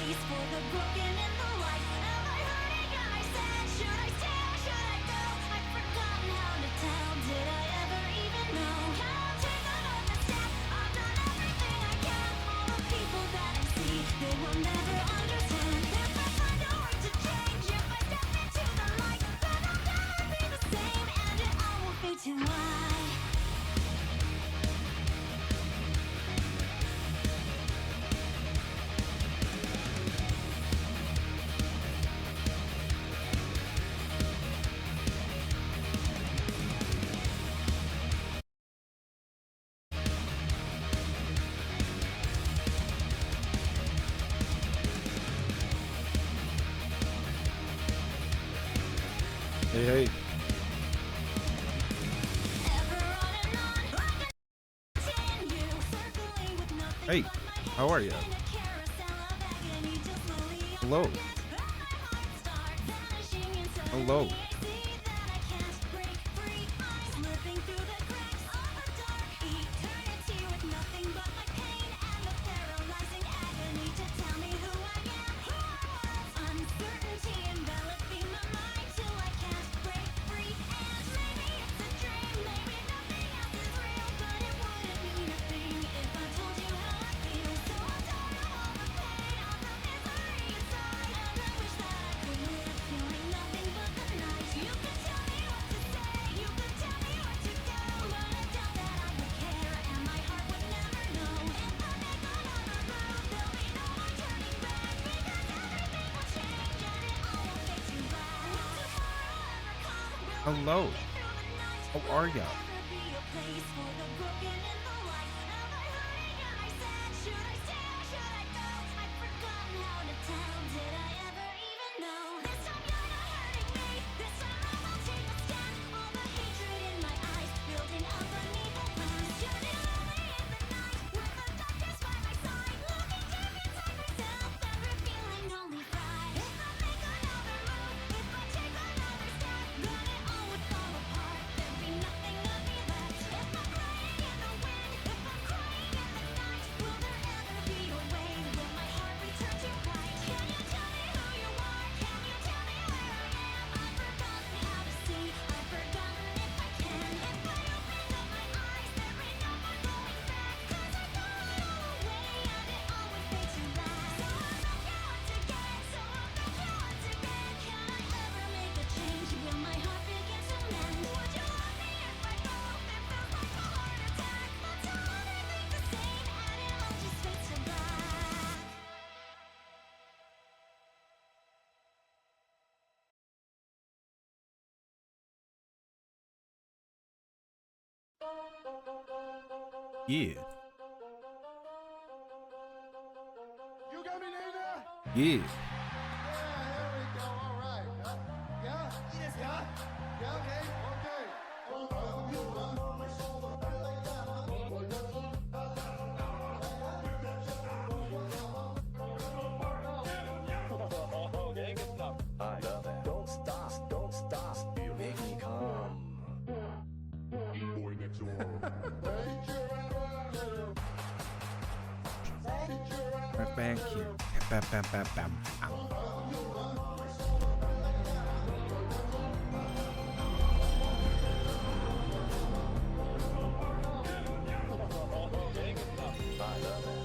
place for the broken and the light. Am I hurting? Am I sad? Should I stay or should I go? I've forgotten how to tell. Did I ever even know? Can I take another step? I've done everything I can. All the people that I see, they will never understand. If I find a way to change, if I step into the light, then I'll never be the same, and it all will fade to white. Hey, hey. Hey, how are you? Hello. Hello. Hello. How are ya? Yeah. You got me, nigga? Yeah. Yeah, there we go. All right. Yeah? Yes, yeah? Yeah, okay. Okay, good stuff. I love it. Don't stop. You make me come. Boy next door. Right back here. Bam, bam, bam, bam. Ow. Okay, good stuff. I love it.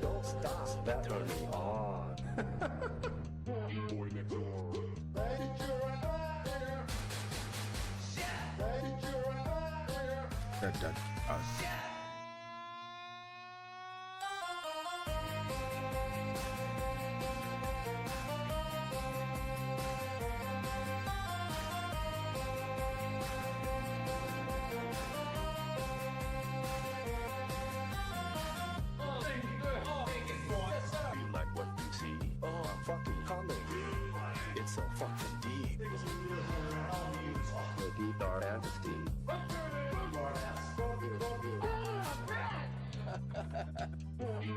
Don't stop. That turn me on. Boy next door. That, us. You like what you see? Oh, I'm fucking coming. It's so fucking deep. The guitar majesty.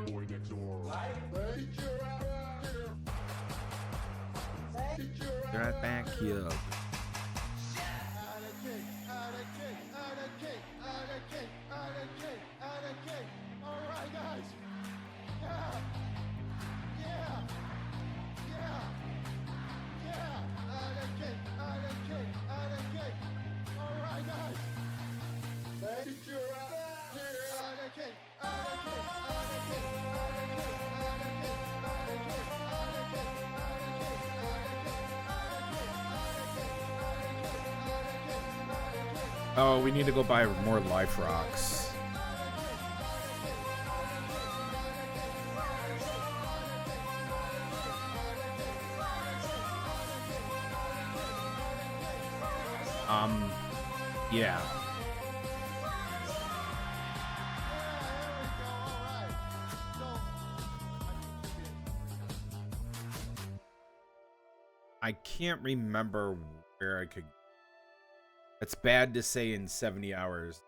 Boy next door. They're right back here. All right, guys. Yeah. Oh, we need to go buy more life rocks. Yeah. I can't remember where I could. It's bad to say in 70 hours.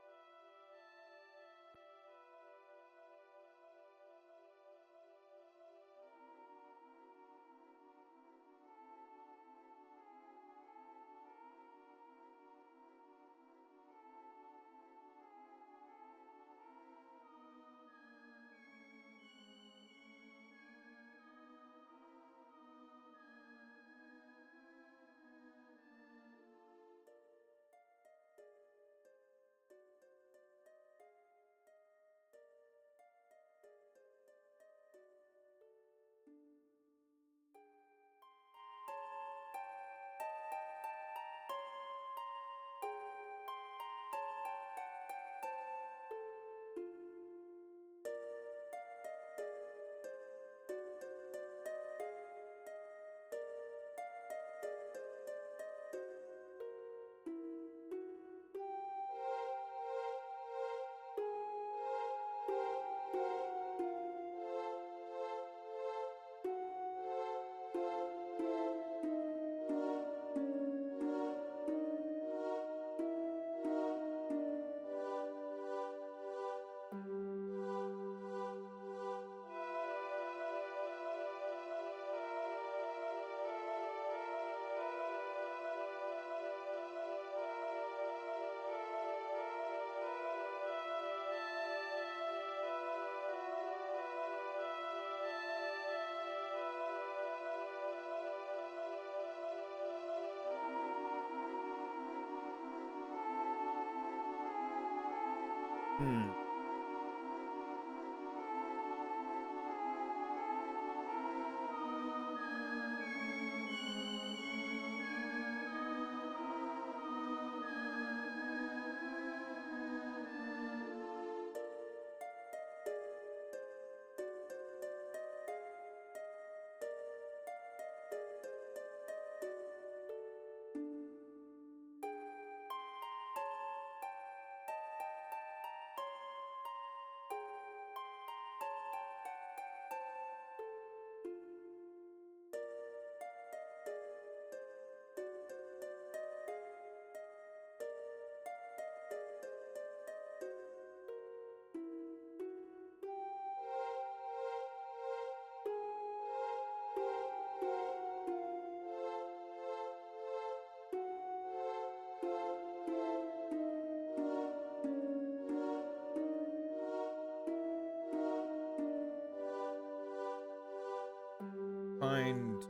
Find.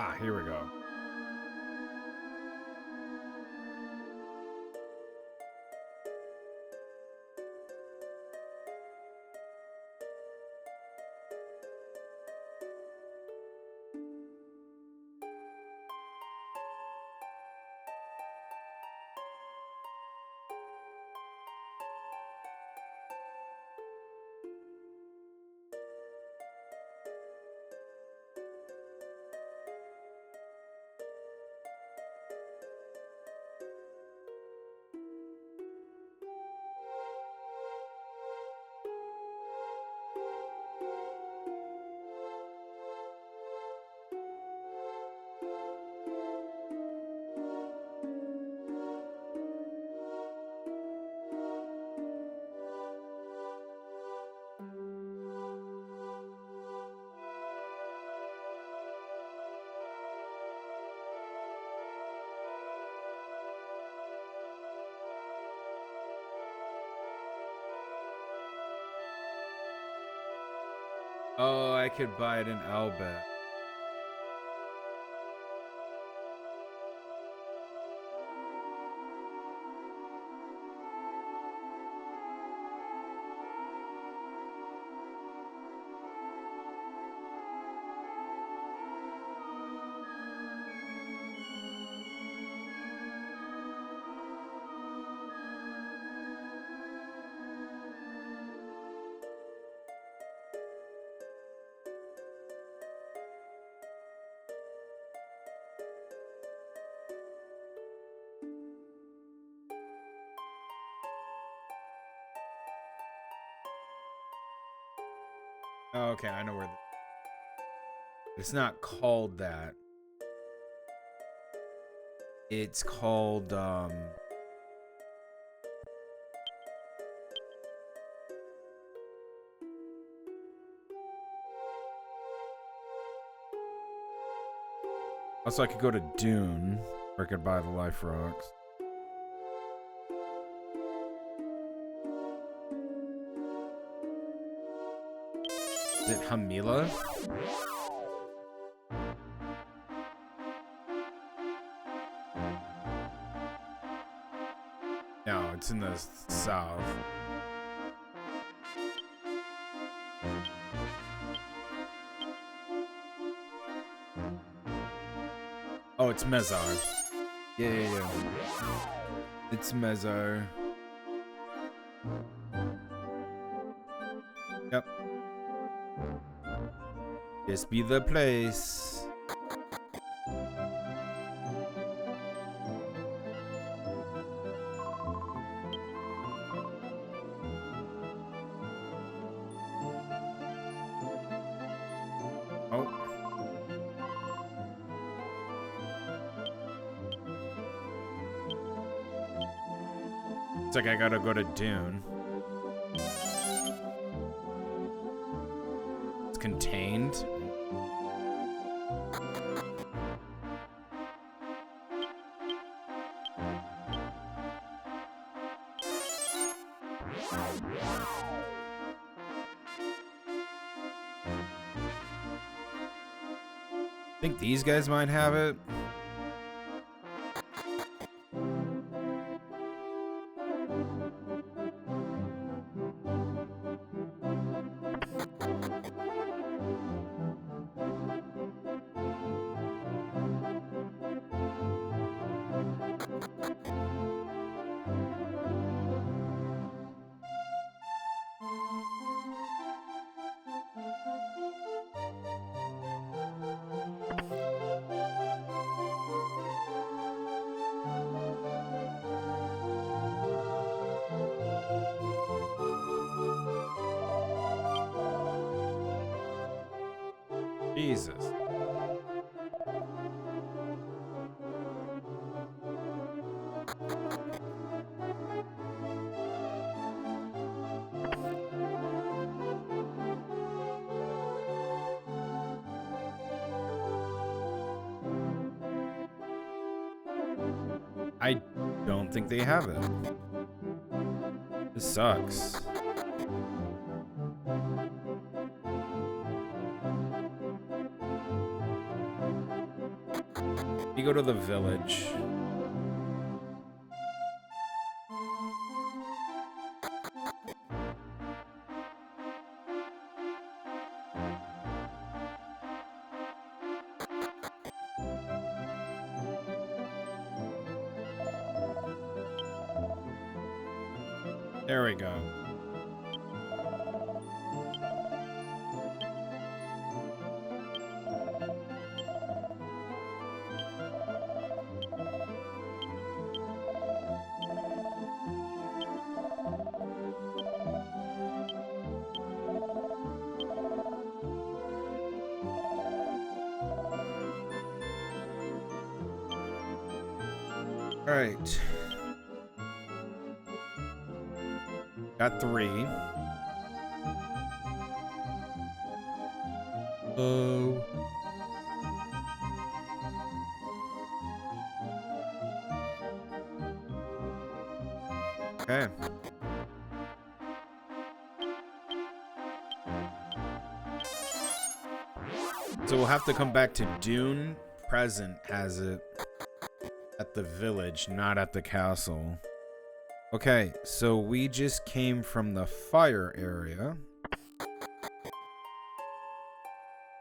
Ah, here we go. Oh, I could buy it in Elbit. Oh, okay, I know where. It's not called that. It's called also I could go to Dune, or I could buy the Life Rocks. Is it Hamila? No, it's in the south. Oh, it's Mezar. Yeah. It's Mezar. Yep. This be the place. Oh. It's like I gotta go to Dune. It's contained. I think these guys might have it. Jesus. I don't think they have it. This sucks. You go to the village. There we go. All right. Got 3. Oh. Okay. So we'll have to come back to Dune. Present has it at the village, not at the castle. Okay, so we just came from the fire area.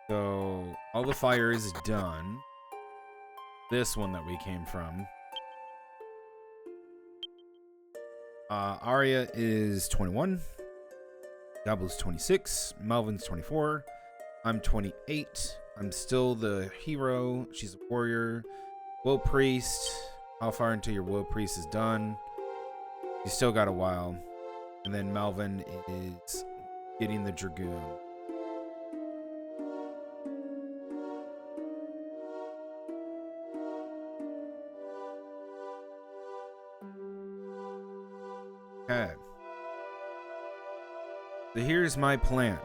So all the fire is done. This one that we came from. Arya is 21. Diablo's 26. Melvin's 24. I'm 28. I'm still the hero. She's a warrior. Will Priest. How far into your Will Priest is done? You still got a while. And then Melvin is getting the Dragoon. Okay. So here's my plan.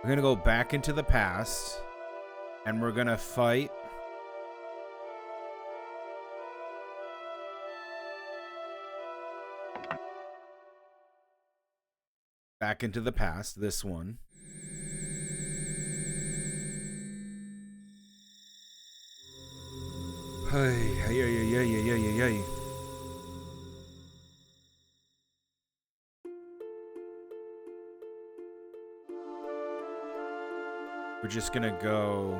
We're gonna go back into the past, and we're gonna fight back into the past, this one. Hey. We're just gonna go.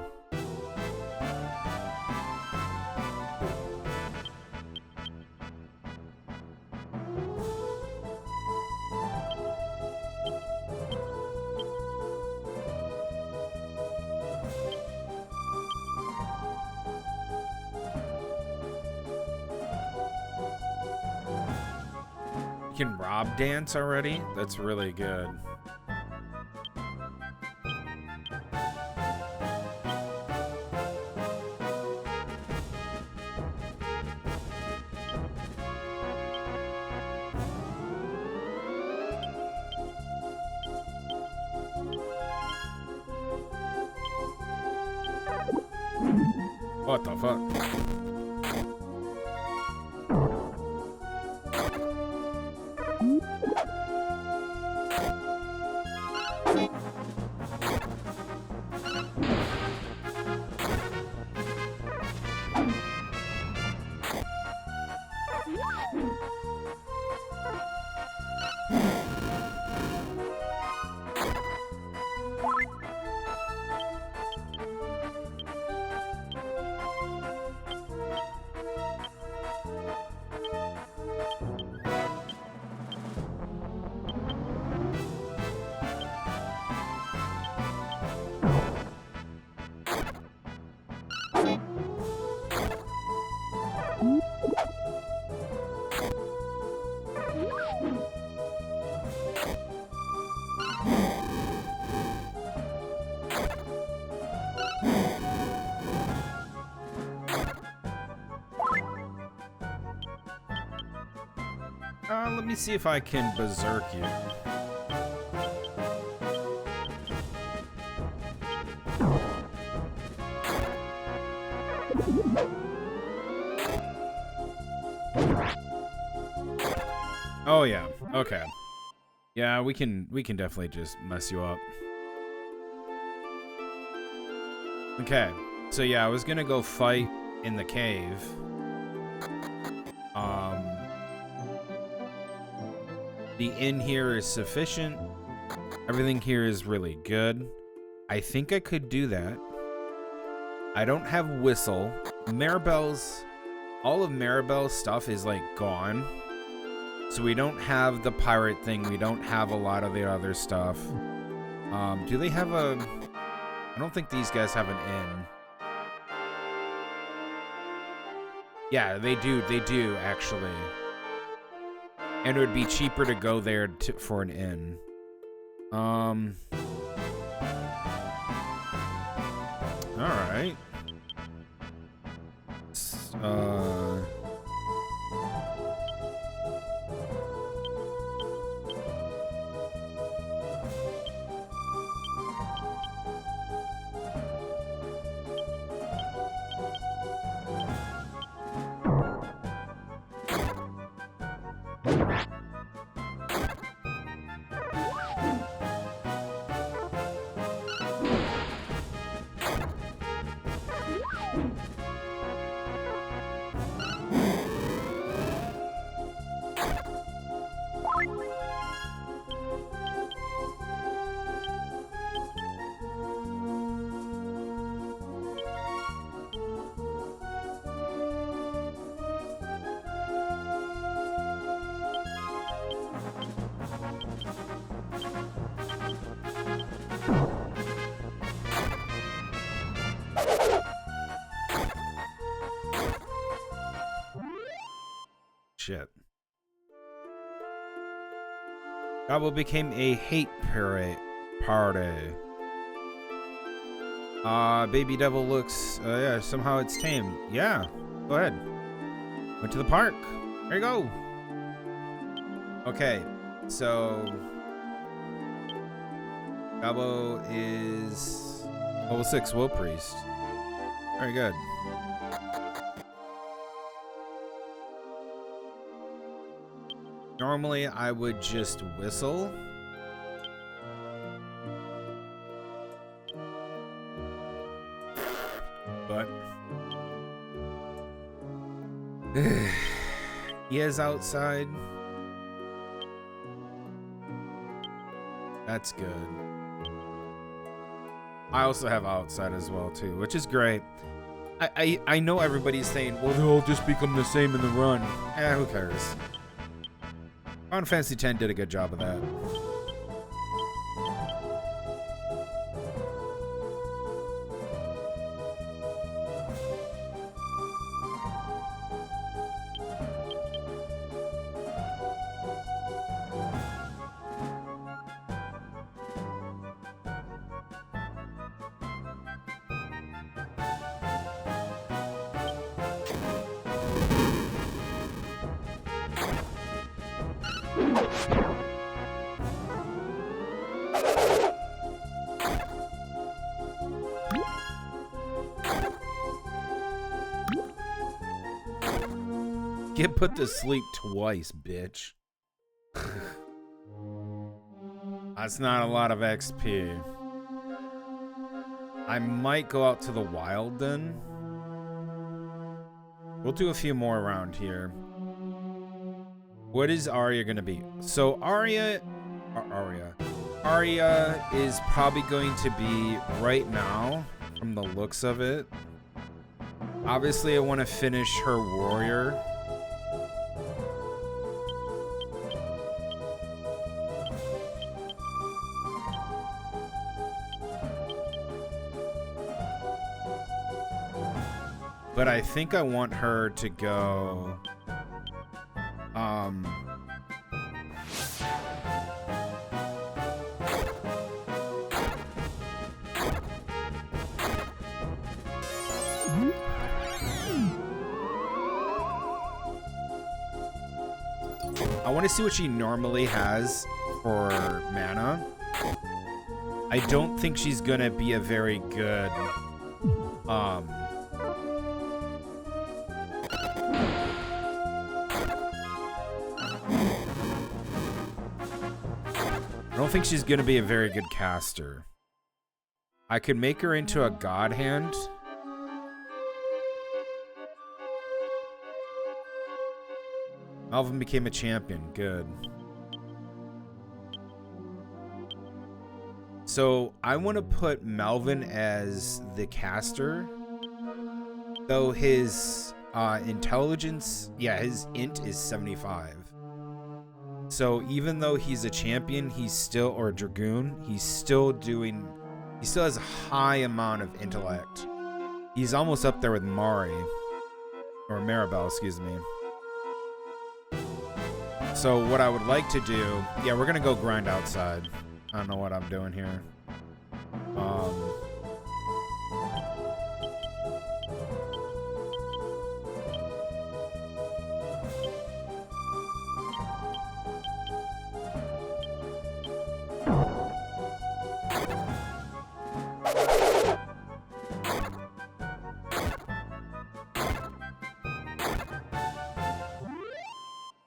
You can Rob dance already? That's really good. What the fuck? Let me see if I can berserk you. Oh yeah, okay. Yeah, we can definitely just mess you up. Okay, so yeah, I was gonna go fight in the cave. The inn here is sufficient. Everything here is really good. I think I could do that. I don't have Whistle. Maribel's... all of Maribel's stuff is, like, gone. So we don't have the pirate thing. We don't have a lot of the other stuff. Do they have a... I don't think these guys have an inn. Yeah, they do, actually. And it would be cheaper to go there for an inn. Alright. Shit. Gobble became a hate party. Baby devil looks, yeah, somehow it's tame. Yeah, go ahead. Went to the park. There you go. Okay, so Gabo is level 6 Will Priest. Very good. Normally, I would just whistle. But he is outside. That's good. I also have outside as well too, which is great. I know everybody's saying, well, they'll just become the same in the run. Who cares? Final Fantasy X did a good job of that. Get put to sleep twice, bitch. That's not a lot of XP. I might go out to the wild then. We'll do a few more around here. What is Arya gonna be? So Arya is probably going to be right now, from the looks of it. Obviously, I want to finish her warrior. But I think I want her to go, I want to see what she normally has for mana. I don't think she's gonna be a very good, I don't think she's gonna be a very good caster. I could make her into a god hand. Alvin became a champion. Good. So I want to put Melvin as the caster. Though his intelligence, yeah, his int is 75. So even though he's a champion, he's still, or a dragoon, he still has a high amount of intellect. He's almost up there with Mari. Or Maribel, excuse me. So what I would like to do, yeah, we're gonna go grind outside. I don't know what I'm doing here.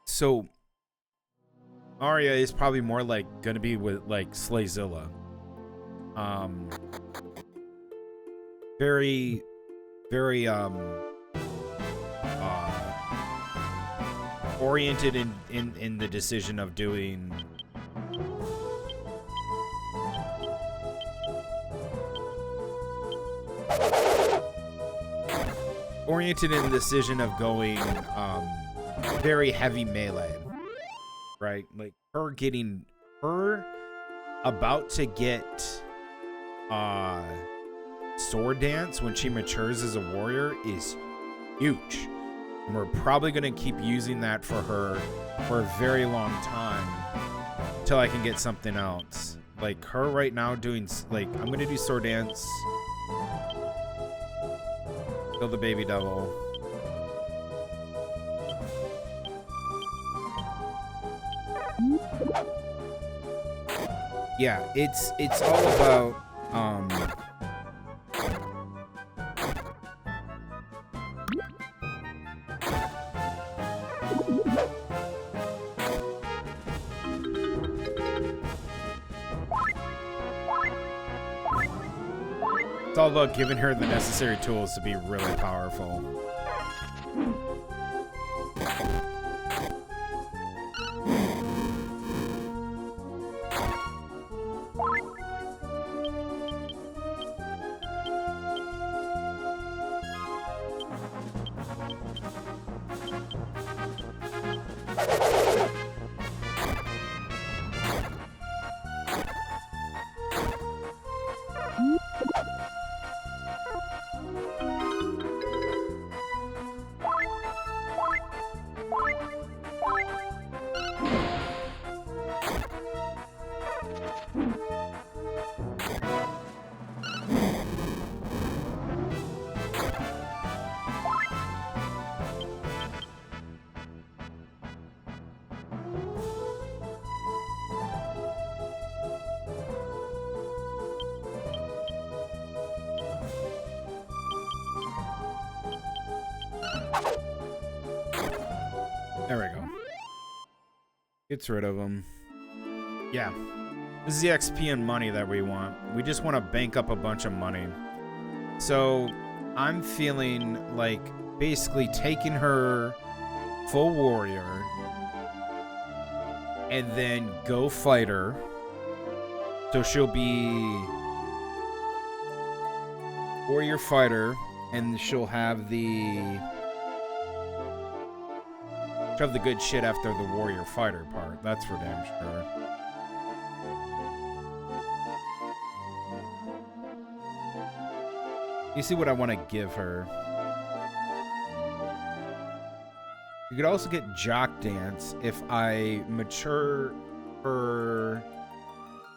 So Arya is probably more like gonna be with like Slayzilla. Very oriented in the decision of doing going very heavy melee. Right? Like her about to get sword dance when she matures as a warrior is huge. And we're probably going to keep using that for her for a very long time until I can get something else. Like her right now doing, like, I'm going to do sword dance. Kill the baby devil. Yeah, it's all about it's all about giving her the necessary tools to be really powerful. There we go. Gets rid of them. Yeah. This is the XP and money that we want. We just want to bank up a bunch of money. So I'm feeling like basically taking her full warrior and then go fight her. So she'll be warrior fighter and she'll have the good shit after the warrior fighter part. That's for damn sure. You see what I want to give her. You could also get jock dance if I mature her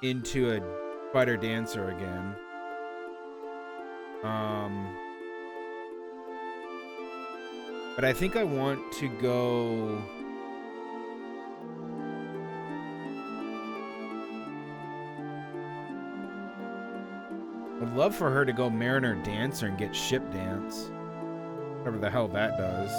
into a fighter dancer again. But I think I want to go... I'd love for her to go Mariner Dancer and get Ship Dance. Whatever the hell that does.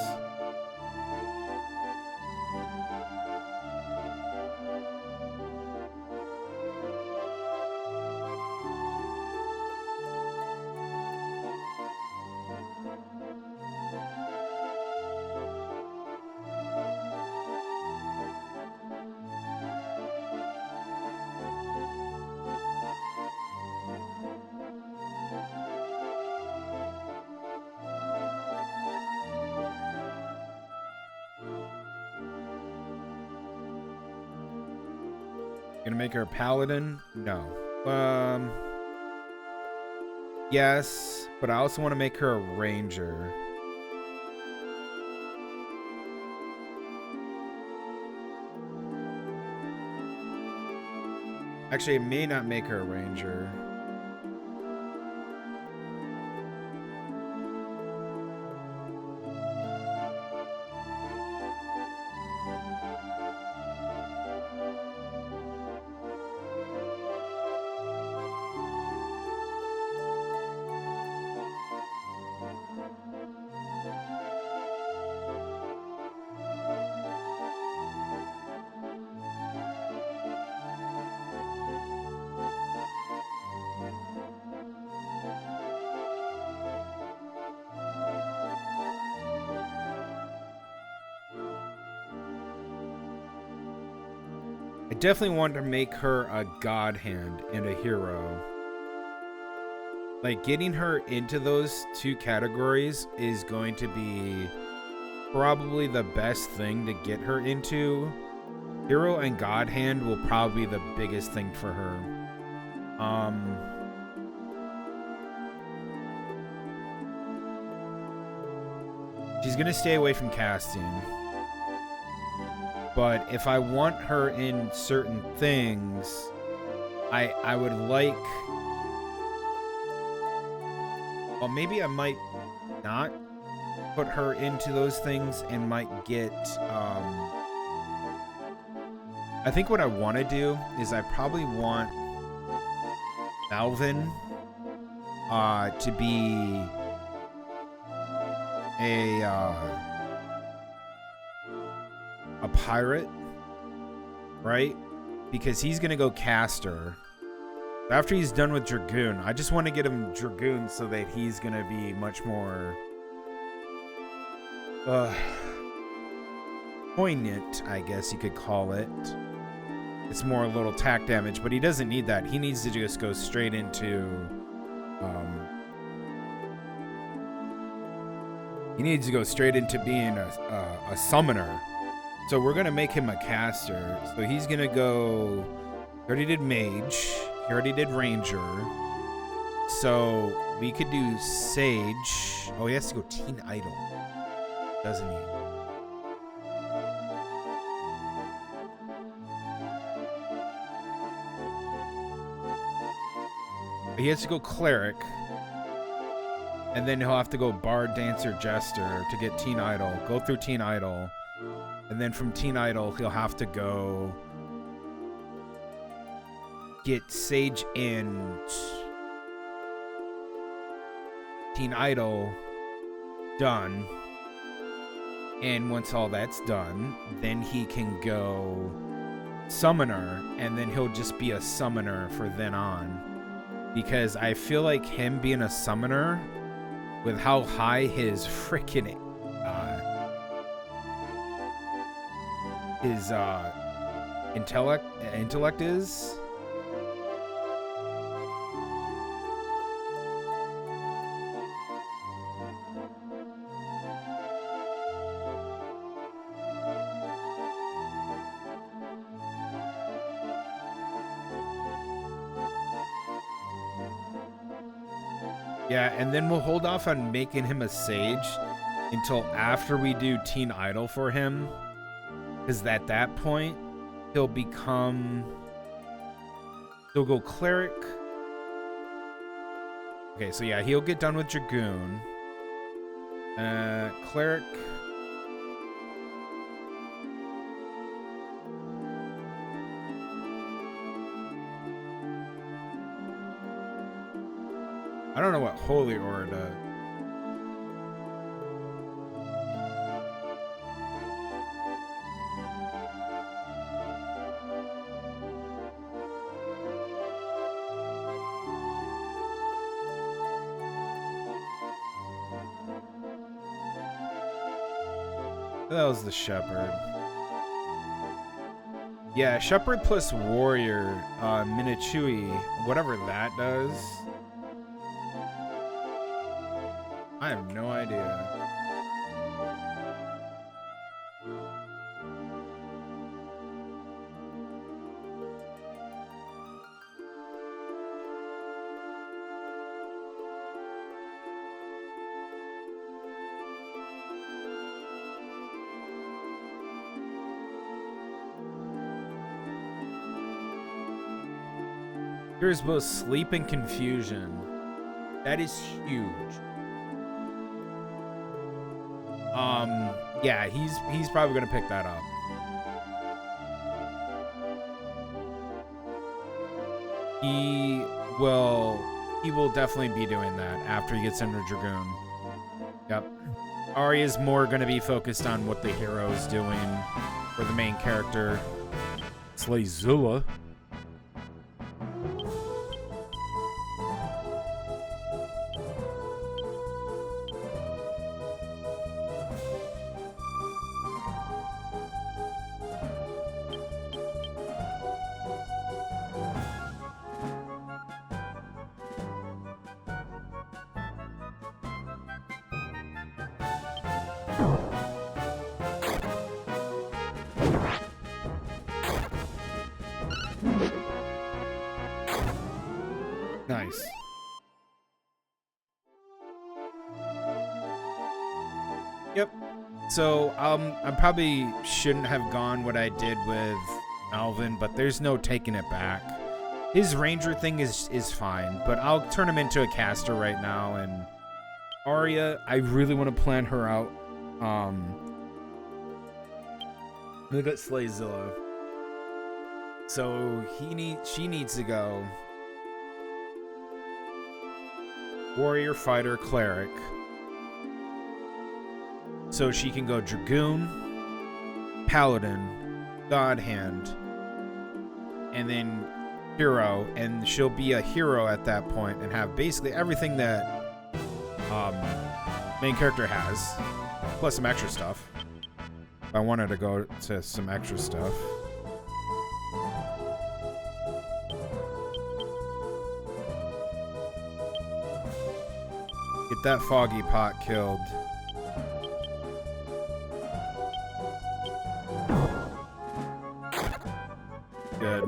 Gonna make her a paladin? No. Yes, but I also want to make her a ranger. Actually, it may not make her a ranger. I definitely want to make her a god hand and a hero. Like, getting her into those two categories is going to be probably the best thing to get her into. Hero and god hand will probably be the biggest thing for her. She's gonna stay away from casting. But if I want her in certain things, I would like... Well, maybe I might not put her into those things and might get... I think what I want to do is I probably want Malvin to be a pirate, right? Because he's gonna go caster. After he's done with Dragoon, I just want to get him Dragoon so that he's gonna be much more poignant, I guess you could call it. It's more a little attack damage, but he doesn't need that. He needs to just go straight into being a summoner. So we're gonna make him a caster. So he's gonna go. He already did mage. He already did ranger. So we could do sage. Oh, he has to go teen idol, doesn't he? He has to go cleric, and then he'll have to go bard, dancer, jester to get teen idol. Go through teen idol, and then from teen idol he'll have to go get sage and teen idol done. And once all that's done, then he can go summoner, and then he'll just be a summoner for then on. Because I feel like him being a summoner, with how high his freaking intellect is. Yeah, and then we'll hold off on making him a sage until after we do teen idol for him, because at that point he'll go cleric. Okay, so yeah, he'll get done with dragoon. Cleric. I don't know what Holy Aura does. That was the Shepherd. Yeah, Shepherd plus Warrior, Minachui, whatever that does. I have no idea. Here's both sleep and confusion. That is huge. Yeah, he's probably gonna pick that up. He will definitely be doing that after he gets into Dragoon. Yep. Arya's more gonna be focused on what the hero's doing for the main character. Tlightzero. So, I probably shouldn't have gone what I did with Alvin, but there's no taking it back. His ranger thing is fine, but I'll turn him into a caster right now. And Arya, I really want to plan her out. Look at Slayzilla. So she needs to go warrior, fighter, cleric. So she can go dragoon, paladin, god hand, and then hero, and she'll be a hero at that point and have basically everything that main character has, plus some extra stuff. I wanted to go to some extra stuff. Get that foggy pot killed. Good.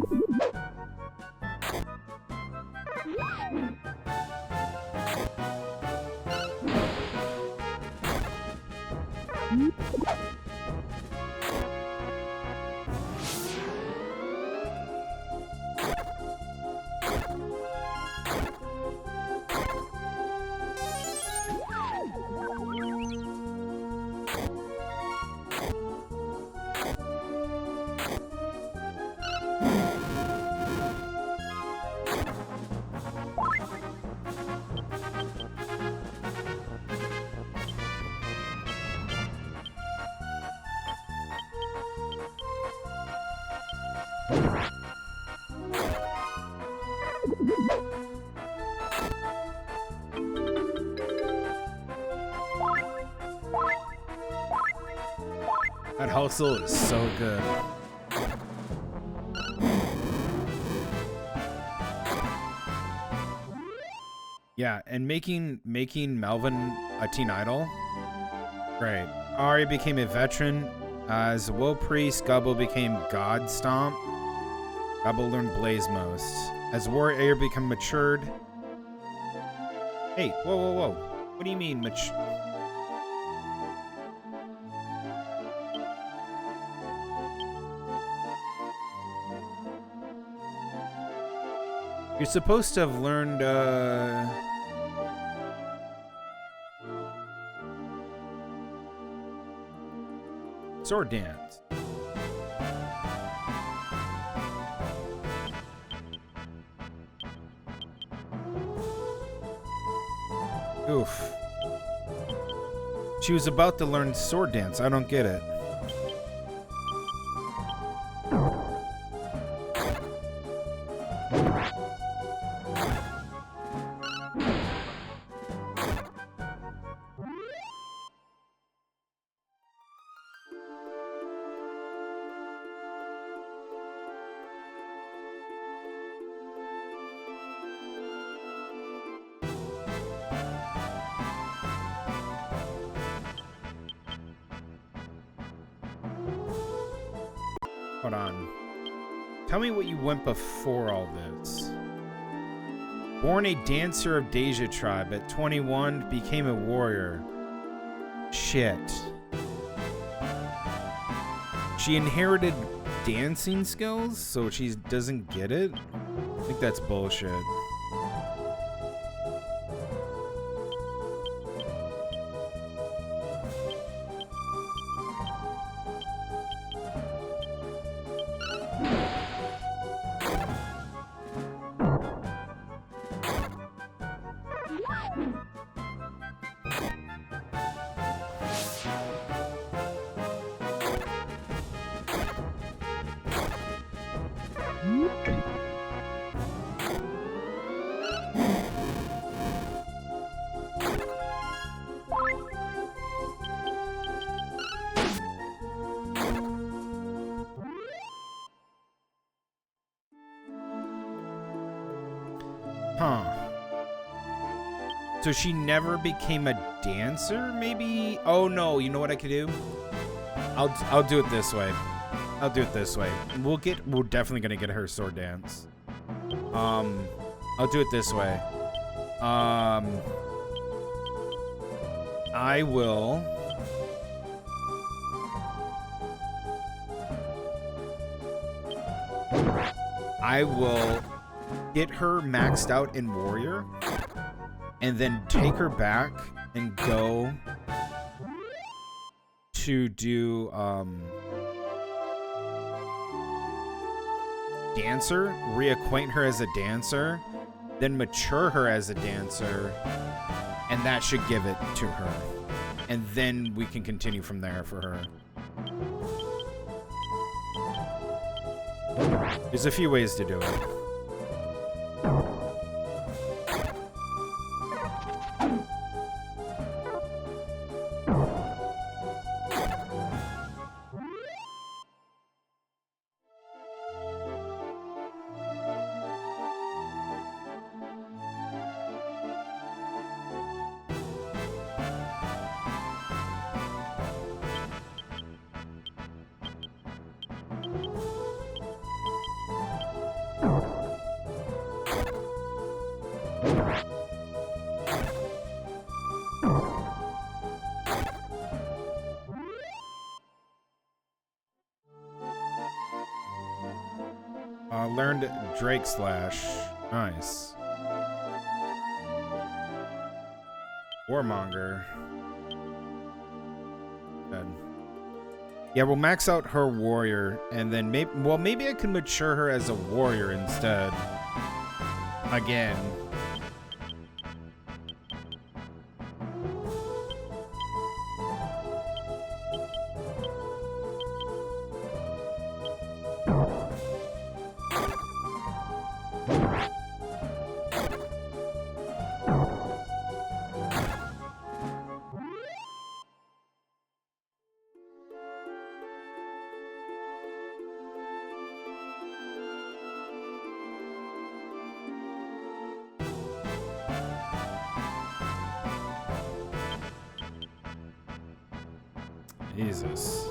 That hustle is so good. Yeah, and making Melvin a teen idol. Great. Ari became a veteran. As a Woe Priest, Gobbo became God Stomp. Gobbo learned Blaze Most. As Warrior become matured. Hey, whoa, whoa, whoa. What do you mean mature? You're supposed to have learned, sword dance. Oof. She was about to learn sword dance. I don't get it. Hold on. Tell me what you went before all this. Born a dancer of Deja tribe, at 21 became a warrior. Shit. She inherited dancing skills, so she doesn't get it? I think that's bullshit. Huh. So she never became a dancer, maybe? Oh no, you know what I could do? I'll do it this way. I'll do it this way. We're definitely gonna get her sword dance. I'll do it this way. I will I will get her maxed out in warrior and then take her back and go to do dancer, reacquaint her as a dancer, then mature her as a dancer, and that should give it to her. And then we can continue from there for her. There's a few ways to do it. Learned Drake Slash. Nice. Warmonger. Good. Yeah, we'll max out her warrior, and then maybe I can mature her as a warrior instead. Again. Jesus.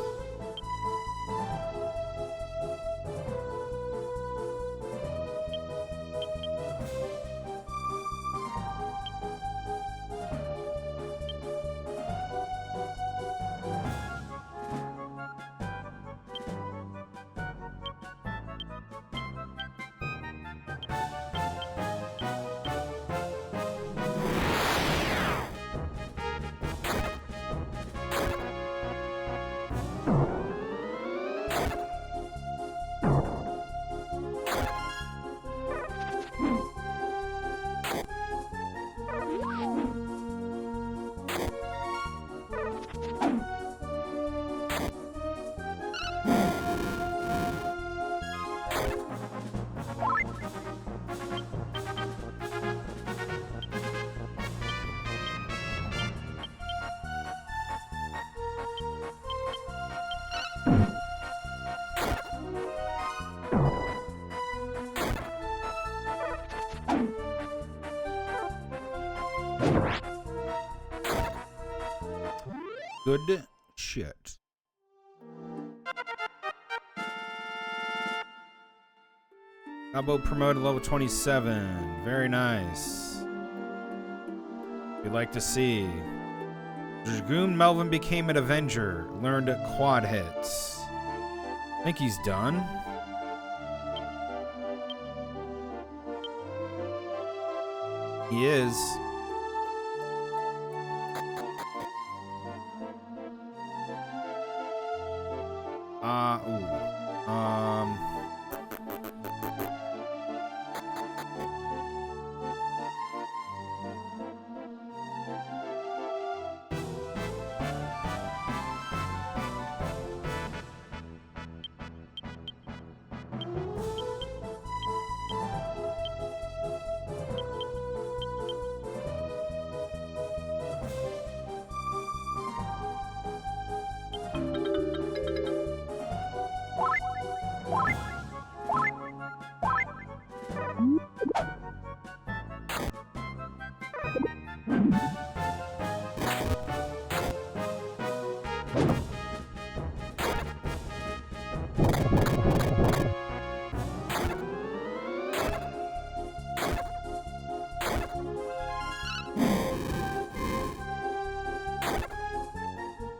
Good shit. Combo promoted level 27. Very nice. We'd like to see. Dragoon Melvin became an Avenger. Learned quad hits. I think he's done. He is.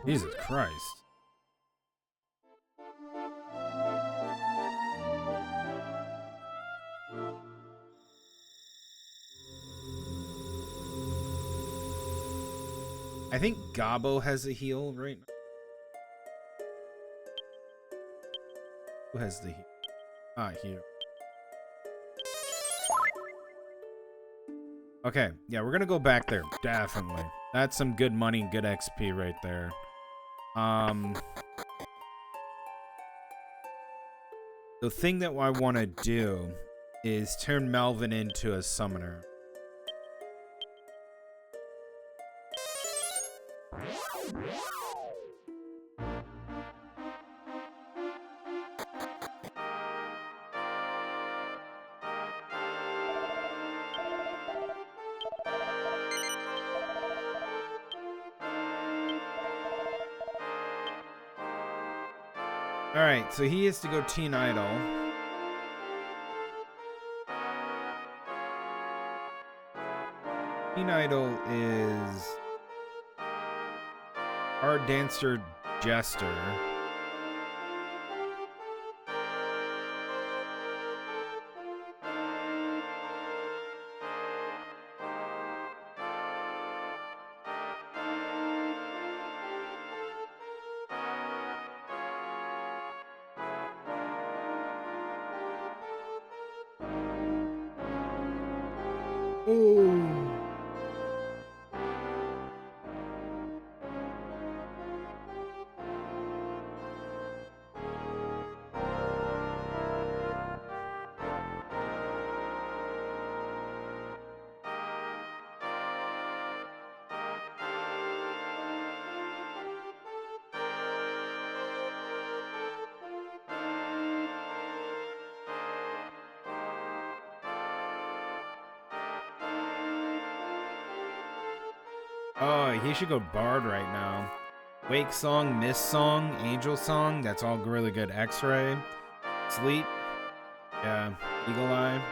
Jesus Christ. I think Gabo has a heal right now. Who has the heal? Ah, here. Okay, yeah, we're gonna go back there. Definitely. That's some good money, good XP right there. The thing that I want to do is turn Melvin into a summoner. Alright, so he has to go Teen Idol. Teen Idol is our dancer Jester. Oh, he should go Bard right now. Wake Song, Mist Song, Angel Song, that's all really good. X-Ray, Sleep, yeah, Eagle Eye.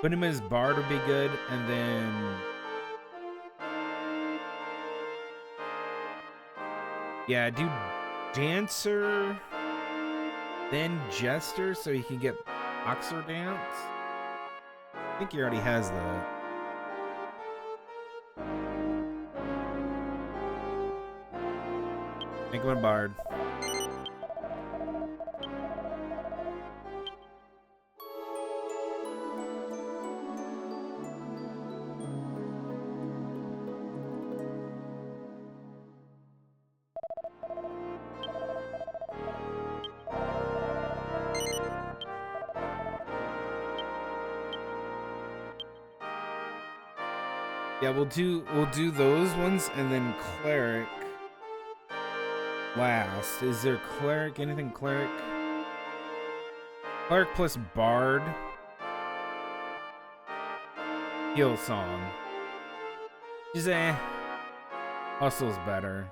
Put him as Bard would be good, and then... yeah, do Dancer, then Jester, so he can get Boxer Dance? I think he already has that. Make him a Bard. Yeah, we'll do those ones and then Cleric last. Is there Cleric? Anything Cleric? Cleric plus Bard. Heal Song. Just Hustle's better.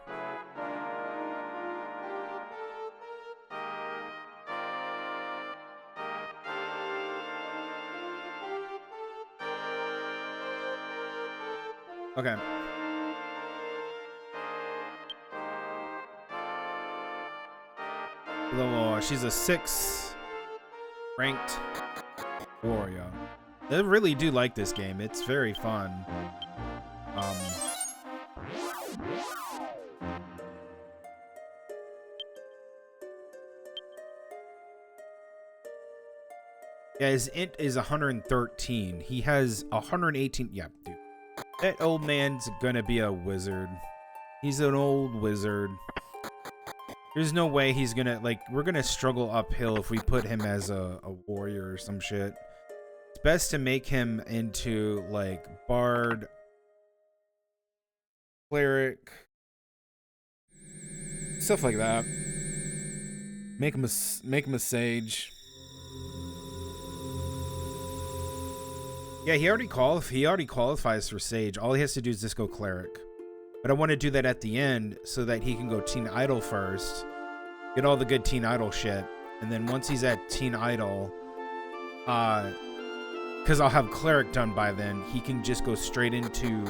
Okay. She's a 6 ranked warrior. I really do like this game. It's very fun. Yeah, his int is 113. He has 118. Yeah, dude. That old man's gonna be a wizard. He's an old wizard. There's no way he's gonna, like, we're gonna struggle uphill if we put him as a warrior or some shit. It's best to make him into, like, Bard, Cleric, stuff like that. Make him a Sage. Yeah, he already qualifies for Sage. All he has to do is just go Cleric. But I want to do that at the end so that he can go Teen Idol first. Get all the good Teen Idol shit. And then once he's at Teen Idol, because I'll have Cleric done by then, he can just go straight into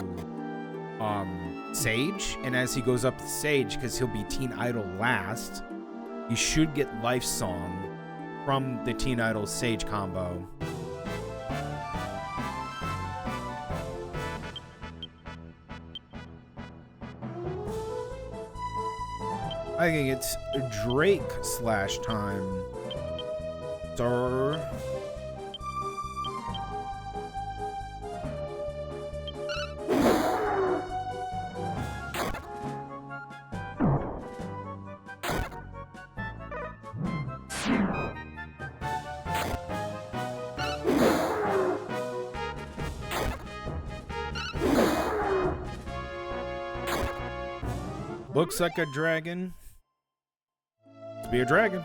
Sage. And as he goes up to Sage, because he'll be Teen Idol last, you should get Life Song from the Teen Idol Sage combo. I think it's Drake / time. Sir. Looks like a dragon. Let's be a dragon.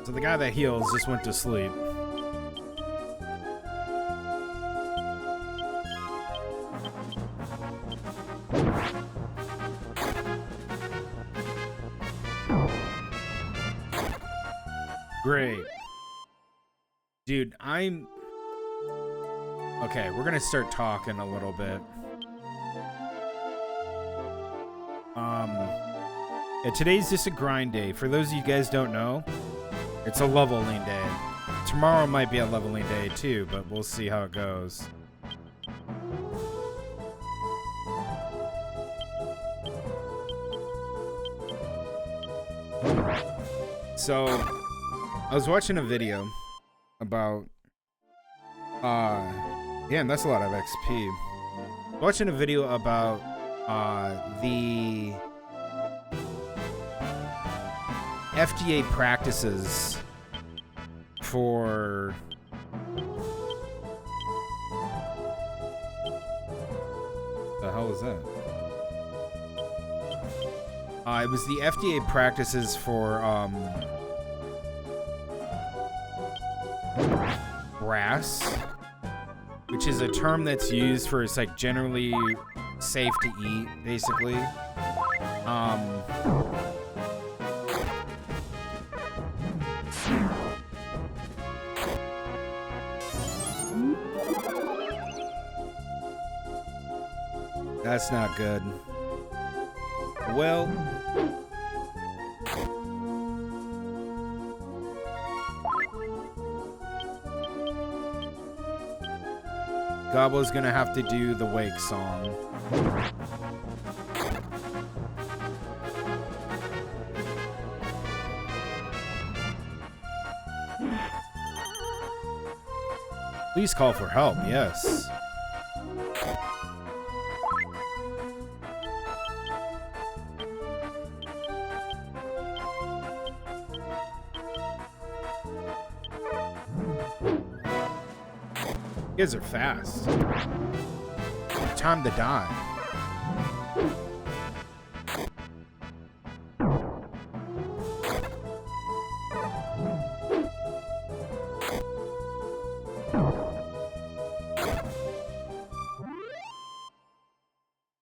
So the guy that heals just went to sleep. Great. Dude, I'm... Okay, we're gonna start talking a little bit. Yeah, today's just a grind day. For those of you guys don't know, it's a leveling day. Tomorrow might be a leveling day too, but we'll see how it goes. So, I was watching a video about, damn, that's a lot of XP. Watching a video about, the FDA practices for the hell is that? It was the FDA practices for brass, which is a term that's used for it's like generally safe to eat, basically. That's not good. Well, Gobble's gonna have to do the wake song. Please call for help, yes. You guys are fast. Time to die.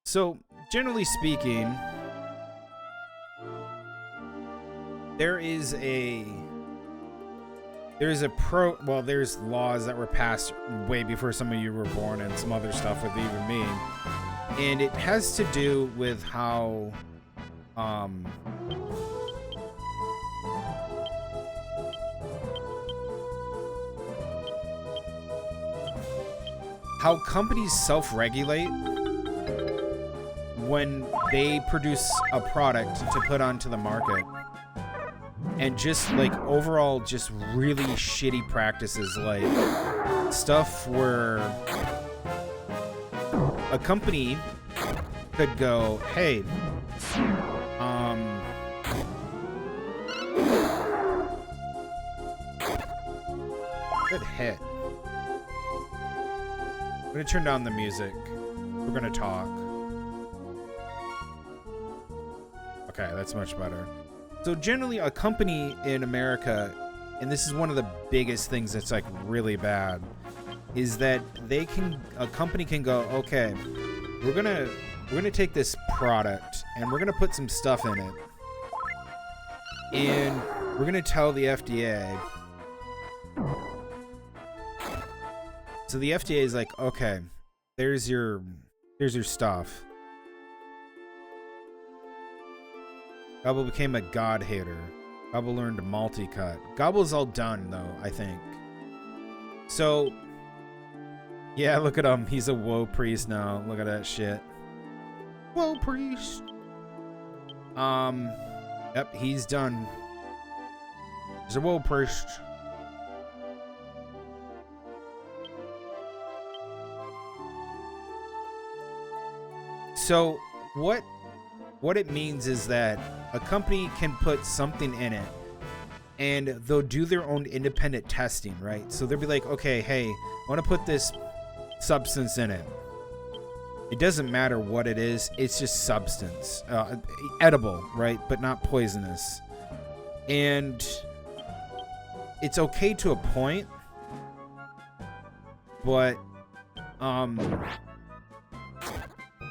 So, generally speaking, there's laws that were passed way before some of you were born and some other stuff with even me. And it has to do with how companies self-regulate when they produce a product to put onto the market. And just like overall just really shitty practices, like stuff where a company could go, hey, Good hit. I'm gonna turn down the music. We're gonna talk. Okay, that's much better. So generally a company in America, and this is one of the biggest things that's like really bad, is that a company can go, okay, we're gonna take this product and we're gonna put some stuff in it. And we're gonna tell the FDA. So the FDA is like, okay, there's your stuff. Gobble became a god hater. Gobble learned to multi-cut. Gobble's all done though, I think. So yeah, look at him. He's a woe priest now. Look at that shit. Woe priest. Yep, he's done. He's a woe priest. So what it means is that a company can put something in it and they'll do their own independent testing, right? So they'll be like, okay, hey, I want to put this substance in it. It doesn't matter what it is. It's just substance, edible, right? But not poisonous. And it's okay to a point, but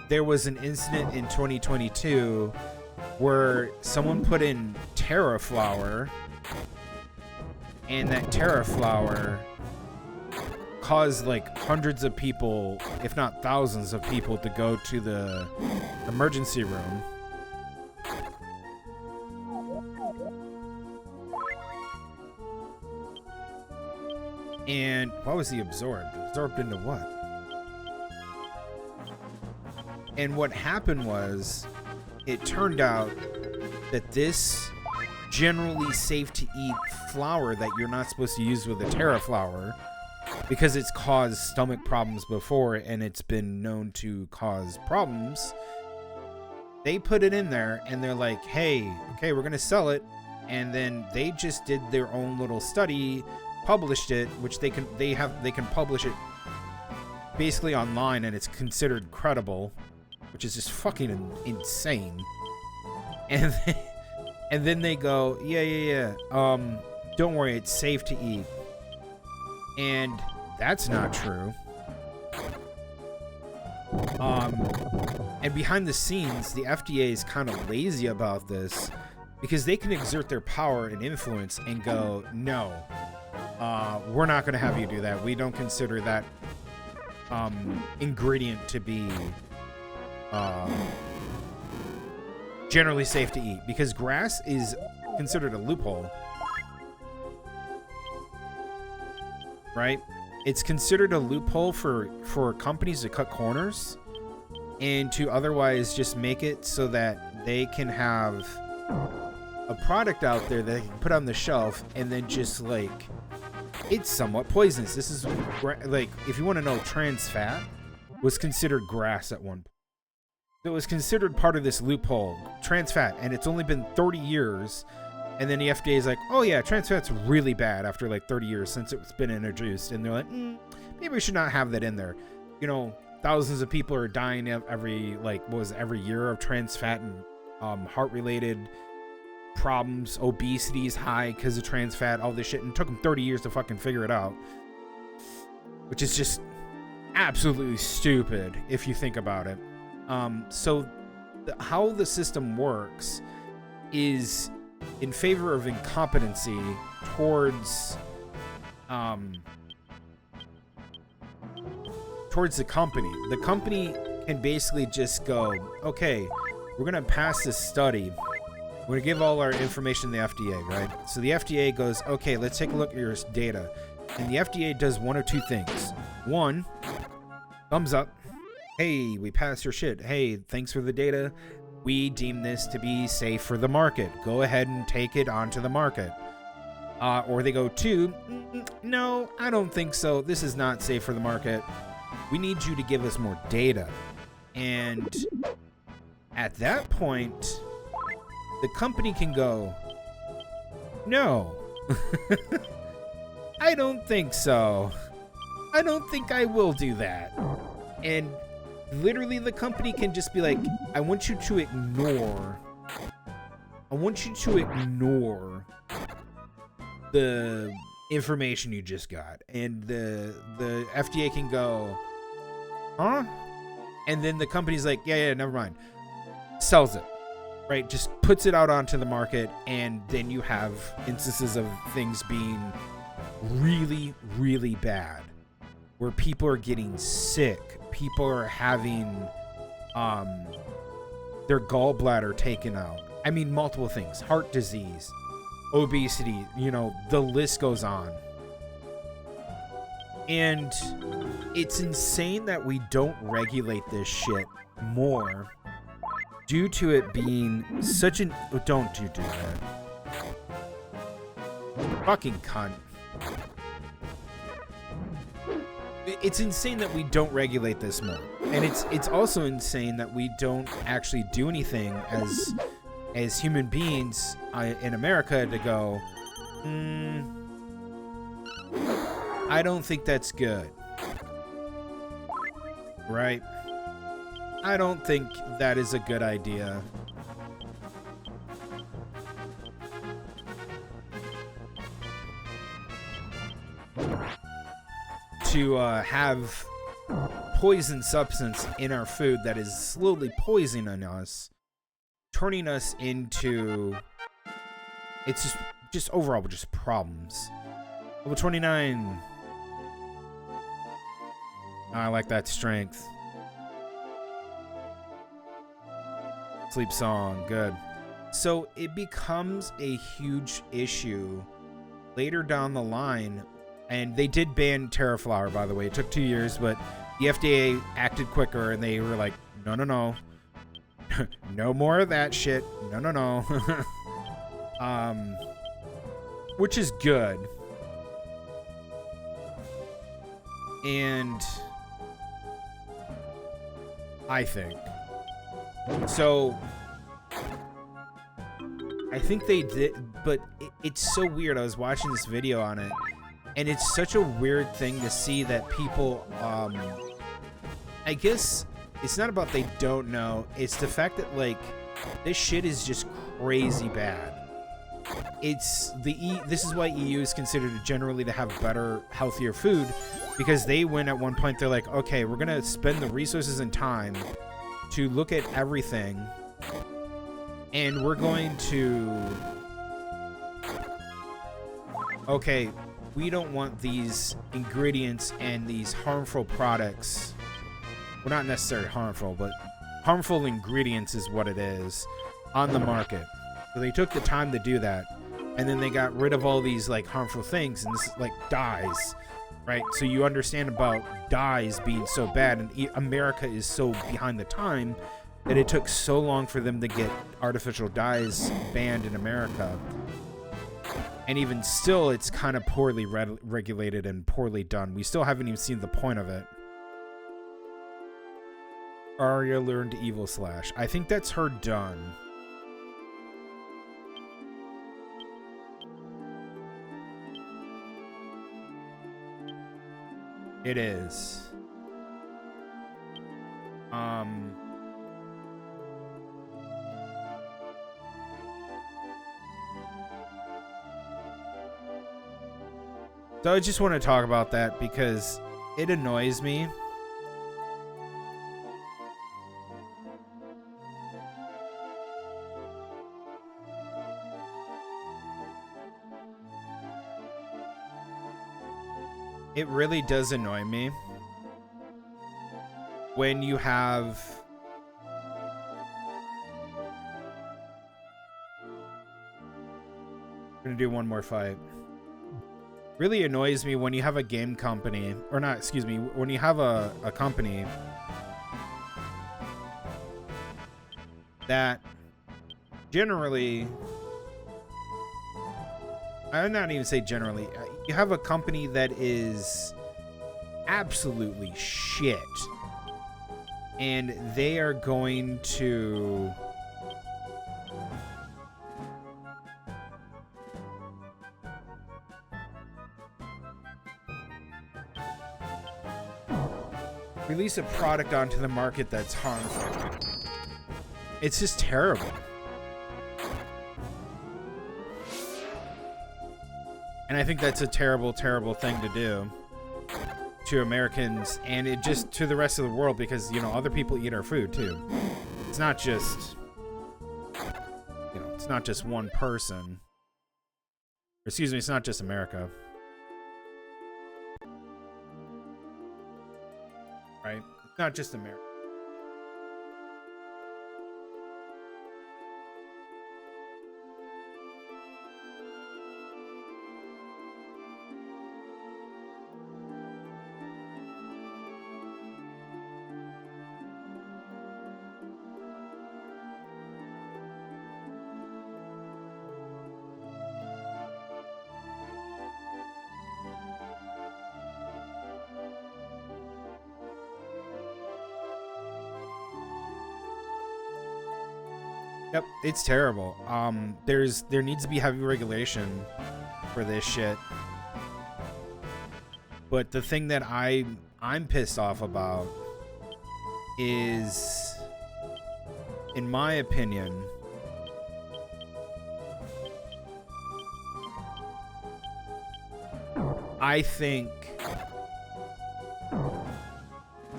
there was an incident in 2022 where someone put in Terra flower, and that Terra flower caused like hundreds of people, if not thousands of people, to go to the emergency room. And why was he absorbed? Absorbed into what? And what happened was, it turned out that this generally safe to eat flour that you're not supposed to use with a Terra flower, because it's caused stomach problems before and it's been known to cause problems, they put it in there and they're like, hey, okay, we're gonna sell it. And then they just did their own little study, published it, which they can publish it basically online, and it's considered credible, which is just fucking insane. And then they go, yeah, don't worry, it's safe to eat. And that's not true. And behind the scenes, the FDA is kind of lazy about this, because they can exert their power and influence and go, no, we're not going to have you do that. We don't consider that ingredient to be generally safe to eat, because grass is considered a loophole, right? It's considered a loophole for companies to cut corners and to otherwise just make it so that they can have a product out there that they can put on the shelf, and then just like, it's somewhat poisonous. This is like, if you want to know, trans fat was considered grass at one point. It was considered part of this loophole, trans fat, and it's only been 30 years, and then the FDA is like, oh yeah, trans fat's really bad after like 30 years since it's been introduced, and they're like, maybe we should not have that in there. You know, thousands of people are dying every year of trans fat and heart-related problems, obesity is high because of trans fat, all this shit, and it took them 30 years to fucking figure it out, which is just absolutely stupid if you think about it. So how the system works is in favor of incompetency towards the company. The company can basically just go, okay, we're going to pass this study. We're going to give all our information to the FDA, right? So the FDA goes, okay, let's take a look at your data. And the FDA does one of two things. One, thumbs up. Hey, we passed your shit. Hey, thanks for the data. We deem this to be safe for the market. Go ahead and take it onto the market. Or they go, two, no, I don't think so. This is not safe for the market. We need you to give us more data. And at that point, the company can go, no. I don't think so. I don't think I will do that. And literally the company can just be like, I want you to ignore the information you just got. And the FDA can go, huh? And then the company's like, yeah, never mind. Sells it, right? Just puts it out onto the market, and then you have instances of things being really, really bad, where people are getting sick. People are having their gallbladder taken out. I mean, multiple things. Heart disease, obesity, you know, the list goes on. And it's insane that we don't regulate this shit more due to it being such an... Don't you do that. Fucking cunt. It's insane that we don't regulate this more. And it's also insane that we don't actually do anything as human beings in America to go, I don't think that's good. Right? I don't think that is a good idea. To have poison substance in our food that is slowly poisoning us, turning us into... It's just overall just problems. Level 29. I like that strength. Sleep song, good. So it becomes a huge issue later down the line, and they did ban Terraflower, by the way. It took 2 years, but the FDA acted quicker, and they were like, no, no more of that shit, no. Which is good. And I think so. I think they did, but it's so weird. I was watching this video on it, and it's such a weird thing to see that people, I guess it's not about they don't know. It's the fact that, like, this shit is just crazy bad. This is why EU is considered generally to have better, healthier food, because they went at one point, they're like, okay, we're going to spend the resources and time to look at everything, and we're going to, okay, we don't want these ingredients and these harmful products, well, not necessarily harmful, but harmful ingredients is what it is, on the market. So they took the time to do that, and then they got rid of all these, like, harmful things, and this is like dyes, right? So you understand about dyes being so bad, and America is so behind the time that it took so long for them to get artificial dyes banned in America. And even still, it's kind of poorly regulated and poorly done. We still haven't even seen the point of it. Arya learned Evil Slash. I think that's her done. It is. So I just want to talk about that because it annoys me. It really does annoy me when you have I'm gonna do one more fight. Really annoys me when you have a game company, or not, excuse me, when you have a company that generally, I would not even say generally, you have a company that is absolutely shit, and they are going to release a product onto the market that's harmful. It's just terrible. And I think that's a terrible, terrible thing to do to Americans, and it just to the rest of the world, because, you know, other people eat our food too. It's not just, you know, it's not just one person. Excuse me, it's not just America. Right? It's not just America. Yep, it's terrible. There needs to be heavy regulation for this shit. But the thing that I'm pissed off about is, in my opinion, I think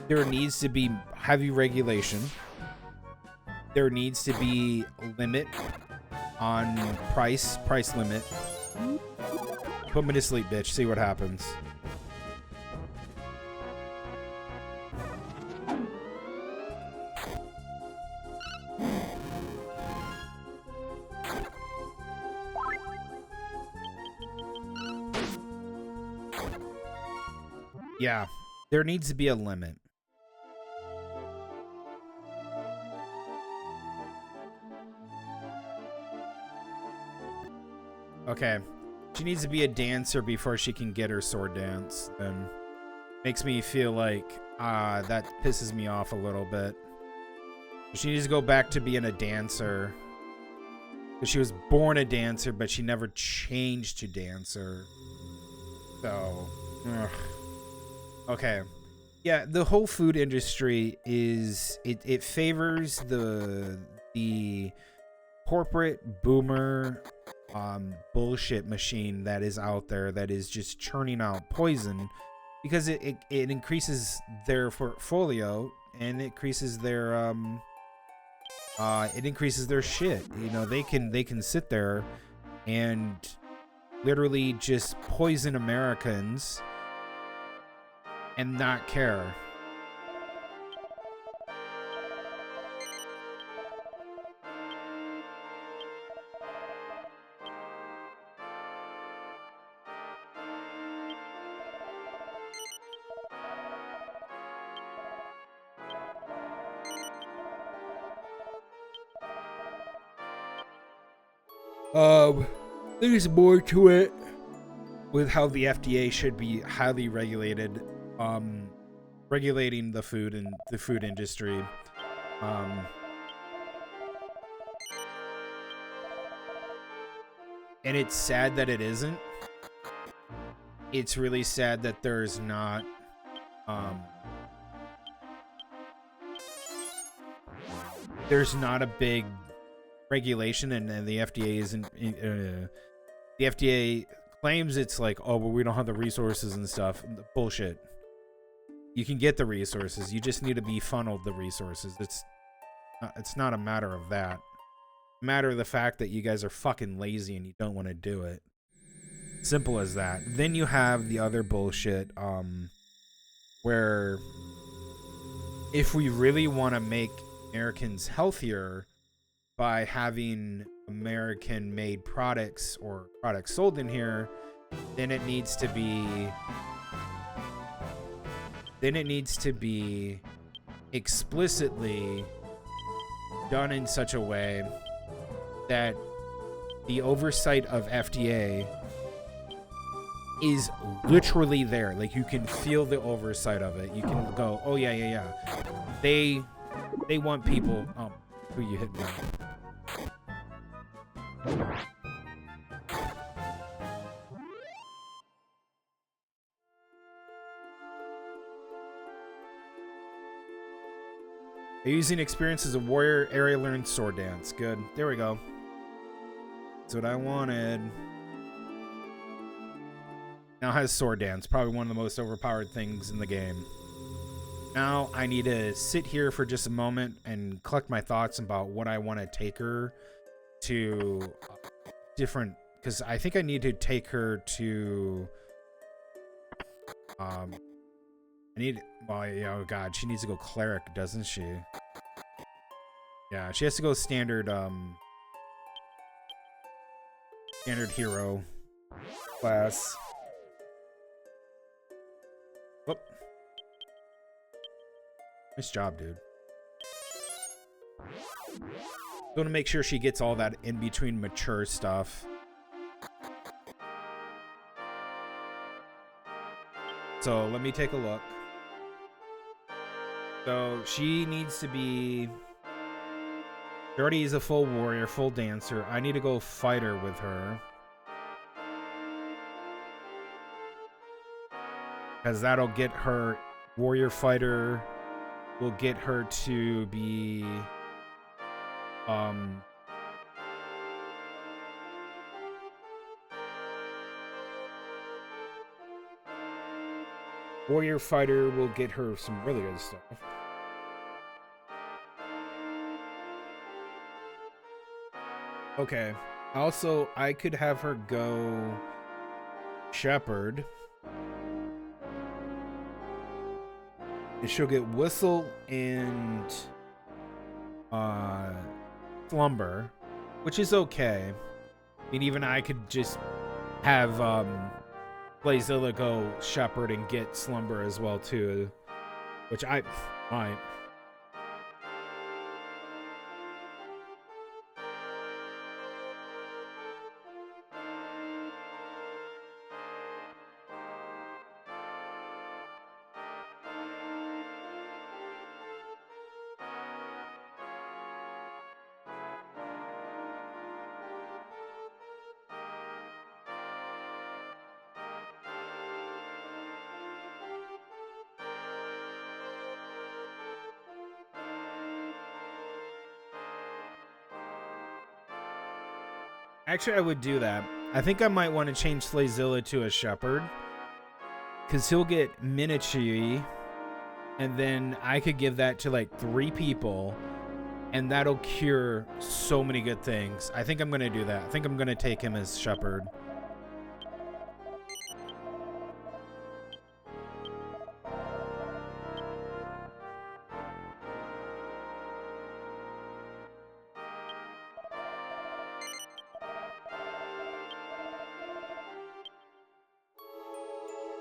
there needs to be heavy regulation. There needs to be a limit on price limit. Put me to sleep, bitch. See what happens. Yeah, there needs to be a limit. Okay, she needs to be a dancer before she can get her sword dance. Then makes me feel like that pisses me off a little bit. She needs to go back to being a dancer, because she was born a dancer, but she never changed to dancer. So, ugh. Okay, yeah, the whole food industry is it favors the corporate boomer bullshit machine that is out there, that is just churning out poison, because it increases their portfolio, and it increases their shit. You know, they can sit there and literally just poison Americans and not care. There's more to it with how the FDA should be highly regulated, regulating the food and the food industry. And it's sad that it isn't. It's really sad that there's not, there's not a big regulation, and the FDA isn't. The FDA claims it's like, oh, well, we don't have the resources and stuff. Bullshit. You can get the resources. You just need to be funneled the resources. It's not a matter of that. It's a matter of the fact that you guys are fucking lazy and you don't want to do it. Simple as that. Then you have the other bullshit, where if we really want to make Americans healthier by having American-made products or products sold in here, then it needs to be explicitly done in such a way that the oversight of FDA is literally there. Like, you can feel the oversight of it. You can go, oh yeah. They want people. Oh, who you hit me? Using experience as a warrior, area learned sword dance. Good. There we go. That's what I wanted. Now has sword dance. Probably one of the most overpowered things in the game. Now I need to sit here for just a moment and collect my thoughts about what I want to take her to different, because I think I need to take her to I need, well, yeah, oh god, she needs to go cleric, doesn't she? Yeah, she has to go standard standard hero class. Whoop. Nice job, dude. Want to make sure she gets all that in between mature stuff. So let me take a look. So she needs to be, she already is a full warrior, full dancer. I need to go fighter with her, because that'll get her warrior fighter, will get her to be warrior fighter will get her some really good stuff. Okay. Also, I could have her go shepherd. And she'll get whistle and slumber, which is okay. I mean, even I could just have Tlightzero go shepherd and get slumber as well too, which I might. Actually, I would do that. I think I might want to change Tlightzero to a shepherd, because he'll get miniature, and then I could give that to like 3 people, and that'll cure so many good things. I think I'm going to do that. I think I'm going to take him as shepherd.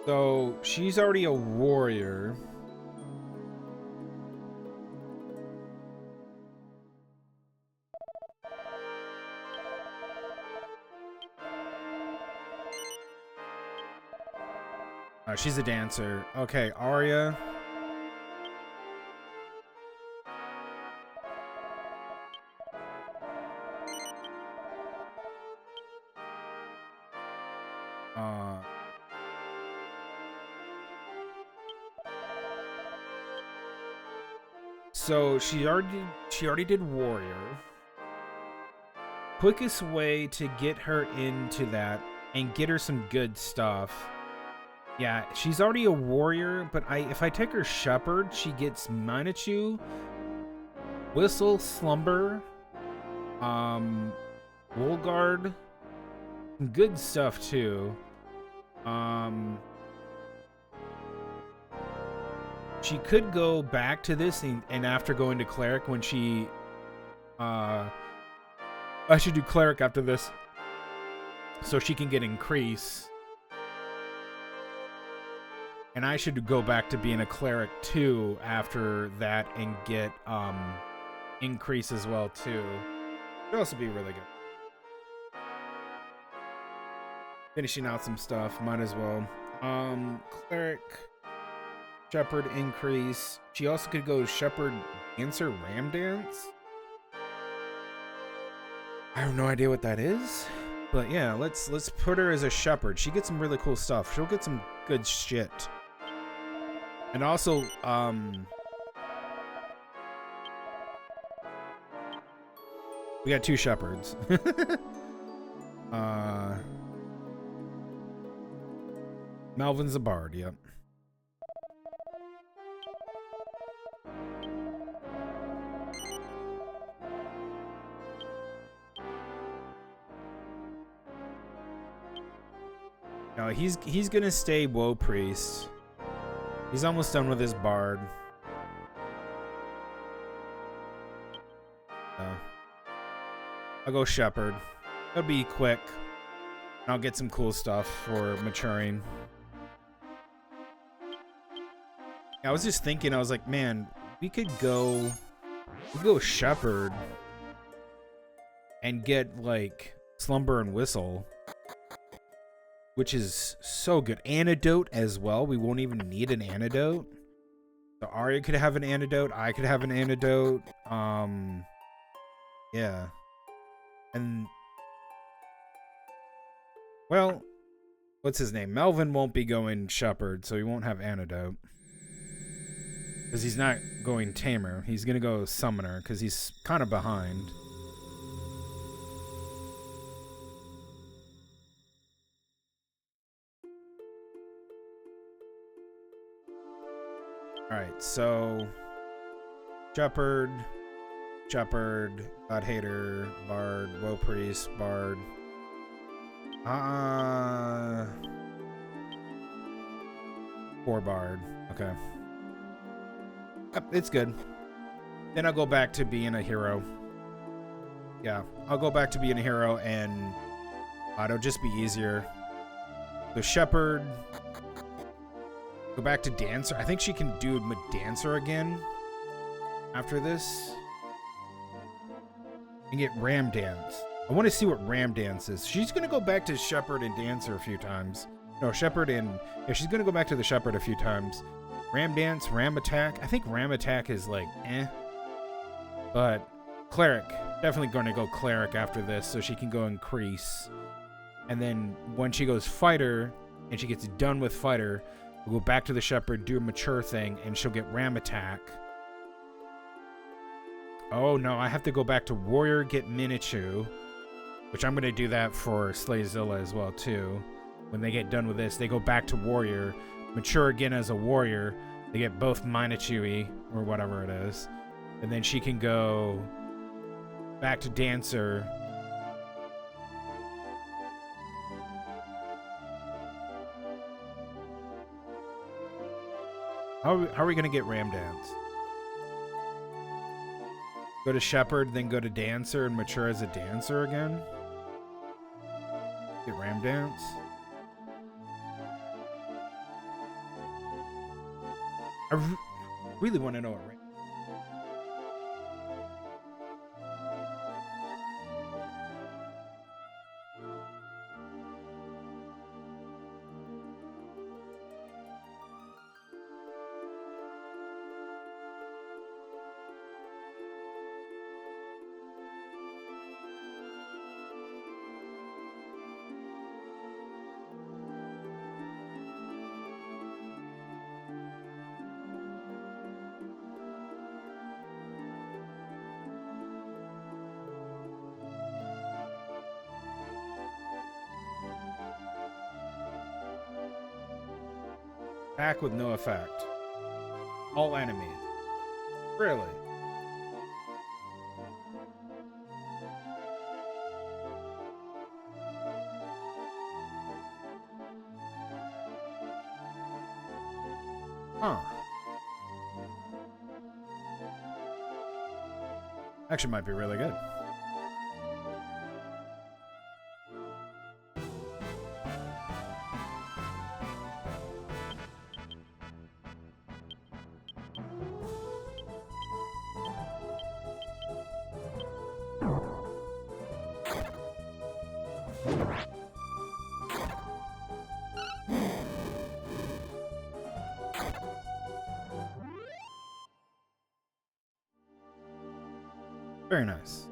So she's already a warrior. She's a dancer. Okay, Arya. So she already did warrior. Quickest way to get her into that and get her some good stuff. Yeah, she's already a warrior, but if I take her shepherd, she gets Manitou, whistle, slumber, Woolguard, some good stuff too. She could go back to this and after going to cleric when she I should do cleric after this so she can get increase. And I should go back to being a cleric too after that and get increase as well too. It'd also be really good. Finishing out some stuff, might as well. Cleric, shepherd increase. She also could go shepherd, dancer, ram dance. I have no idea what that is, but yeah, let's put her as a shepherd. She gets some really cool stuff. She'll get some good shit. And also, We got 2 shepherds. Melvin's a bard, yep. No, he's gonna stay Woe Priest. He's almost done with his bard. I'll go shepherd. It'll be quick. And I'll get some cool stuff for maturing. I was just thinking, I was like, man, we could go shepherd and get like slumber and whistle, which is so good. Antidote as well. We won't even need an antidote. So Arya could have an antidote. I could have an antidote. Yeah. And well, what's his name? Melvin won't be going shepherd, so he won't have antidote. Because he's not going tamer. He's going to go summoner, because he's kind of behind. Alright, so shepherd, God Hater, bard, Woe Priest, bard. Four bard. Okay. Yep, it's good. Then I'll go back to being a hero. Yeah, I'll go back to being a hero, and it'll just be easier. The shepherd. Go back to dancer. I think she can do dancer again after this. And get ram dance. I want to see what ram dance is. She's going to go back to shepherd and dancer a few times. No, shepherd and... Yeah, she's going to go back to the shepherd a few times. Ram dance, ram attack. I think ram attack is like, eh. But cleric. Definitely going to go cleric after this so she can go increase. And then when she goes fighter and she gets done with fighter, we'll go back to the shepherd, do a mature thing, and she'll get ram attack. Oh no, I have to go back to warrior, get Minichu, which I'm going to do that for Slayzilla as well too. When they get done with this, they go back to warrior, mature again as a warrior. They get both Minachui or whatever it is, and then she can go back to dancer. How are we going to get ram dance? Go to shepherd, then go to dancer and mature as a dancer again? Get ram dance? I really want to know what ram... Attack with no effect. All enemies. Really? Huh. Actually might be really good. Very nice.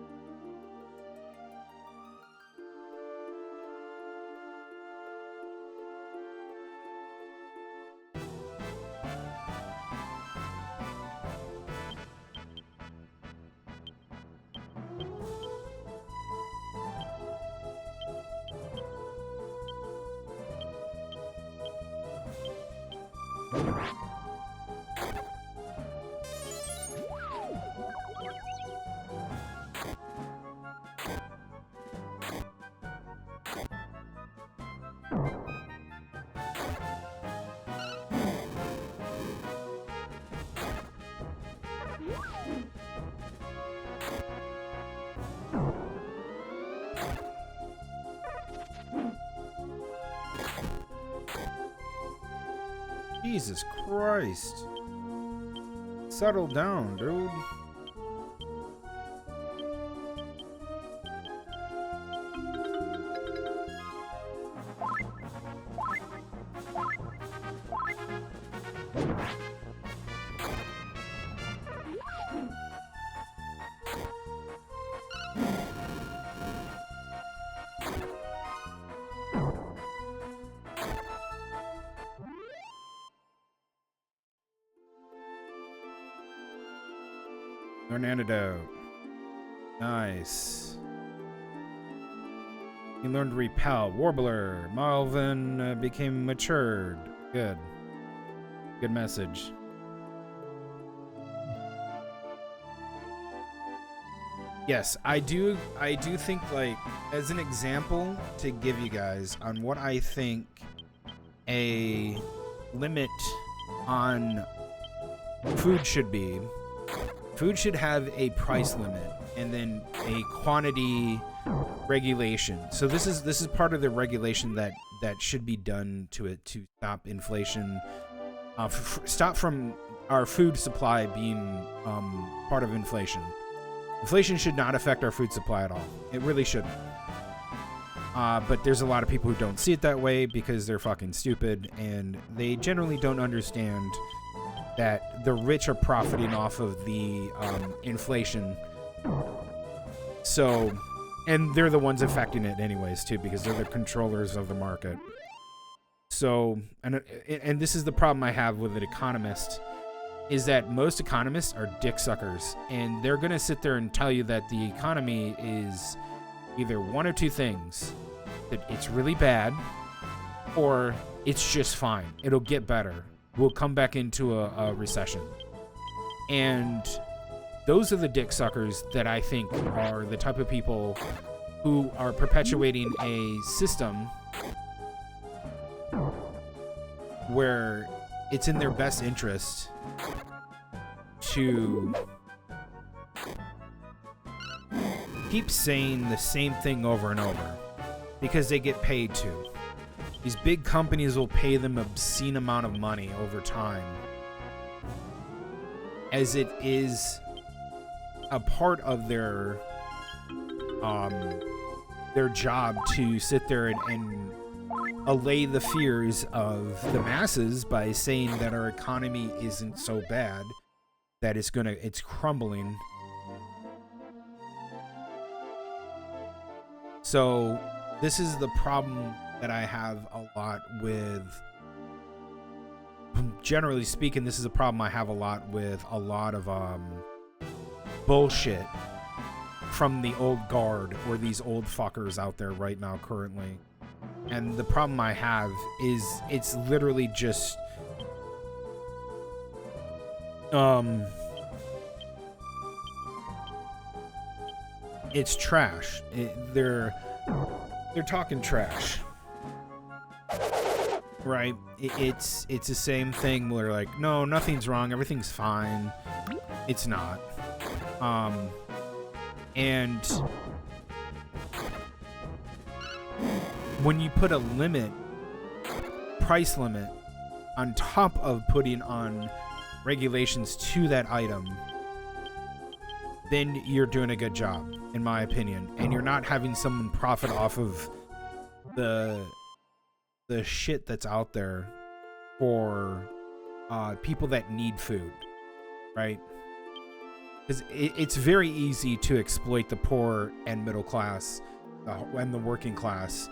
Jesus Christ. Settle down, dude. Learn antidote. Nice. He learned to repel. Warbler. Malvin became matured. Good. Good message. Yes, I do think, like, as an example to give you guys on what I think a limit on food should be. Food should have a price limit and then a quantity regulation. So this is part of the regulation that should be done to it to stop inflation, stop from our food supply being part of inflation. Inflation should not affect our food supply at all. It really shouldn't. But there's a lot of people who don't see it that way because they're fucking stupid and they generally don't understand that the rich are profiting off of the inflation. So, and they're the ones affecting it anyways too, because they're the controllers of the market. So, and this is the problem I have with an economist, is that most economists are dick suckers, and they're gonna sit there and tell you that the economy is either one or two things: that it's really bad, or it's just fine. It'll get better. We'll come back into a recession. And those are the dick suckers that I think are the type of people who are perpetuating a system where it's in their best interest to keep saying the same thing over and over because they get paid to. These big companies will pay them obscene amount of money over time, as it is a part of their job to sit there and allay the fears of the masses by saying that our economy isn't so bad, that it's crumbling. So this is the problem that I have a lot with. Generally speaking, this is a problem I have a lot with a lot of bullshit from the old guard or these old fuckers out there right now currently. And the problem I have is it's literally just it's trash. They're talking trash. Right? It's the same thing where like, no, nothing's wrong, everything's fine. It's not. And when you put a price limit on top of putting on regulations to that item, then you're doing a good job, in my opinion. And you're not having someone profit off of the shit that's out there for people that need food, right? Because it's very easy to exploit the poor and middle class and the working class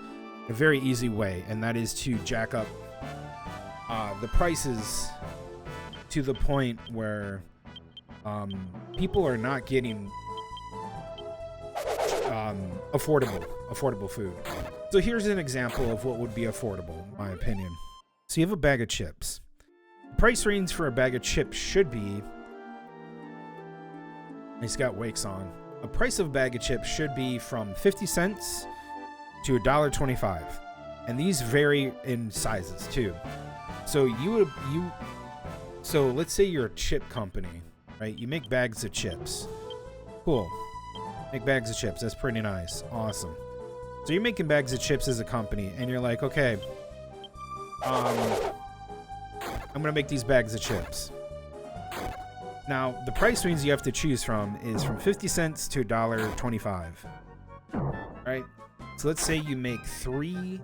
in a very easy way, and that is to jack up the prices to the point where people are not getting affordable food. So here's an example of what would be affordable, in my opinion. So you have a bag of chips. Price range for a bag of chips should be. He's got wakes on. A price of a bag of chips should be from 50 cents to $1.25. And these vary in sizes too. So so let's say you're a chip company, right? You make bags of chips. Cool. Make bags of chips. That's pretty nice. Awesome. So you're making bags of chips as a company, and you're like, okay, I'm gonna make these bags of chips. Now, the price range you have to choose from is from 50 cents to $1.25. Right? So let's say you make three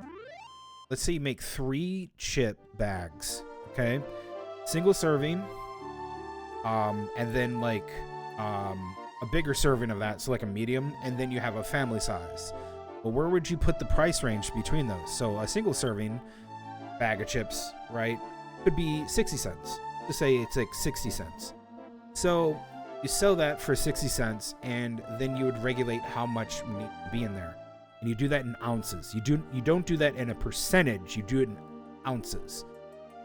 chip bags, okay? Single serving, and then like a bigger serving of that, so like a medium, and then you have a family size. Well, where would you put the price range between those? So a single serving bag of chips, right, could be 60 cents. Let's say it's like 60 cents. So you sell that for 60 cents, and then you would regulate how much needs to be in there. And you do that in ounces. You don't do that in a percentage. You do it in ounces.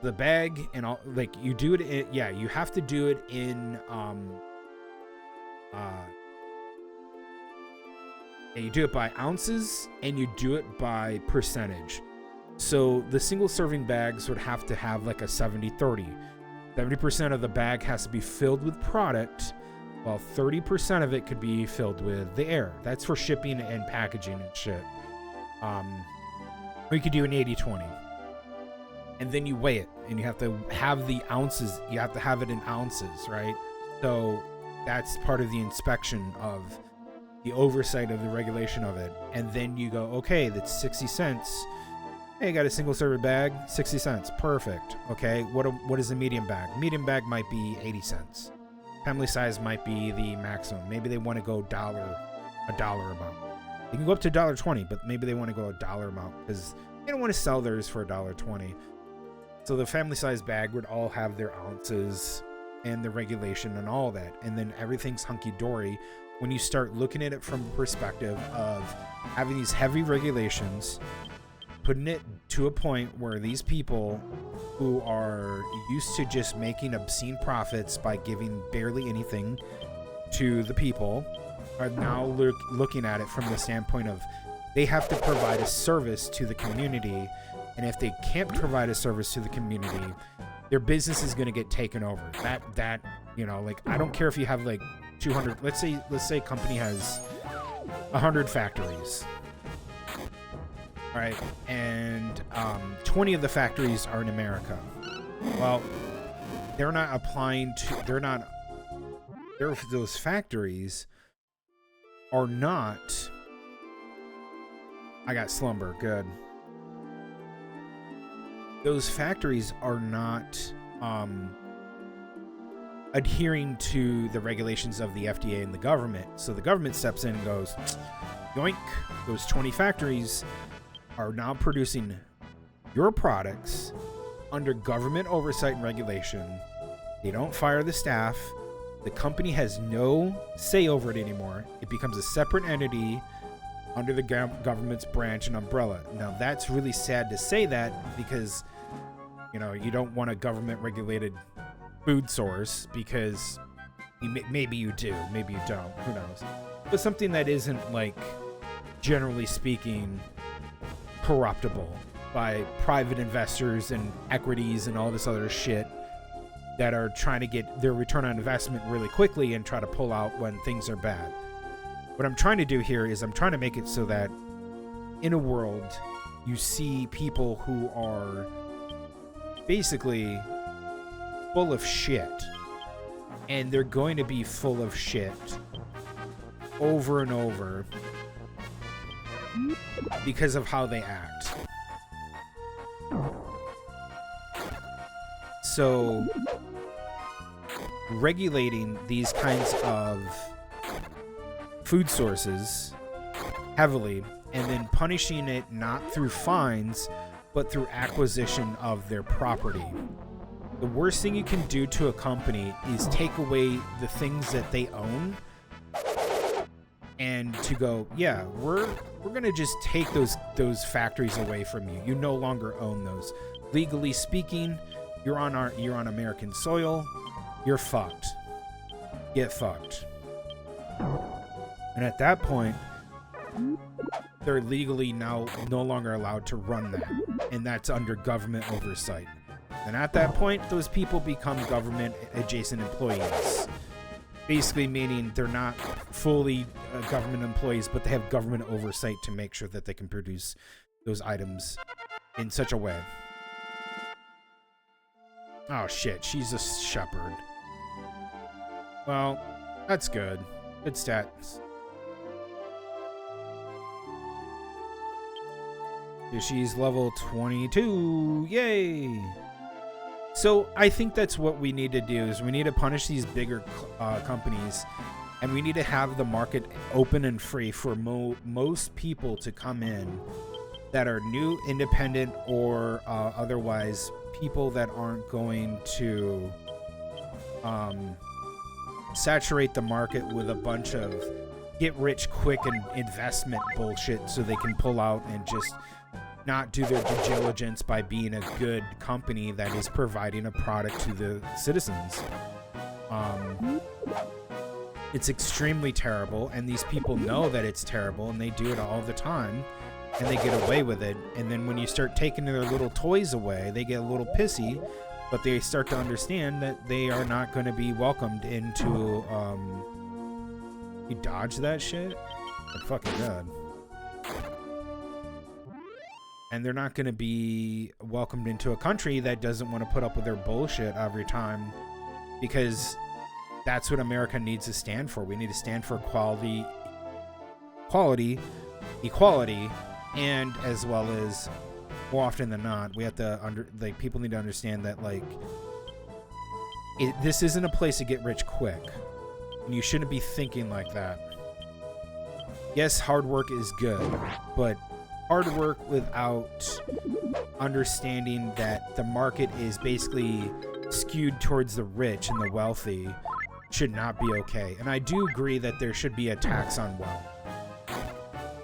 The bag and all, like, you do it in, yeah, you have to do it in you do it by ounces, and you do it by percentage. So the single serving bags would have to have like a 70-30. 70% of the bag has to be filled with product, while 30% of it could be filled with the air. That's for shipping and packaging and shit. Or you could do an 80-20. And then you weigh it, and you have to have the ounces. You have to have it in ounces, right? So that's part of the inspection of the oversight of the regulation of it. And then you go, okay, that's 60 cents. Hey, I got a single server bag, 60 cents. Perfect. Okay, what is a medium bag? Medium bag might be 80 cents. Family size might be the maximum. Maybe they want to go a dollar amount. They can go up to $1.20, but maybe they want to go a dollar amount because they don't want to sell theirs for $1.20. So the family size bag would all have their ounces and the regulation and all that. And then everything's hunky-dory when you start looking at it from the perspective of having these heavy regulations, putting it to a point where these people who are used to just making obscene profits by giving barely anything to the people are now looking at it from the standpoint of they have to provide a service to the community, and if they can't provide a service to the community, their business is going to get taken over. That you know, like, I don't care if you have like 200, let's say a company has 100 factories. Right, and 20 of the factories are in America. Well, those factories are not, I got slumber, good. Those factories are not adhering to the regulations of the FDA and the government. So the government steps in and goes, yoink, those 20 factories are now producing your products under government oversight and regulation. They don't fire the staff. The company has no say over it anymore. It becomes a separate entity under the government's branch and umbrella. Now, that's really sad to say that because, you know, you don't want a government regulated food source because maybe you do, maybe you don't, who knows. But something that isn't, like, generally speaking, corruptible by private investors and equities and all this other shit that are trying to get their return on investment really quickly and try to pull out when things are bad. What I'm trying to do here is I'm trying to make it so that in a world you see people who are basically full of shit, and they're going to be full of shit over and over because of how they act. So regulating these kinds of food sources heavily and then punishing it not through fines but through acquisition of their property. The worst thing you can do to a company is take away the things that they own and to go, yeah, we're gonna just take those factories away from you. You no longer own those. Legally speaking, You're on American soil. You're fucked. Get fucked. And at that point, they're legally now no longer allowed to run that, and that's under government oversight. And at that point, those people become government adjacent employees. Basically meaning they're not fully government employees, but they have government oversight to make sure that they can produce those items in such a way. Oh shit, she's a shepherd. Well, that's good. Good stats. She's level 22. Yay! So I think that's what we need to do is we need to punish these bigger companies, and we need to have the market open and free for most people to come in that are new, independent, or otherwise people that aren't going to saturate the market with a bunch of get rich quick and investment bullshit so they can pull out and just not do their due diligence by being a good company that is providing a product to the citizens. It's extremely terrible, and these people know that it's terrible, and they do it all the time, and they get away with it. And then when you start taking their little toys away, they get a little pissy, but they start to understand that they are not going to be welcomed into you dodge that shit? Oh, fucking god. And they're not going to be welcomed into a country that doesn't want to put up with their bullshit every time, because that's what America needs to stand for. We need to stand for equality, and as well as, more often than not, we have to people need to understand that this isn't a place to get rich quick, and you shouldn't be thinking like that. Yes, hard work is good, but hard work without understanding that the market is basically skewed towards the rich and the wealthy should not be okay. And I do agree that there should be a tax on wealth.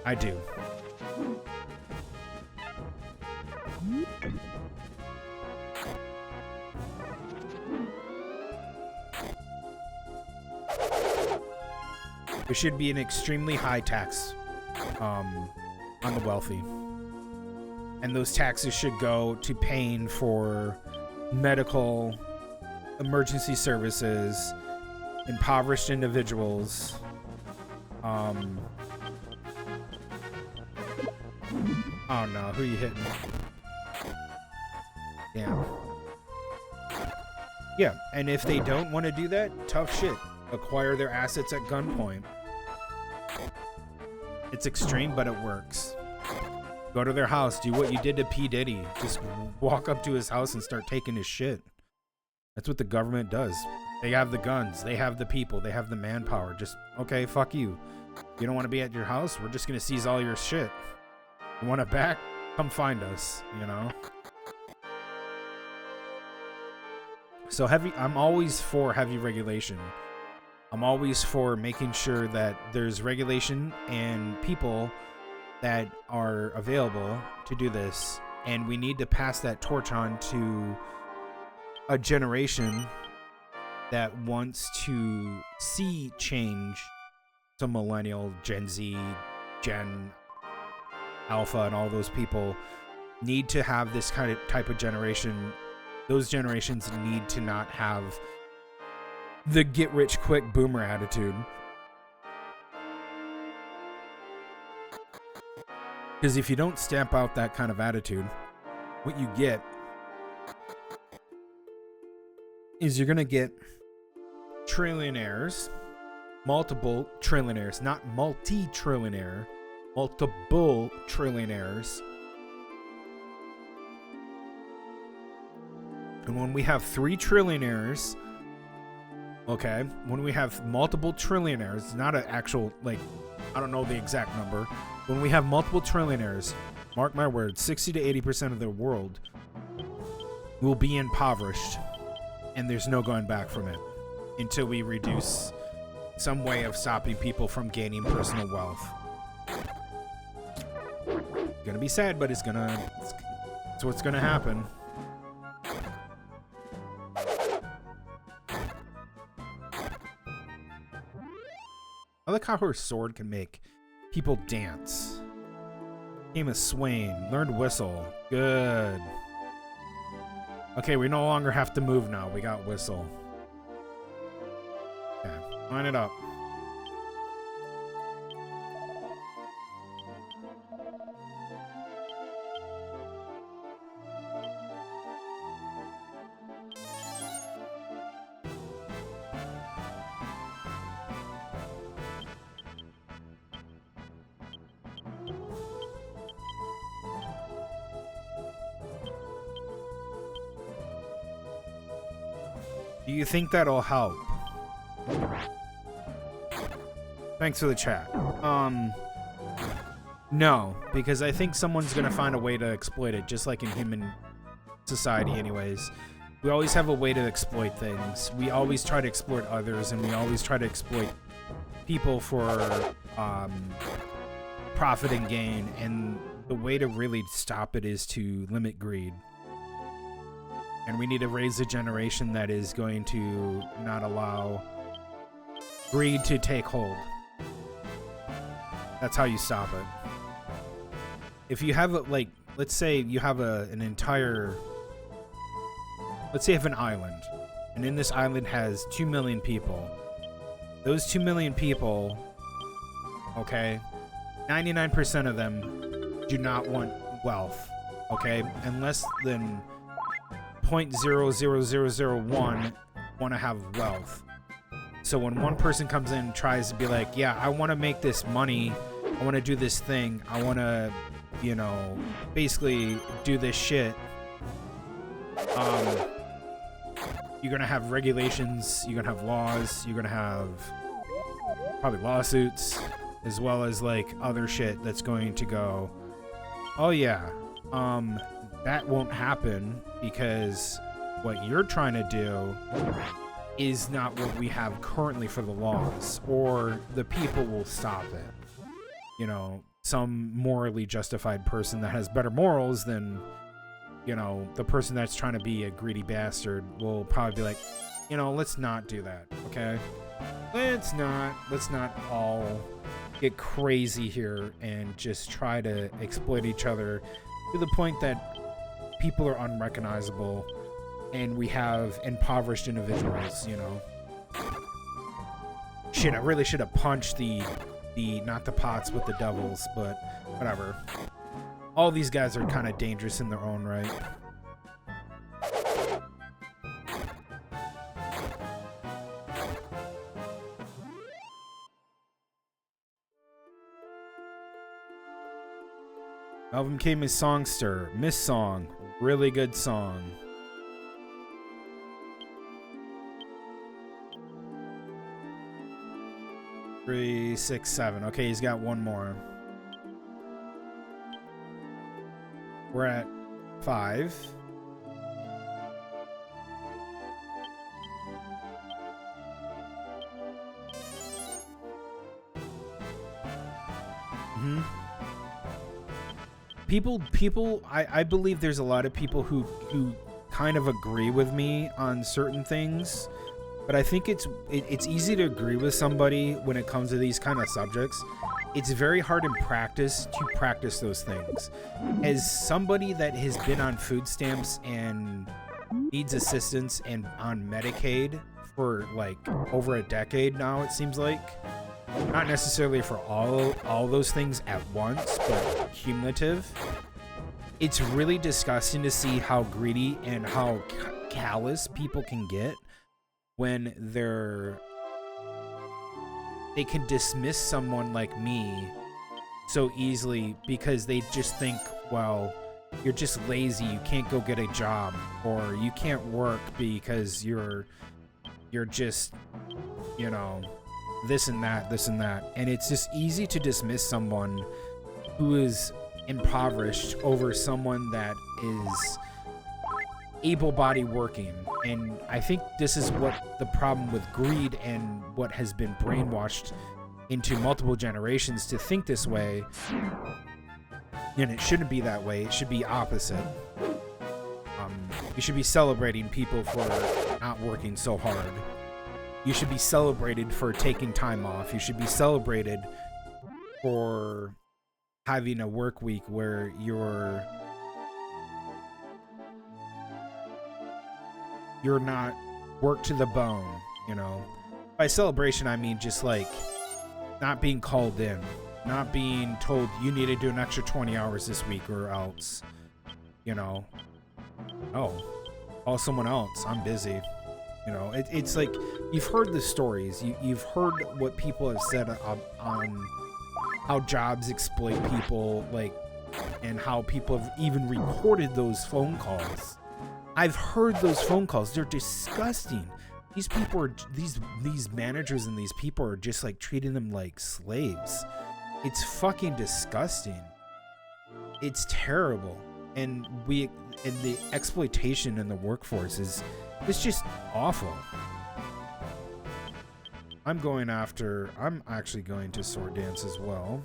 I do. There should be an extremely high tax on the wealthy. And those taxes should go to paying for medical, emergency services, impoverished individuals, oh no, who are you hitting? Damn. Yeah, and if they don't want to do that, tough shit. Acquire their assets at gunpoint. It's extreme, but it works. Go to their house, do what you did to P. Diddy. Just walk up to his house and start taking his shit. That's what the government does. They have the guns, they have the people, they have the manpower. Just, okay, fuck you. You don't want to be at your house? We're just going to seize all your shit. You want it back? Come find us, you know? So I'm always for heavy regulation. I'm always for making sure that there's regulation and people that are available to do this. And we need to pass that torch on to a generation that wants to see change. So millennial, Gen Z, Gen Alpha, and all those people need to have this type of generation. Those generations need to not have the get-rich-quick boomer attitude. Because if you don't stamp out that kind of attitude, what you get is you're going to get trillionaires, multiple trillionaires, not multi-trillionaire, multiple trillionaires. And when we have 3 trillionaires, okay, when we have multiple trillionaires, not an actual, I don't know the exact number. When we have multiple trillionaires, mark my words, 60 to 80% of the world will be impoverished, and there's no going back from it until we reduce some way of stopping people from gaining personal wealth. Gonna be sad, but it's what's gonna happen. I like how her sword can make people dance. Game of Swain. Learned whistle. Good. Okay, we no longer have to move now. We got whistle. Okay, line it up. Do you think that'll help? Thanks for the chat. No, because I think someone's gonna find a way to exploit it, just like in human society anyways. We always have a way to exploit things. We always try to exploit others, and we always try to exploit people for profit and gain, and the way to really stop it is to limit greed. And we need to raise a generation that is going to not allow greed to take hold. That's how you stop it. If you have, like, let's say you have an entire... Let's say you have an island. And in this island has 2 million people. Those 2 million people, okay, 99% of them do not want wealth, okay? And less than 0.00001 want to have wealth. So when one person comes in and tries to be like, yeah, I want to make this money, I want to do this thing, I want to, you know, basically do this shit, you're going to have regulations, you're going to have laws, you're going to have probably lawsuits, as well as like other shit that's going to go, oh yeah, that won't happen because what you're trying to do is not what we have currently for the laws, or the people will stop it. You know, some morally justified person that has better morals than, you know, the person that's trying to be a greedy bastard will probably be like, you know, let's not do that, okay? Let's not all get crazy here and just try to exploit each other to the point that people are unrecognizable and we have impoverished individuals, you know. Shit, I really should have punched the not the pots with the devils, but whatever. All these guys are kind of dangerous in their own right. Album came as Songster, Miss Song, really good song. Three, 6, 7. Okay, he's got one more. We're at 5. People, I believe there's a lot of people who kind of agree with me on certain things, but I think it's easy to agree with somebody when it comes to these kind of subjects. It's very hard in practice to practice those things. As somebody that has been on food stamps and needs assistance and on Medicaid for like over a decade now, it seems like, not necessarily for all those things at once, but cumulative. It's really disgusting to see how greedy and how callous people can get when they can dismiss someone like me so easily because they just think, well, you're just lazy, you can't go get a job, or you can't work because you're just, you know, this and that. And it's just easy to dismiss someone who is impoverished over someone that is able-bodied working. And I think this is what the problem with greed and what has been brainwashed into multiple generations to think this way. And it shouldn't be that way. It should be opposite. You should be celebrating people for not working so hard. You should be celebrated for taking time off. You should be celebrated for having a work week where you're not worked to the bone, you know. By celebration, I mean just like not being called in, not being told you need to do an extra 20 hours this week or else, you know. Oh, call someone else. I'm busy. You know, it's like you've heard the stories. You've heard what people have said on how jobs exploit people, like, and how people have even recorded those phone calls. I've heard those phone calls. They're disgusting. These people are these managers and these people are just like treating them like slaves. It's fucking disgusting. It's terrible. And the exploitation in the workforce is just awful. I'm actually going to sword dance as well.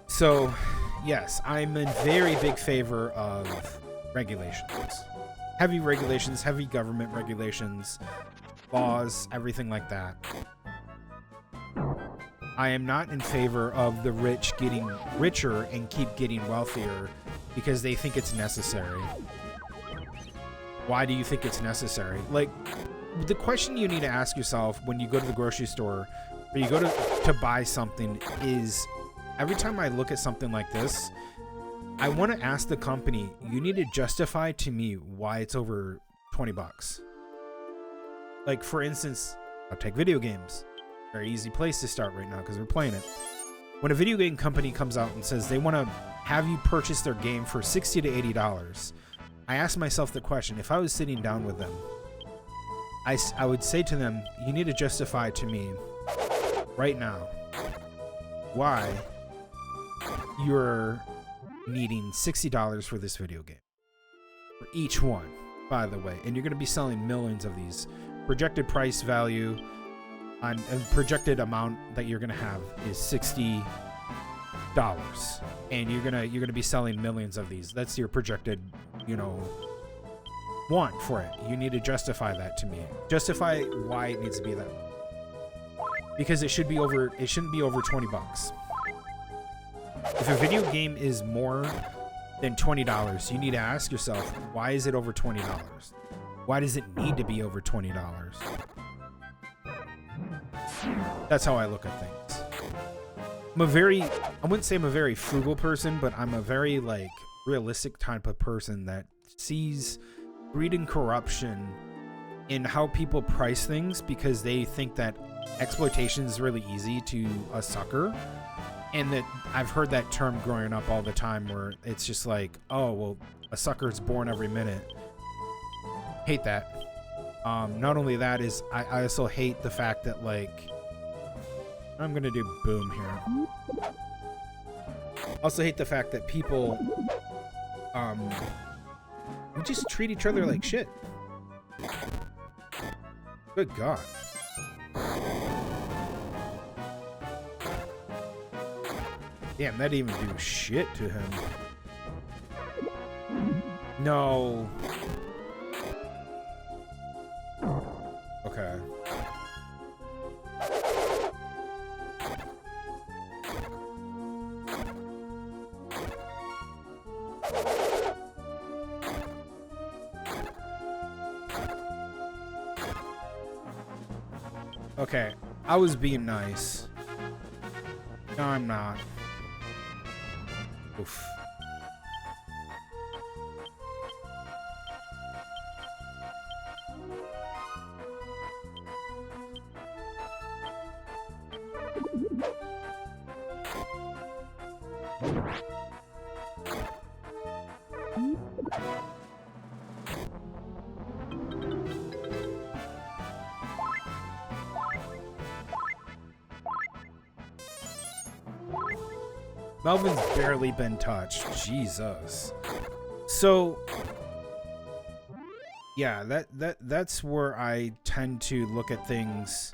So, yes, I'm in very big favor of regulations. Heavy regulations, heavy government regulations, laws, everything like that. I am not in favor of the rich getting richer and keep getting wealthier because they think it's necessary. Why do you think it's necessary? Like, the question you need to ask yourself when you go to the grocery store or you go to buy something is, every time I look at something like this, I want to ask the company, you need to justify to me why it's over 20 bucks. Like, for instance, I'll take video games. Very easy place to start right now because we're playing it. When a video game company comes out and says they want to have you purchase their game for $60 to $80, I ask myself the question, if I was sitting down with them, I would say to them, you need to justify to me right now why you're needing $60 for this video game. For each one, by the way. And you're going to be selling millions of these. Projected price value on a projected amount that you're going to have is $60. And you're going to be selling millions of these. That's your projected, you know, want for it. You need to justify that to me. Justify why it needs to be that. Because it shouldn't be over 20 bucks. If a video game is more than $20, you need to ask yourself, why is it over $20? Why does it need to be over $20? That's how I look at things. I wouldn't say I'm a very frugal person, but I'm a very, like, realistic type of person that sees greed and corruption in how people price things because they think that exploitation is really easy to a sucker. And that I've heard that term growing up all the time where it's just like, oh, well, a sucker's born every minute. Hate that. Not only that is, I also hate the fact that, like, I'm going to do boom here. Also hate the fact that people, we just treat each other like shit. Good God. Damn, that didn't even do shit to him. No. Okay. Okay, I was being nice. No, I'm not. Oof. Melvin's barely been touched. Jesus. So yeah, that's where I tend to look at things.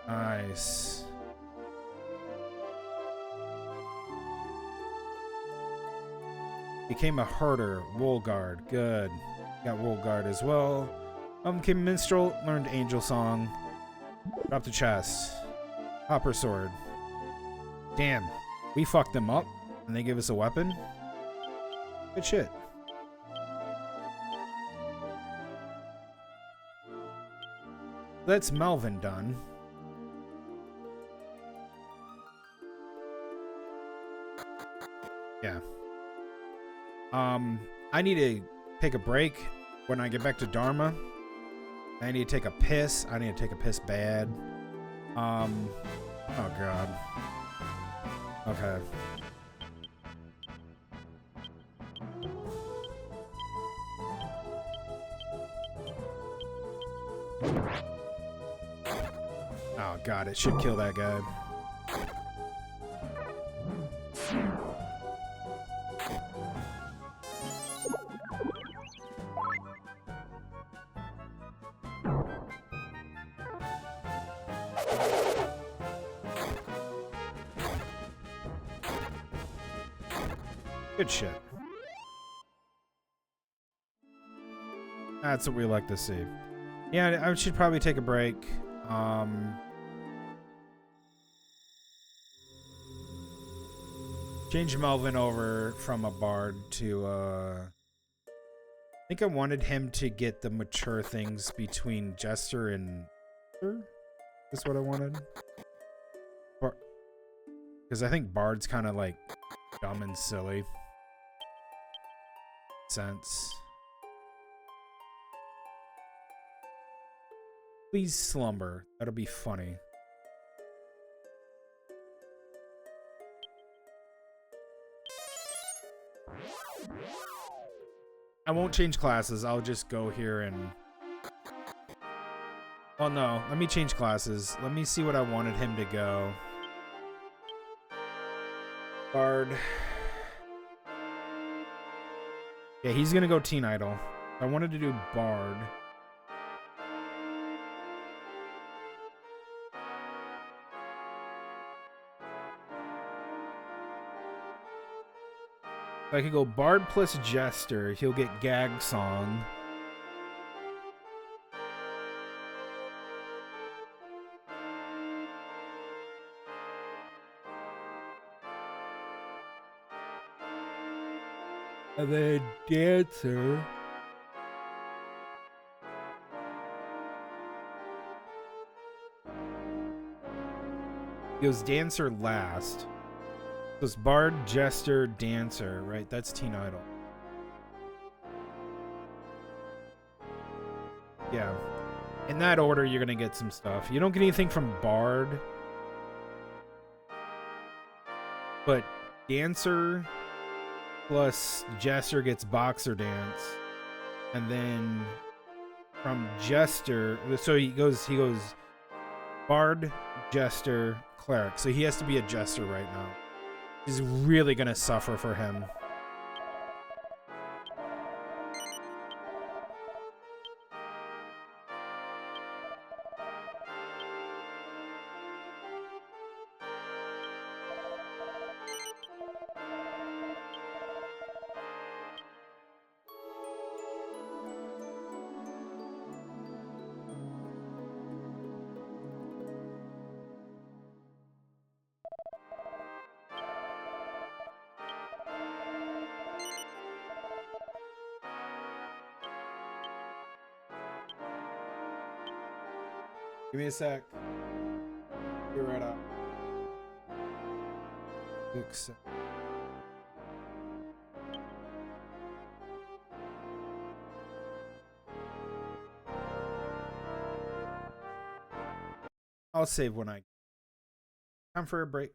Nice. Became a herder. Wool guard. Good. Got wool guard as well. Became a minstrel. Learned angel song. Dropped a chest. Hopper sword. Damn. We fucked them up and they gave us a weapon. Good shit. That's Melvin done. Yeah. I need to take a break when I get back to Dharma. I need to take a piss. I need to take a piss bad. Oh god. Okay. Oh god, it should kill that guy. Good shit. That's what we like to see. Yeah, I should probably take a break. Change Melvin over from a bard to I think I wanted him to get the mature things between Jester and That's what I wanted. Because I think Bard's kind of like dumb and silly. Sense. Please slumber. That'll be funny. I won't change classes. I'll just go here and... Well, no. Let me change classes. Let me see what I wanted him to go. Bard. Yeah, he's gonna go Teen Idol. I wanted to do Bard. If I could go Bard plus Jester, he'll get Gag Song. And then Dancer. He goes Dancer last. So it's Bard, Jester, Dancer, right? That's Teen Idol. Yeah. In that order, you're going to get some stuff. You don't get anything from Bard. But Dancer plus Jester gets Boxer Dance. And then from Jester... So he goes Bard, Jester, Cleric. So he has to be a Jester right now. Is really gonna suffer for him. Give me a sec. Be right up. I'll save when I... Time for a break.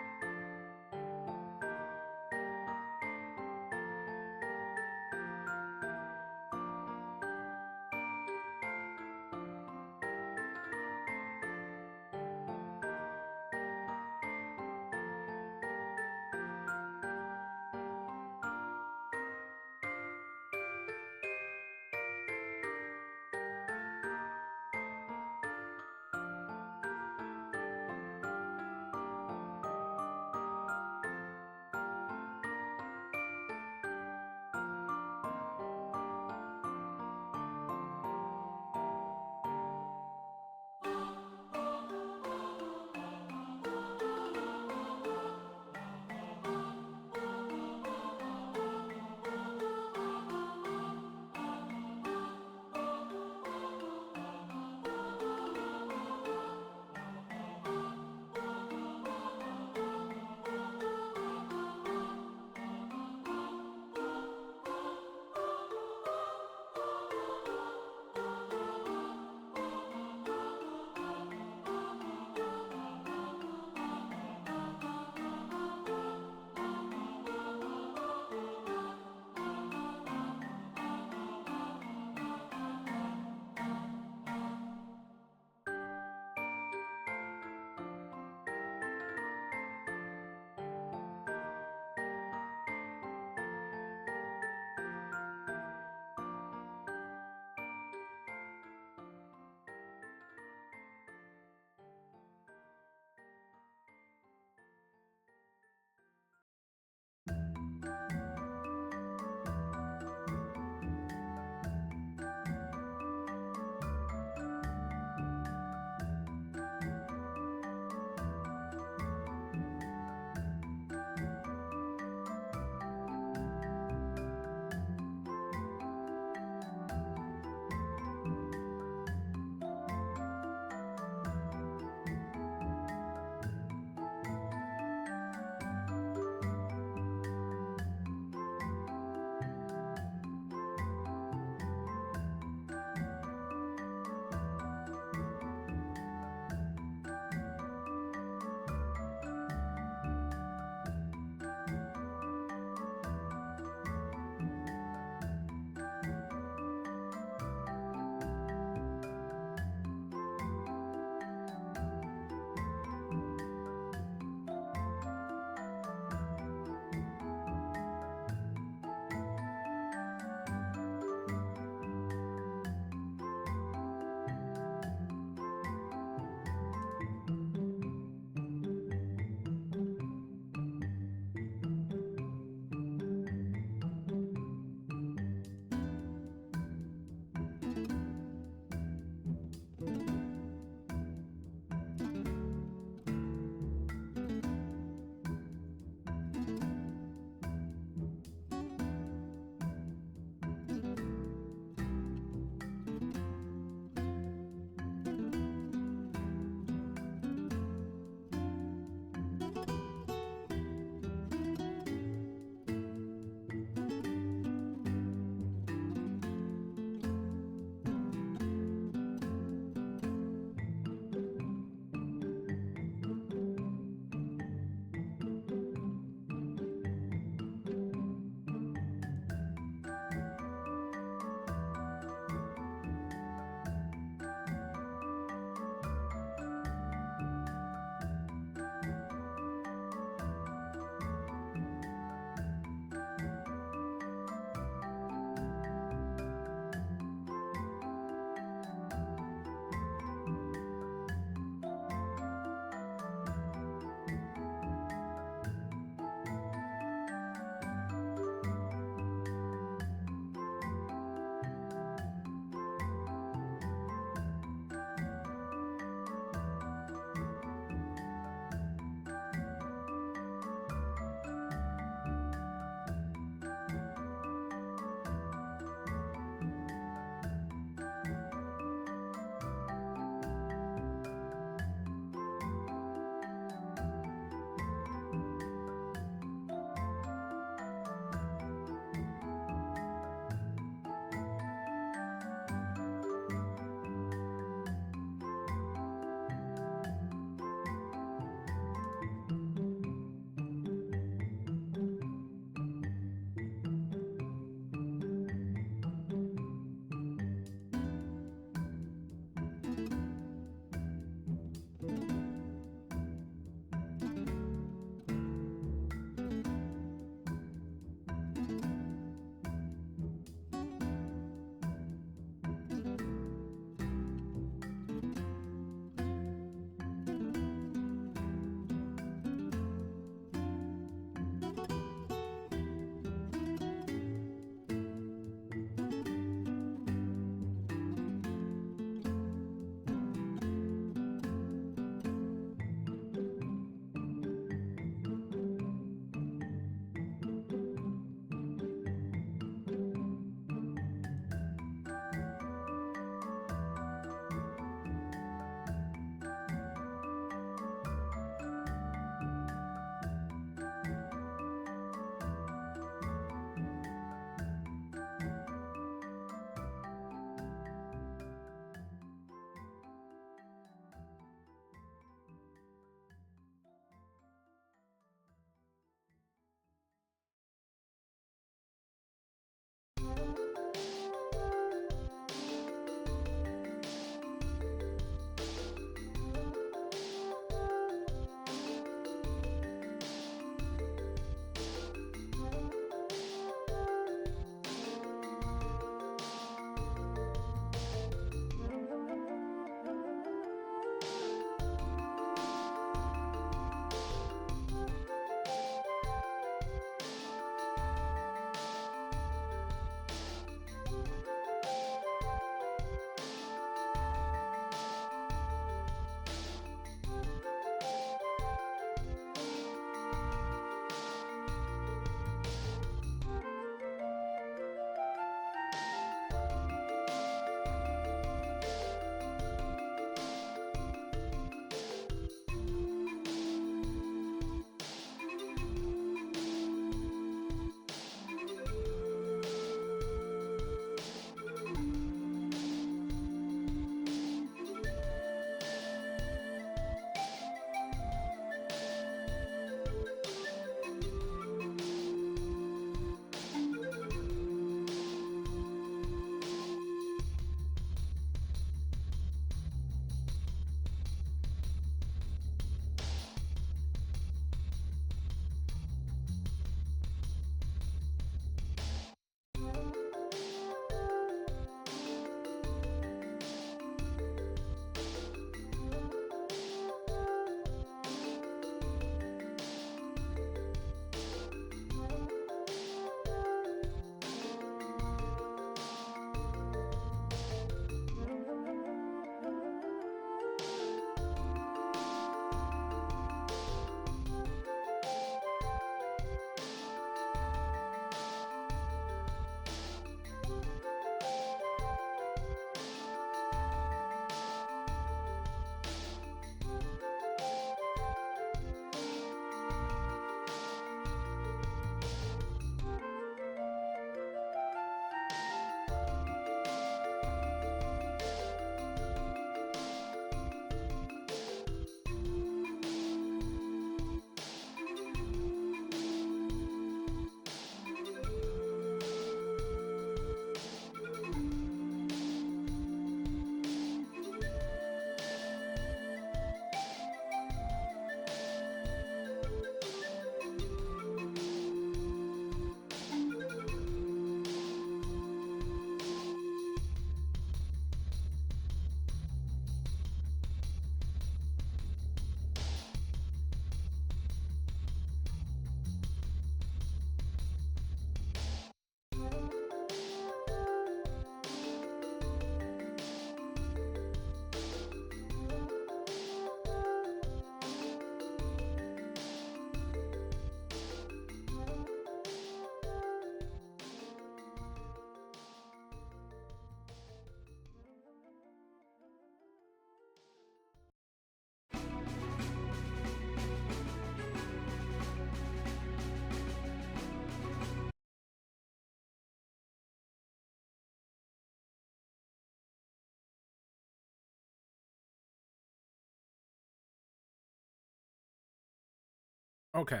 Okay.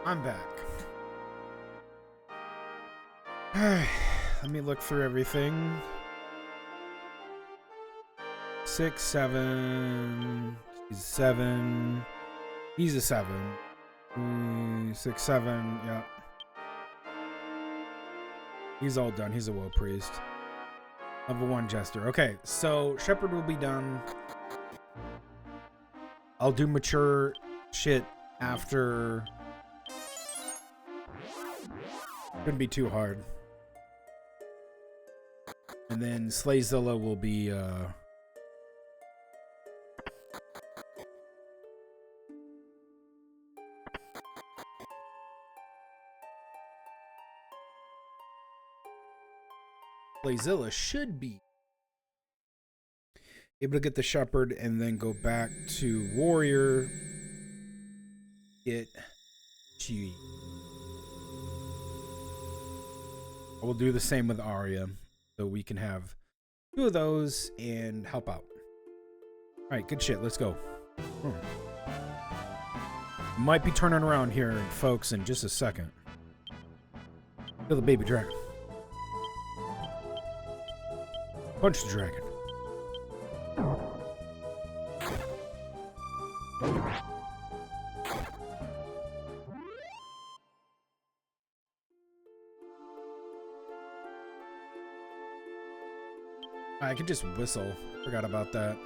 I'm back. Let me look through everything. 6, 7. He's 7. He's a 7. 6, 7. Yeah. He's all done. He's a woe priest. Level 1 jester. Okay, so Shepherd will be done. I'll do mature shit after. Couldn't be too hard. And then Tlightzero will be Tlightzero should be able to get the shepherd and then go back to warrior. Get Chi. I will do the same with Arya, so we can have 2 of those and help out. All right, good shit. Let's go. Might be turning around here, folks, in just a second. Kill the baby dragon. Punch the dragon. I could just whistle. Forgot about that.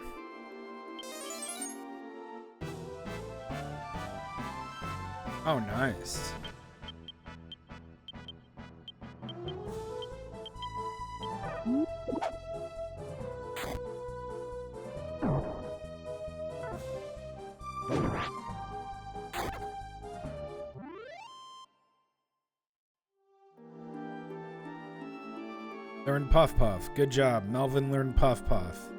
Oh, nice. Learn Puff Puff. Good job. Melvin learned Puff Puff.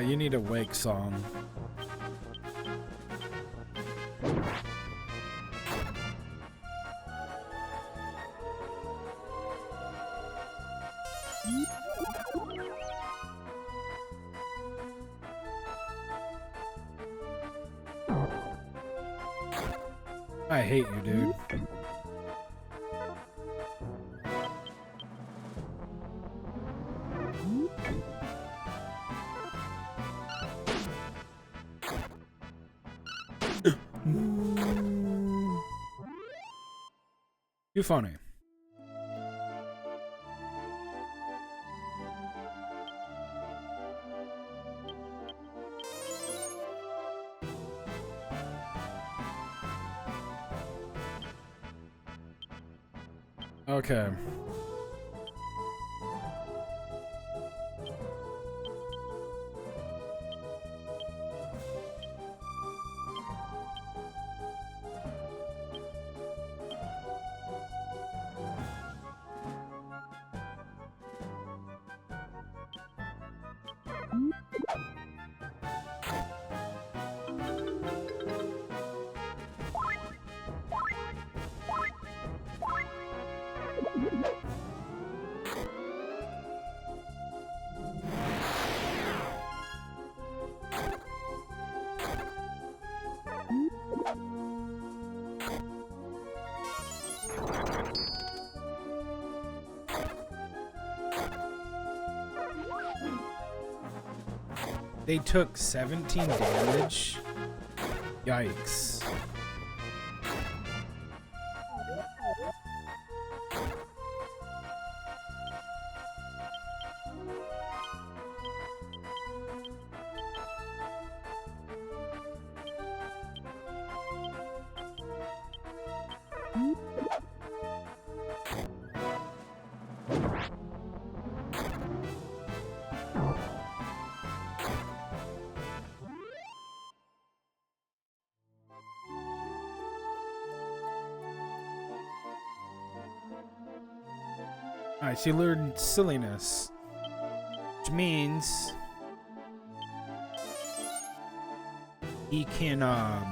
You need a wake song. I hate you, dude. Too funny. Okay. They took 17 damage. Yikes. Alright, so you learned silliness, which means he can, I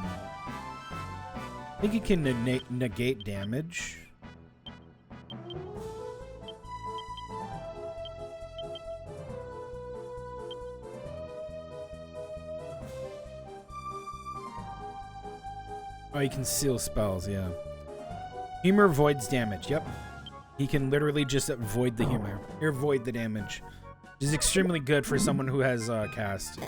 think he can negate damage. Oh, he can seal spells, yeah. Humor voids damage, yep. He can literally just void the humor, or void the damage. Which is extremely good for someone who has cast.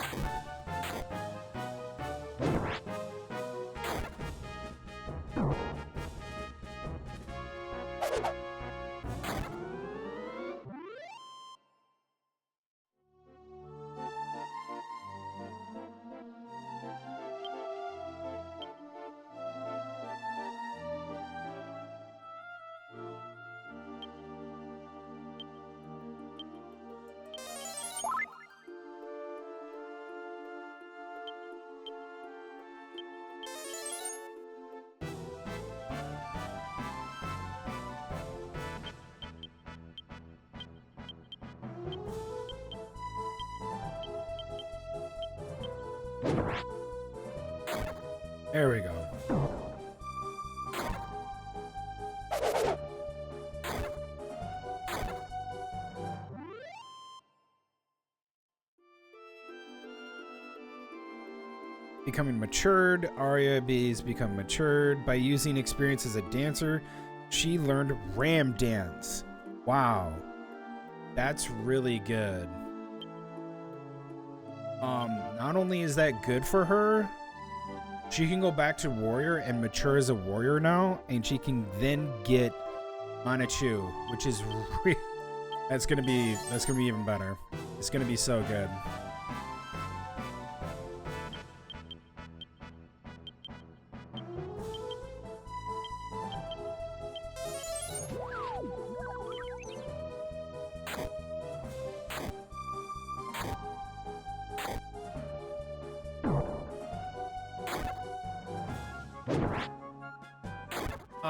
There we go. Becoming matured. Arya B's become matured. By using experience as a dancer, she learned ram dance. Wow. That's really good. Not only is that good for her, she can go back to warrior and mature as a warrior now, and she can then get Manachu, which is that's gonna be even better. It's gonna be so good.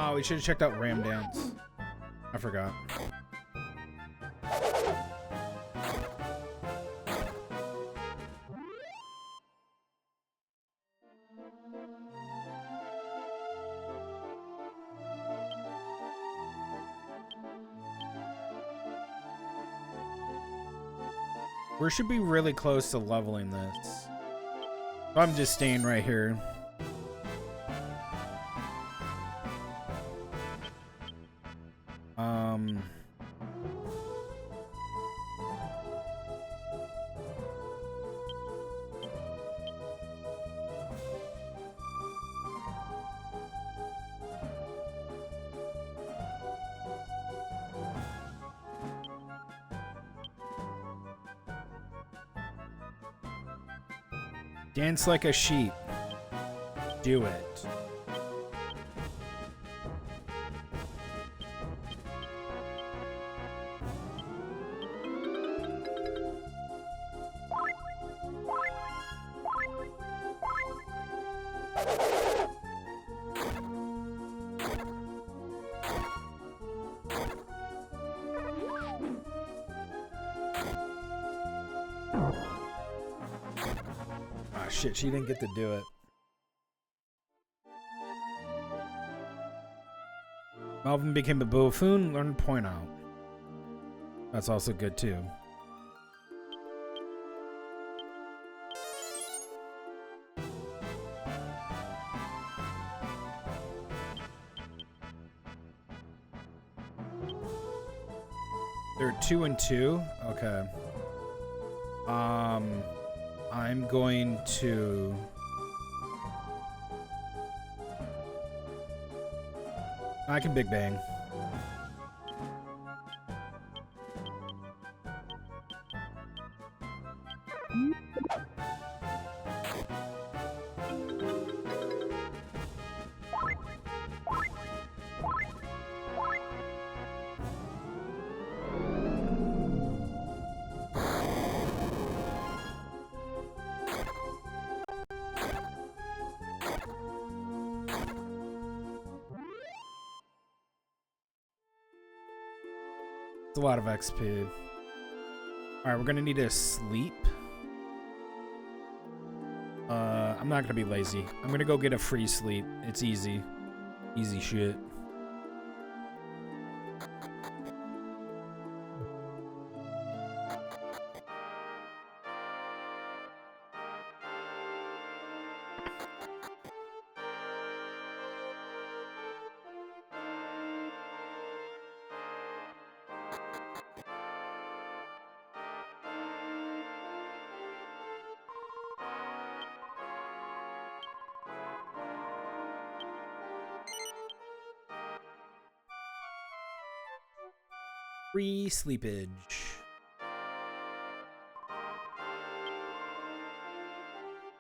Oh, we should have checked out Ram Dance. I forgot. We should be really close to leveling this. I'm just staying right here. Dance like a sheep. Do it. Shit, she didn't get to do it. Melvin became a buffoon, learned point out. That's also good too. They're 2 and 2? Okay. I'm going to... I can Big Bang. A lot of XP. Alright, we're gonna need to sleep. I'm not gonna be lazy. I'm gonna go get a free sleep. It's easy. Easy shit. Free sleepage.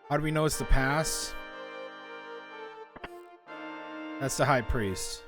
How do we know it's the pass? That's the high priest.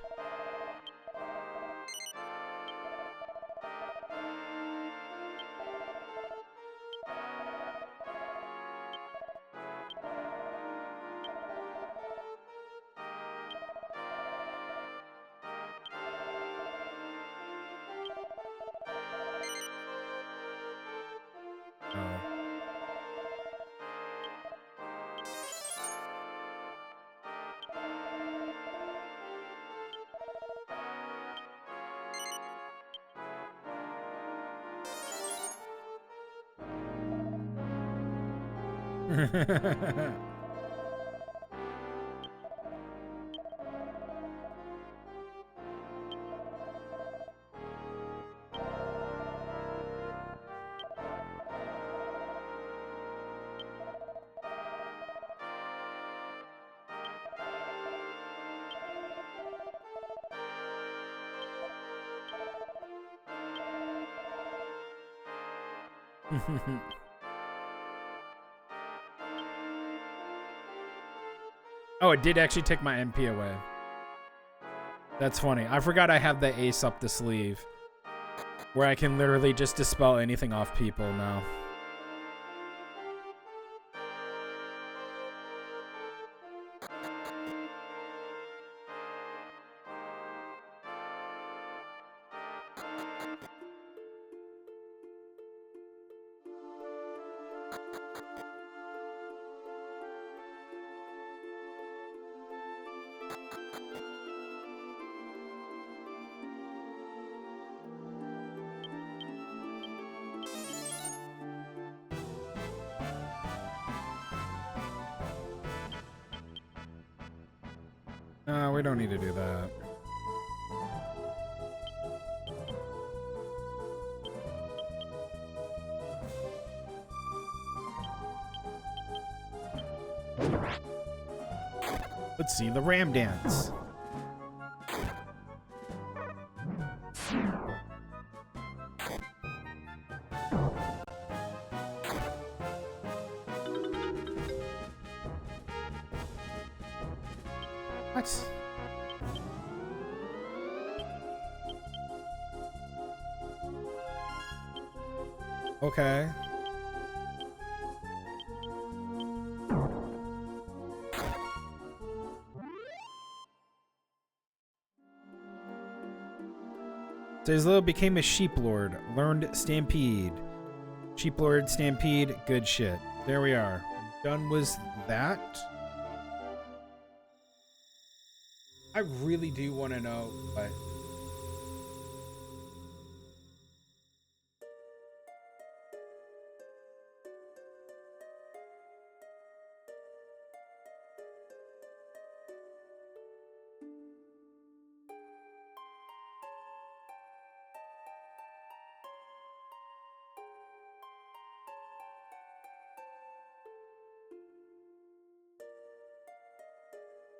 Oh, it did actually take my MP away. That's funny. I forgot I have the ace up the sleeve, where I can literally just dispel anything off people now. We don't need to do that. Let's see the ram dance. What? Okay. Tlightzero became a sheep lord. Learned stampede. Sheep lord stampede. Good shit. There we are. Done was that. I really do want to know, but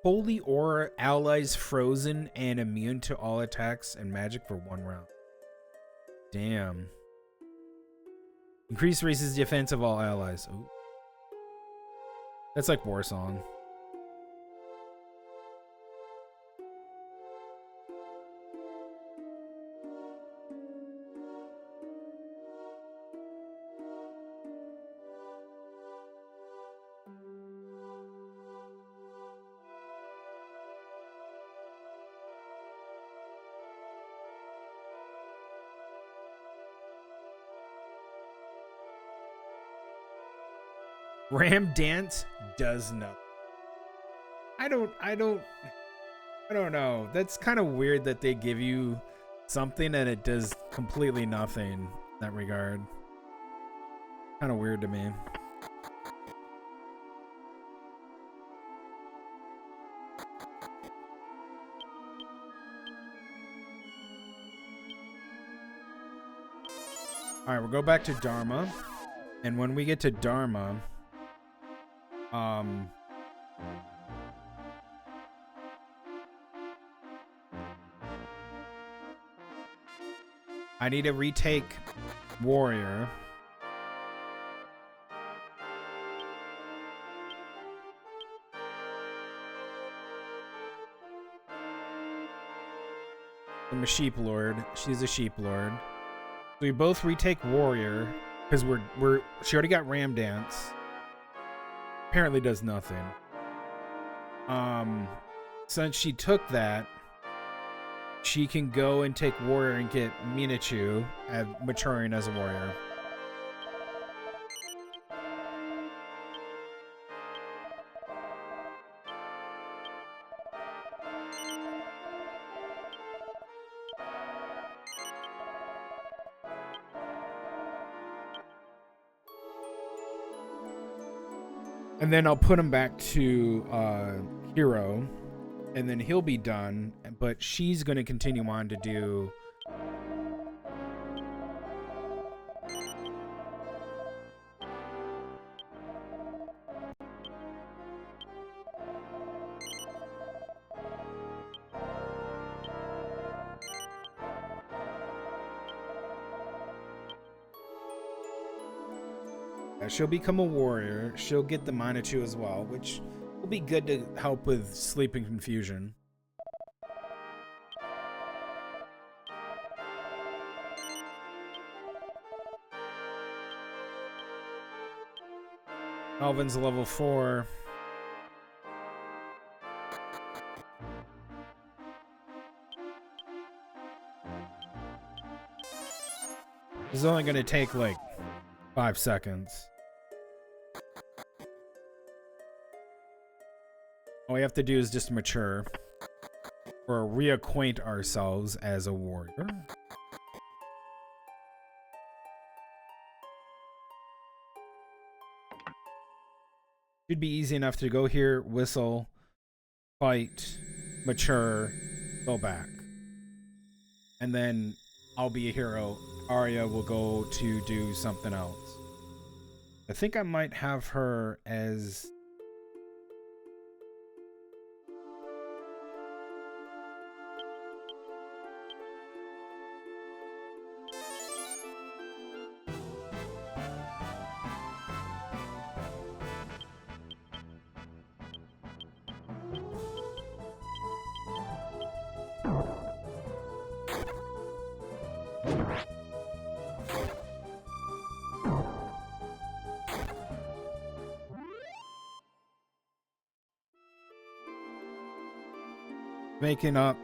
Holy Aura allies frozen and immune to all attacks and magic for 1 round. Damn. Increase raises defense of all allies. Ooh. That's like War Song. Ram Dance does nothing. I don't know. That's kind of weird that they give you something and it does completely nothing in that regard. Kind of weird to me. All right, we'll go back to Dharma. And when we get to Dharma, I need to retake Warrior. I'm a Sheep Lord. She's a Sheep Lord. So we both retake Warrior because she already got Ram Dance. Apparently does nothing. Since she took that, she can go and take Warrior and get Minachu at maturing as a warrior. And then I'll put him back to hero, and then he'll be done. But she's going to continue on to do. She'll become a warrior. She'll get the Manitou as well, which will be good to help with sleep and confusion. Alvin's level 4. This is only going to take like 5 seconds. All we have to do is just mature or reacquaint ourselves as a warrior. Should be easy enough to go here, whistle, fight, mature, go back. And then I'll be a hero. Arya will go to do something else. I think I might have her as... making up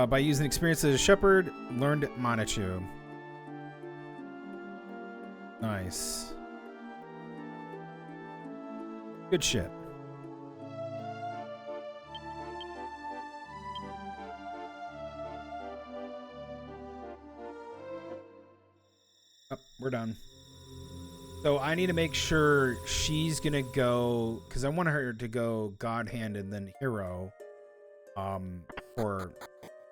by using experience as a shepherd, learned Manitou. Nice. Good shit. Oh, we're done. So I need to make sure she's gonna go, because I want her to go God Hand and then Hero. For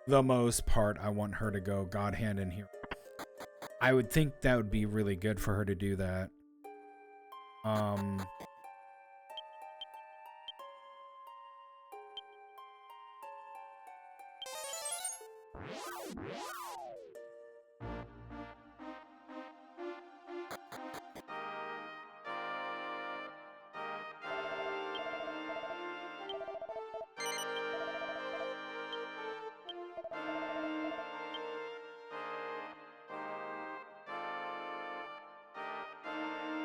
the most part, I want her to go God Hand and Hero. I would think that would be really good for her to do that.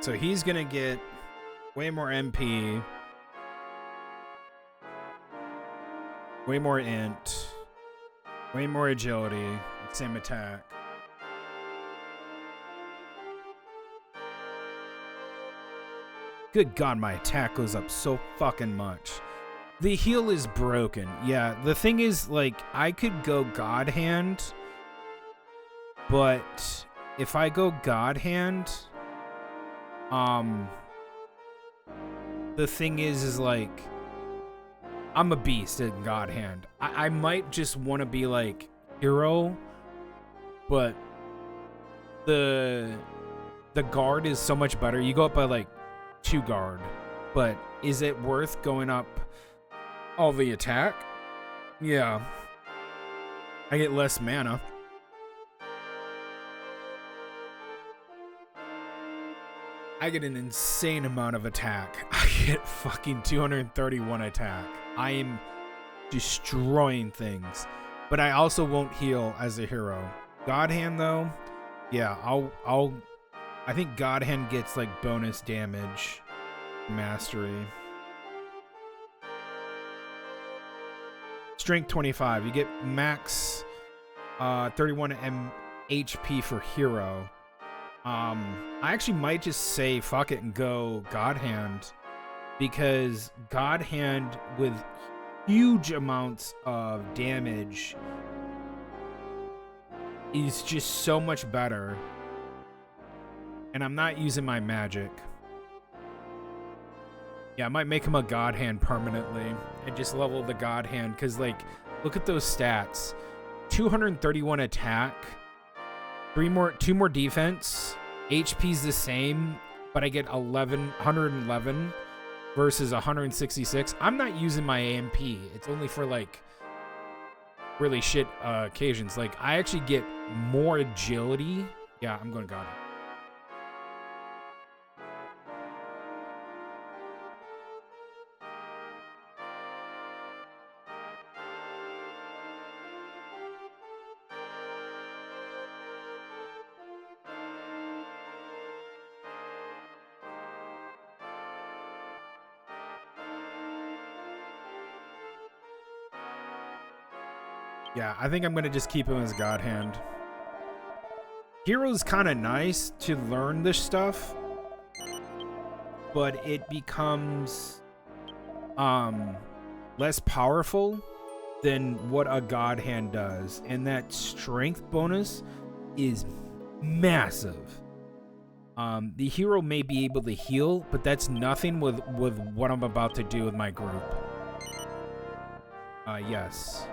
So he's gonna get way more MP, way more int, way more agility, same attack. Good God, my attack goes up so fucking much. The heal is broken. Yeah, the thing is, like, I could go God Hand, but if I go God Hand, the thing is like, I'm a beast in God Hand. I might just want to be like Hero, but the guard is so much better. You go up by like 2 guard, but is it worth going up all the attack? Yeah. I get less mana. I get an insane amount of attack. I get fucking 231 attack. I am destroying things. But I also won't heal as a hero. God Hand though, yeah, I think God Hand gets like bonus damage mastery. Strength 25. You get max 31 HP for hero. I actually might just say fuck it and go God Hand, because God Hand with huge amounts of damage is just so much better, and I'm not using my magic. Yeah, I might make him a god hand permanently and just level the god hand because, like, look at those stats: 231 attack, 2 more defense, HP's the same, but I get 111 versus 166. I'm not using my AMP. It's only for like really shit occasions. Like, I actually get more agility. Yeah, I'm going god hand. Yeah, I think I'm going to just keep him as God Hand. Hero's kind of nice to learn this stuff, but it becomes less powerful than what a God Hand does. And that strength bonus is massive. The hero may be able to heal, but that's nothing with what I'm about to do with my group. Yes.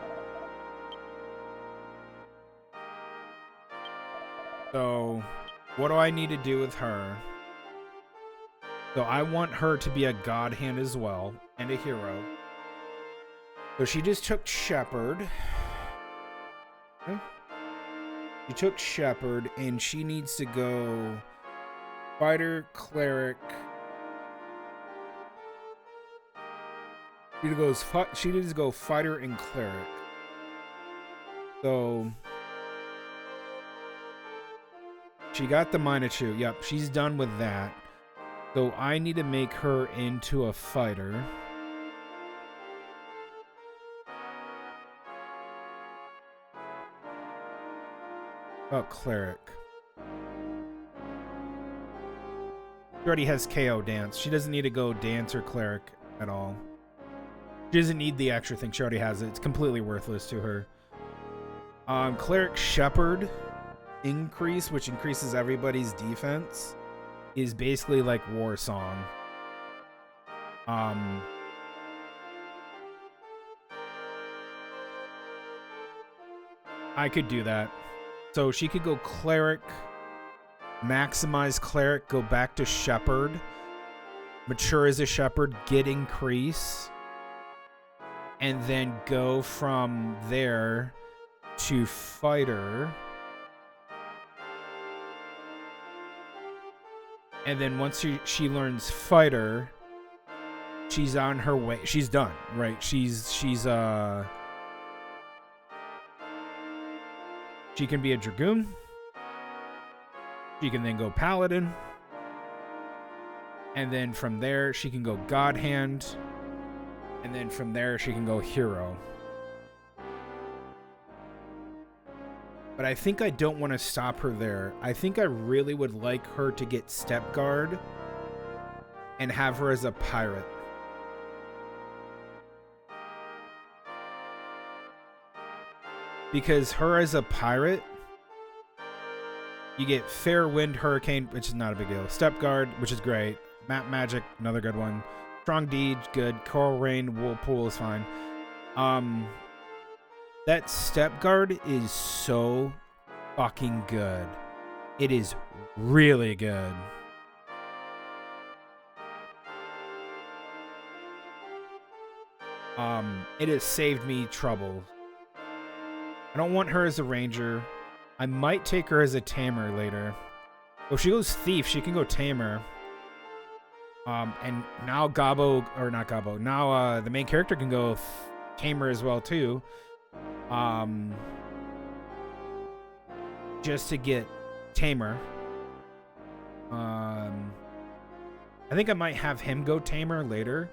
So, what do I need to do with her? So, I want her to be a god hand as well, and a hero. So, she just took Shepherd. Okay. She took Shepherd, and she needs to go Fighter, Cleric. She needs to go Fighter and Cleric. So... she got the Minichu. Yep, she's done with that. So I need to make her into a fighter. Oh, cleric. She already has KO dance. She doesn't need to go dance or cleric at all. She doesn't need the extra thing. She already has it. It's completely worthless to her. Cleric Shepherd increase, which increases everybody's defense, is basically like War Song. I could do that. So she could go Cleric, maximize Cleric, go back to Shepherd, mature as a Shepherd, get increase, and then go from there to Fighter. And then once she learns Fighter, she's on her way. She's done, right? She's she can be a Dragoon. She can then go Paladin. And then from there, she can go God Hand. And then from there, she can go Hero. But I think I don't want to stop her there. I think I really would like her to get Step Guard and have her as a pirate. Because her as a pirate, you get Fair Wind Hurricane, which is not a big deal. Step Guard, which is great. Map Magic, another good one. Strong Deed, good. Coral Rain, Whirlpool is fine. That Step Guard is so fucking good. It is really good. It has saved me trouble. I don't want her as a ranger. I might take her as a tamer later. If she goes thief, she can go tamer. And now Gabo, or not Gabo, now the main character can go tamer as well too. Just to get tamer. I think I might have him go tamer later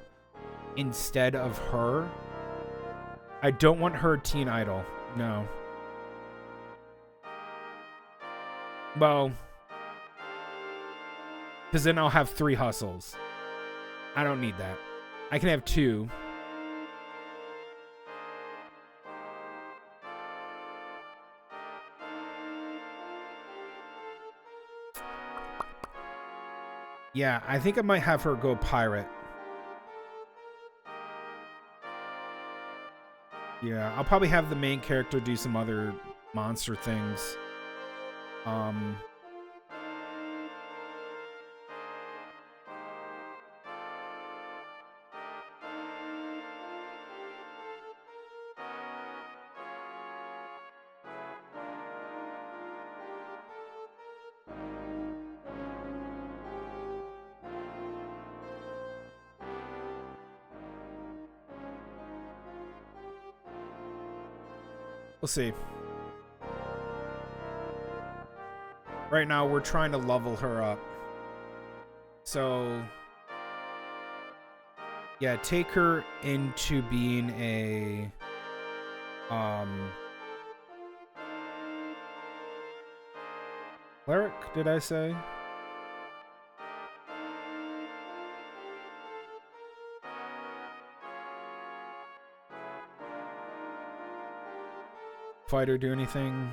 instead of her. I don't want her teen idol. No. Well, because then I'll have 3 hustles. I don't need that. I can have 2. Yeah, I think I might have her go pirate. Yeah, I'll probably have the main character do some other monster things. We'll see. Right now, we're trying to level her up. So, yeah, take her into being a, cleric, did I say? Fighter do anything?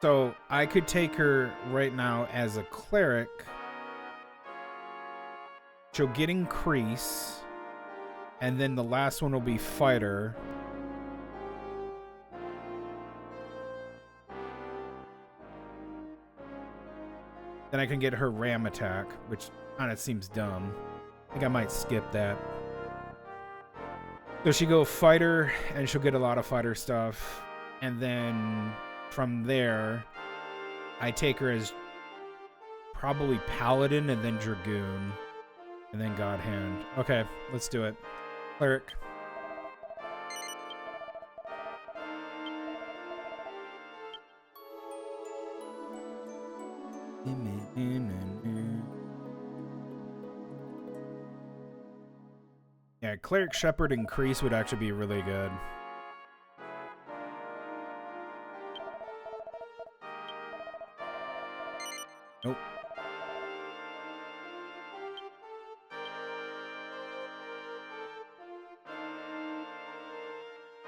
So I could take her right now as a cleric. She'll get increase. And then the last one will be fighter. Then I can get her ram attack, which kind of seems dumb. I think I might skip that. So she go fighter, and she'll get a lot of fighter stuff. And then from there, I take her as probably paladin, and then dragoon, and then god hand. Okay, let's do it. Cleric. Yeah, cleric shepherd increase would actually be really good. Nope.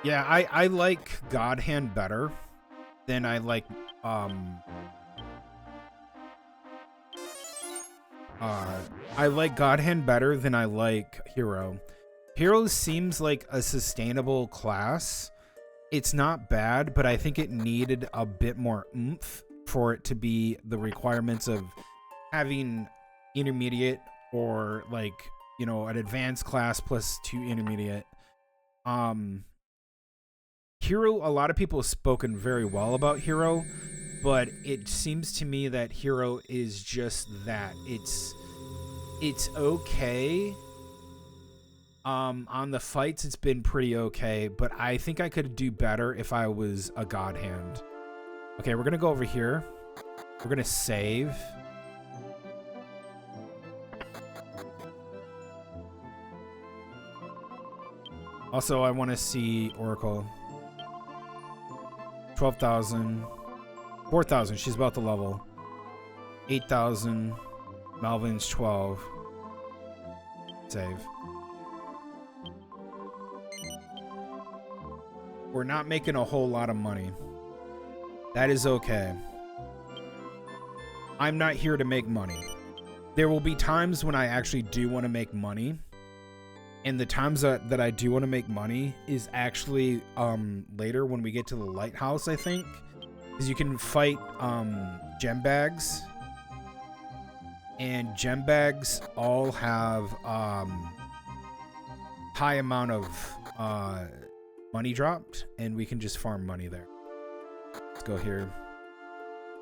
Yeah, I like god hand better than I like I like God Hand better than I like Hero. Hero seems like a sustainable class. It's not bad, but I think it needed a bit more oomph for it to be the requirements of having intermediate or like, you know, an advanced class plus 2 intermediate. Hero, a lot of people have spoken very well about Hero, but it seems to me that Hero is just that. It's okay. On the fights, it's been pretty okay, but I think I could do better if I was a god hand. Okay, we're gonna go over here. We're gonna save. Also, I want to see Oracle. 12,000. 4,000. She's about to level. 8,000. Malvin's 12. Save. We're not making a whole lot of money. That is okay. I'm not here to make money. There will be times when I actually do want to make money. And the times that I do want to make money is actually later when we get to the lighthouse, I think. Because you can fight gem bags. And gem bags all have high amount of money dropped. And we can just farm money there. Let's go here.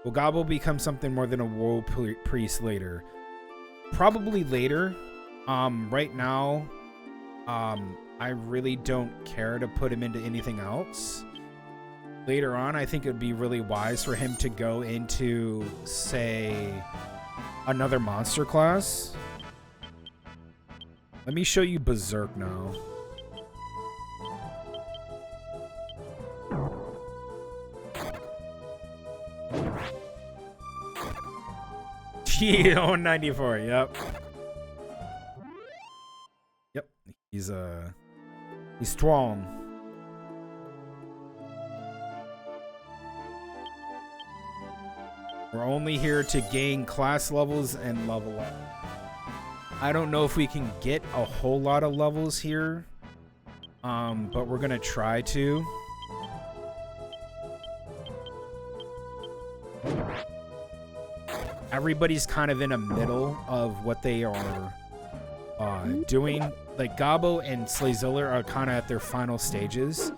Will Gobble become something more than a woe priest later? Probably later. Right now, I really don't care to put him into anything else. Later on, I think it would be really wise for him to go into, say, another monster class. Let me show you Berserk now. Yeah, 194, yep. Yep, he's strong. We're only here to gain class levels and level up. I don't know if we can get a whole lot of levels here, but we're gonna try to. Everybody's kind of in the middle of what they are doing. Like Gabo and Tlightzero are kind of at their final stages.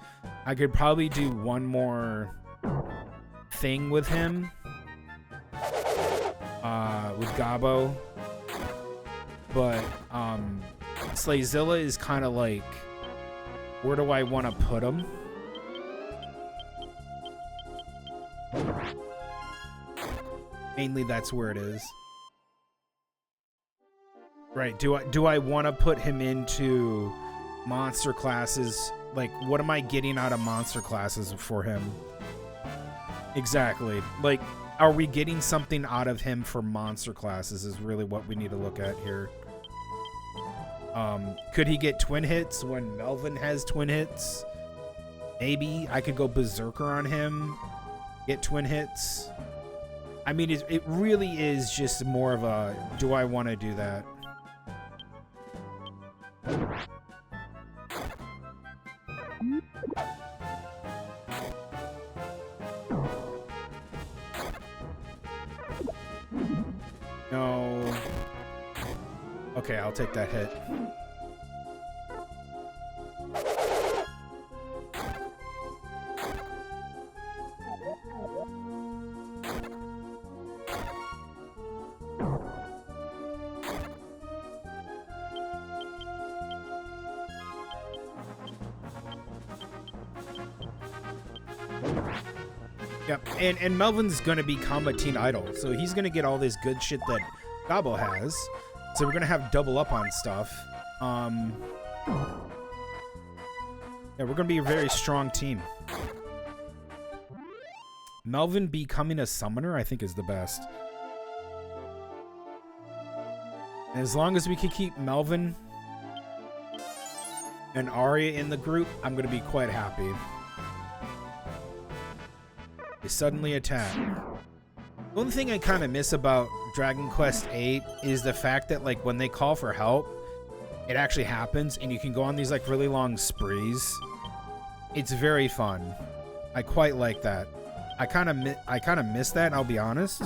I could probably do one more thing with him, with Gabo, but Tlightzero is kind of like, where do I want to put him? Mainly that's where it is. Right, do I want to put him into monster classes? Like, what am I getting out of monster classes for him? Exactly. Like, are we getting something out of him for monster classes is really what we need to look at here. Could he get twin hits when Melvin has twin hits? Maybe I could go berserker on him, get twin hits. I mean, it really is just more of a, do I want to do that? No. Okay, I'll take that hit. Yep, and Melvin's gonna become a teen idol, so he's gonna get all this good shit that Gabo has. So we're gonna have double up on stuff. Yeah, we're gonna be a very strong team. Melvin becoming a summoner, I think, is the best. And as long as we can keep Melvin and Arya in the group, I'm gonna be quite happy. They suddenly attack. The only thing I kind of miss about Dragon Quest VIII is the fact that, like, when they call for help, it actually happens, and you can go on these, like, really long sprees. It's very fun. I quite like that. I kind of miss that, I'll be honest.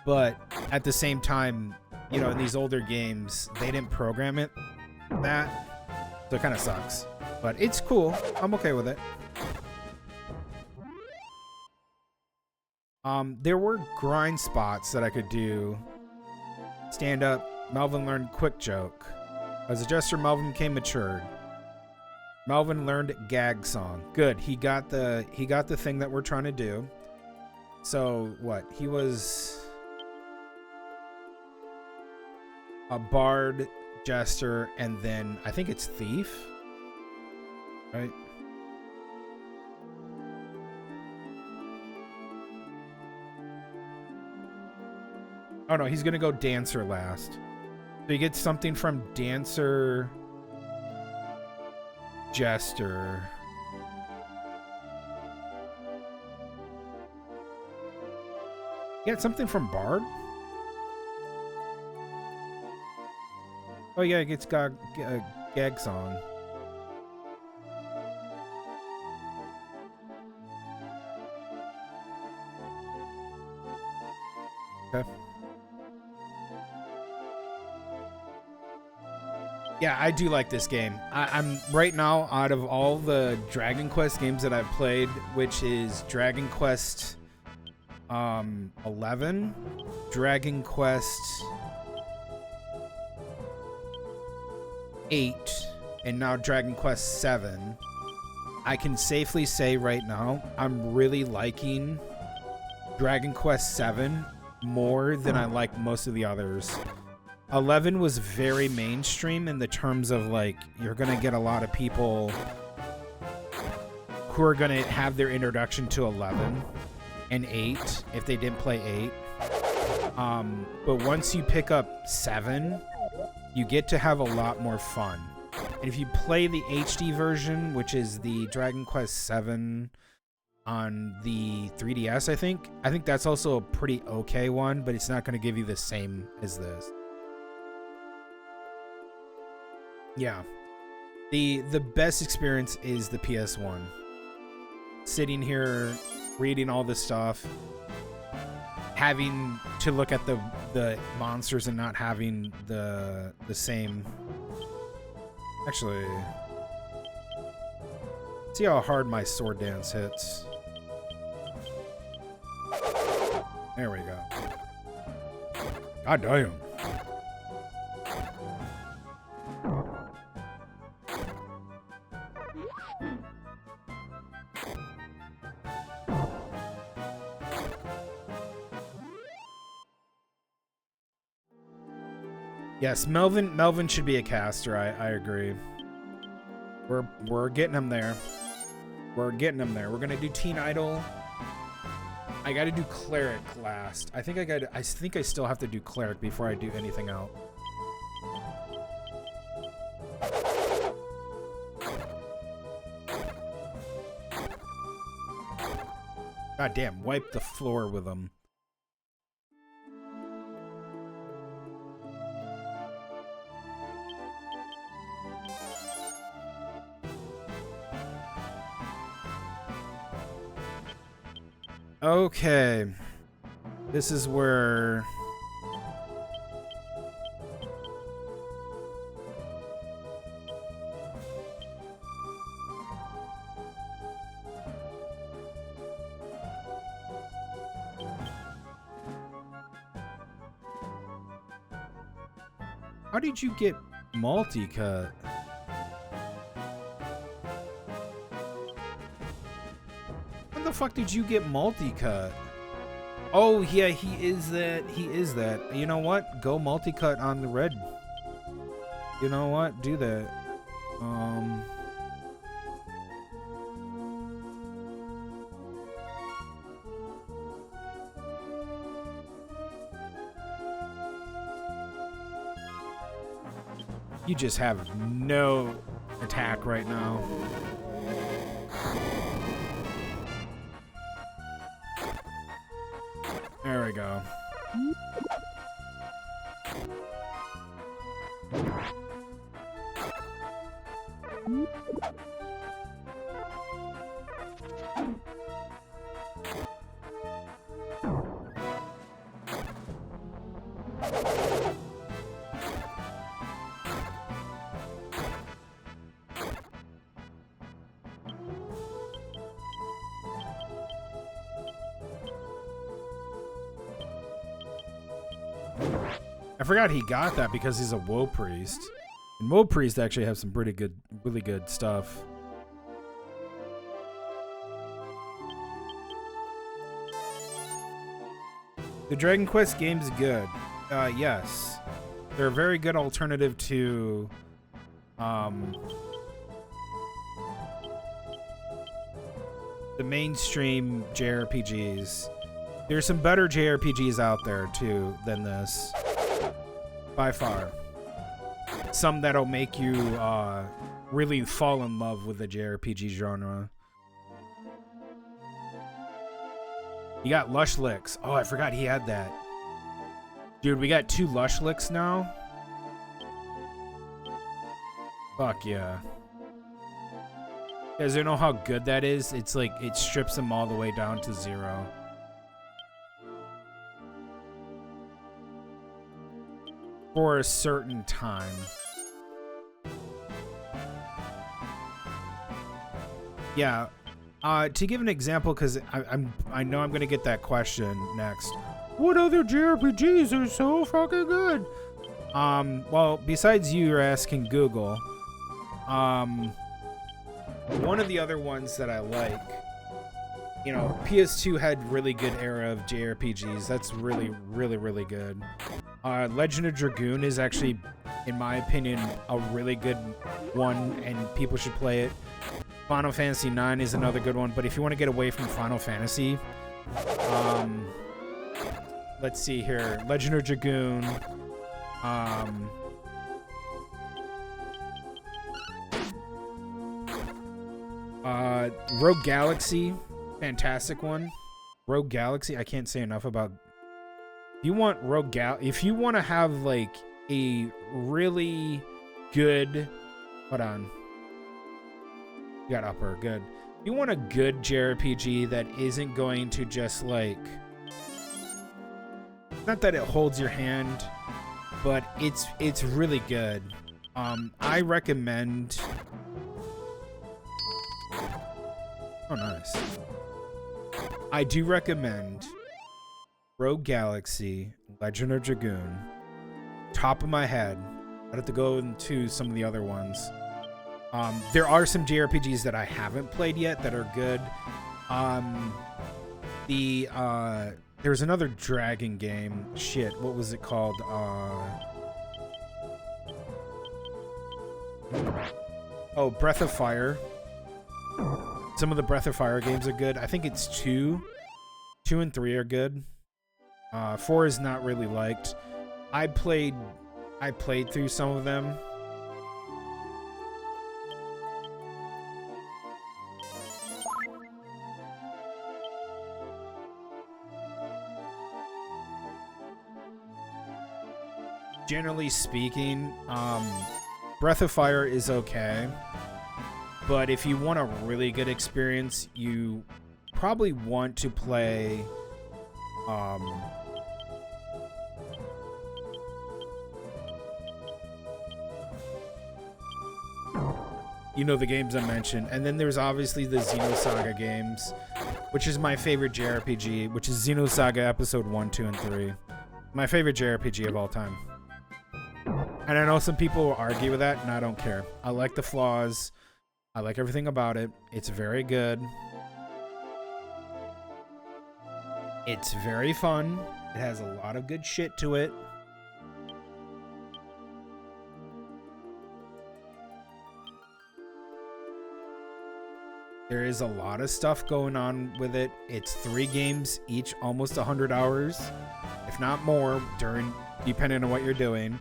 But at the same time, you know, in these older games, they didn't program it that, so it kind of sucks. But it's cool. I'm okay with it. There were grind spots that I could do. Stand up. Melvin learned quick joke. As a jester, Melvin became matured. Melvin learned gag song. Good. He got the thing that we're trying to do. So what? He was a bard, jester, and then I think it's thief. Right? Oh no, he's gonna go dancer last. So you get something from dancer, jester. You get something from bard? Oh yeah, it gets got a gag song. Okay. Yeah, I do like this game. I'm right now, out of all the Dragon Quest games that I've played, which is Dragon Quest 11, Dragon Quest 8, and now Dragon Quest 7, I can safely say right now I'm really liking Dragon Quest 7 more than I like most of the others. 11 was very mainstream in the terms of, like, you're gonna get a lot of people who are gonna have their introduction to 11 and 8 if they didn't play 8. But once you pick up 7, you get to have a lot more fun. And if you play the HD version, which is the Dragon Quest 7 on the 3DS, I think. I think that's also a pretty okay one, but it's not going to give you the same as this. Yeah. The best experience is the PS1. Sitting here, reading all this stuff, having to look at the monsters and not having the same. Actually, see how hard my sword dance hits. There we go. God damn. Yes, Melvin should be a caster. I agree. We're getting him there. We're getting him there. We're gonna do Teen Idol. I gotta do Cleric last. I think I still have to do Cleric before I do anything else. God damn, wipe the floor with them. Okay. This is where... How did you get multi-cut? When the fuck did you get multi-cut? Oh, yeah, he is that. He is that. You know what? Go multi-cut on the red. You know what? Do that. You just have no attack right now. There we go. I forgot he got that because he's a Woe Priest. And Woe Priest actually have some pretty good, really good stuff. The Dragon Quest game's good. Yes. They're a very good alternative to the mainstream JRPGs. There's some better JRPGs out there too than this, by far. Some that'll make you really fall in love with the JRPG genre. You got Lush Licks. Oh, I forgot he had that. Dude, we got 2 Lush Licks now. Fuck yeah. You guys don't know how good that is? It's like, it strips them all the way down to 0. For a certain time. Yeah. To give an example, because I know I'm gonna get that question next. What other JRPGs are so fucking good? Well, besides you're asking Google, one of the other ones that I like, you know, PS2 had really good era of JRPGs. That's really, really, really good. Legend of Dragoon is actually, in my opinion, a really good one, and people should play it. Final Fantasy IX is another good one, but if you want to get away from Final Fantasy, let's see here. Legend of Dragoon. Rogue Galaxy fantastic one. Rogue Galaxy. I can't say enough about. If you want if you want to have like a really good, hold on. You got upper, good. If you want a good JRPG that isn't going to just like, not that it holds your hand, but it's really good. I recommend. Oh, nice. I do recommend Rogue Galaxy, Legend of Dragoon. Top of my head. I'd have to go into some of the other ones. There are some JRPGs that I haven't played yet that are good. There's another dragon game. Shit, what was it called? Breath of Fire. Some of the Breath of Fire games are good. I think it's 2. 2 and 3 are good. 4 is not really liked. I played through some of them. Generally speaking, Breath of Fire is okay. But if you want a really good experience, you probably want to play you know, the games I mentioned. And then there's obviously the Xenosaga games, which is my favorite JRPG, which is Xenosaga Episode 1, 2, and 3. My favorite JRPG of all time. And I know some people will argue with that, and I don't care. I like the flaws. I like everything about it. It's very good. It's very fun. It has a lot of good shit to it. There is a lot of stuff going on with it. It's 3 games, each almost 100 hours, if not more, depending on what you're doing.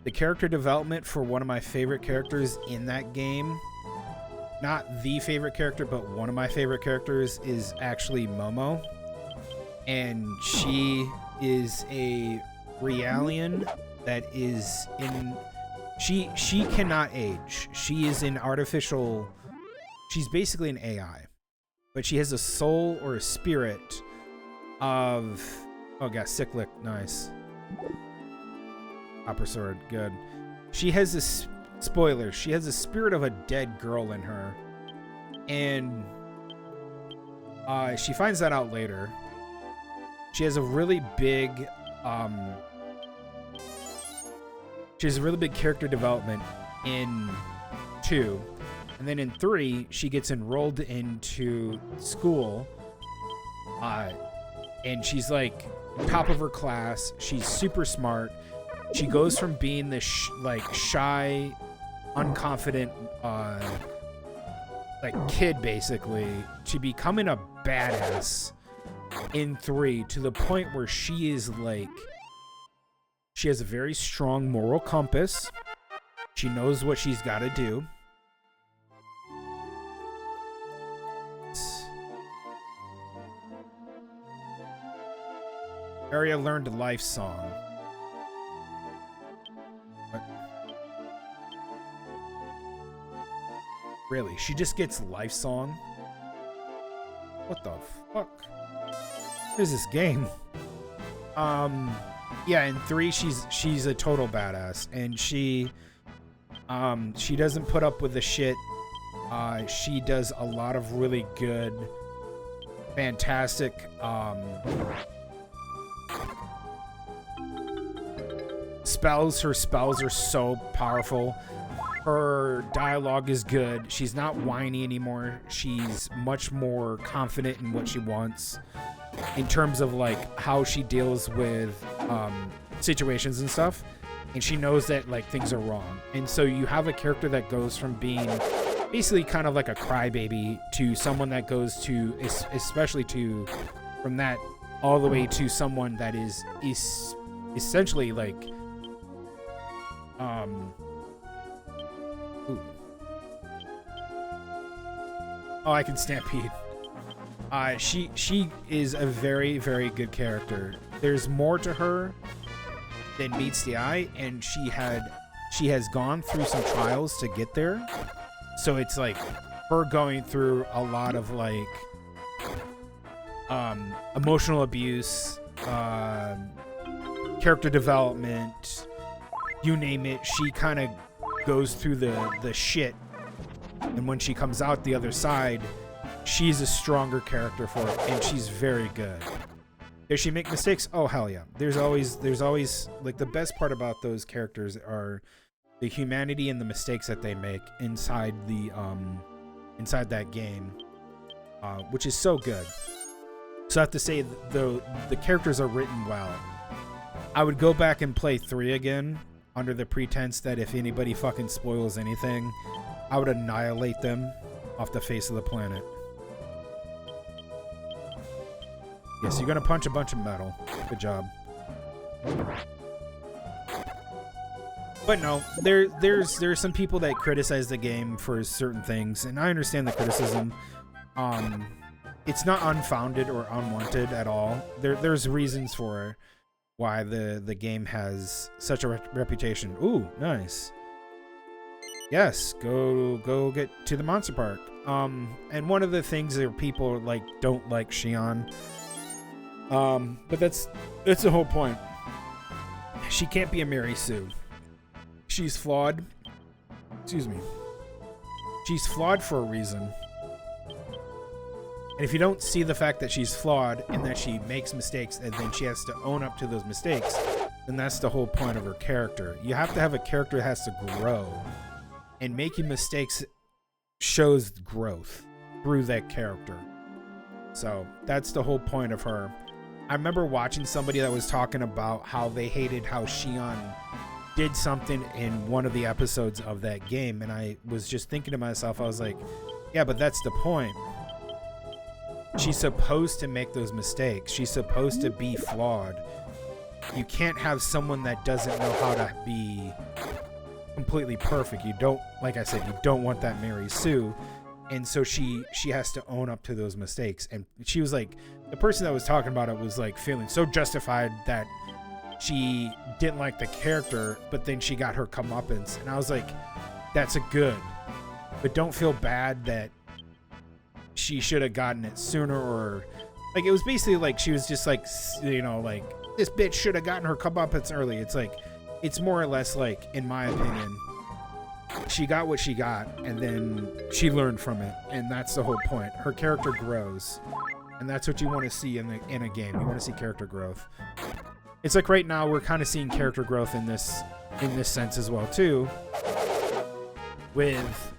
The character development for one of my favorite characters in that game, not the favorite character, but one of my favorite characters, is actually Momo. And she is a Realian that is in... She cannot age. She is an artificial... She's basically an AI. But she has a soul or a spirit of... Oh, got cyclic. Nice. Copper sword. Good. She has this... Spoiler, she has a spirit of a dead girl in her. And she finds that out later. She has a really big character development in 2. And then in 3, she gets enrolled into school. And she's like top of her class. She's super smart. She goes from being this shy, unconfident kid basically to becoming a badass in 3, to the point where she is she has a very strong moral compass. She knows what she's got to do. Arya learned a life song. Really? She just gets life song? What the fuck? What is this game? Yeah, in 3 she's a total badass, and she doesn't put up with the shit. She does a lot of really good, fantastic spells. Her spells are so powerful. Her dialogue is good. She's not whiny anymore. She's much more confident in what she wants in terms of how she deals with situations and stuff. And she knows that things are wrong. And so you have a character that goes from being basically kind of like a crybaby to someone that goes to, especially to, from that all the way to someone that is essentially ooh. Oh, I can stampede. She is a very, very good character. There's more to her than meets the eye, and she has gone through some trials to get there. So it's like her going through a lot of like emotional abuse, character development, you name it. She kind of goes through the shit, and when she comes out the other side, she's a stronger character for it, and she's very good. Does she make mistakes? Oh hell yeah. There's always like the best part about those characters are the humanity and the mistakes that they make inside the inside that game, which is so good. So I have to say the characters are written well. I would go back and play 3 again under the pretense that if anybody fucking spoils anything, I would annihilate them off the face of the planet. Yes, you're gonna punch a bunch of metal. Good job. But no, there's some people that criticize the game for certain things, and I understand the criticism. It's not unfounded or unwanted at all. There's reasons for why the game has such a reputation. Ooh, nice. Yes, go get to the monster park. And one of the things that people like don't like Xion. But that's the whole point. She can't be a Mary Sue. She's flawed. Excuse me. She's flawed for a reason. And if you don't see the fact that she's flawed and that she makes mistakes and then she has to own up to those mistakes, then that's the whole point of her character. You have to have a character that has to grow. And making mistakes shows growth through that character. So that's the whole point of her. I remember watching somebody that was talking about how they hated how Xion did something in one of the episodes of that game, and I was just thinking to myself, I was like, yeah, but that's the point. She's supposed to make those mistakes. She's supposed to be flawed. You can't have someone that doesn't know how to be completely perfect. You don't, like I said, you don't want that Mary Sue. And so she has to own up to those mistakes. And she was like, the person that was talking about it was like feeling so justified that she didn't like the character, but then she got her comeuppance. And I was like, that's a good. But don't feel bad that she should have gotten it sooner, or like it was basically like she was just like, you know, like this bitch should have gotten her comeuppance early. It's like, it's more or less like, in my opinion, she got what she got, and then she learned from it, and that's the whole point. Her character grows, and that's what you want to see in a game. You want to see character growth. It's like right now we're kind of seeing character growth in this sense as well too, with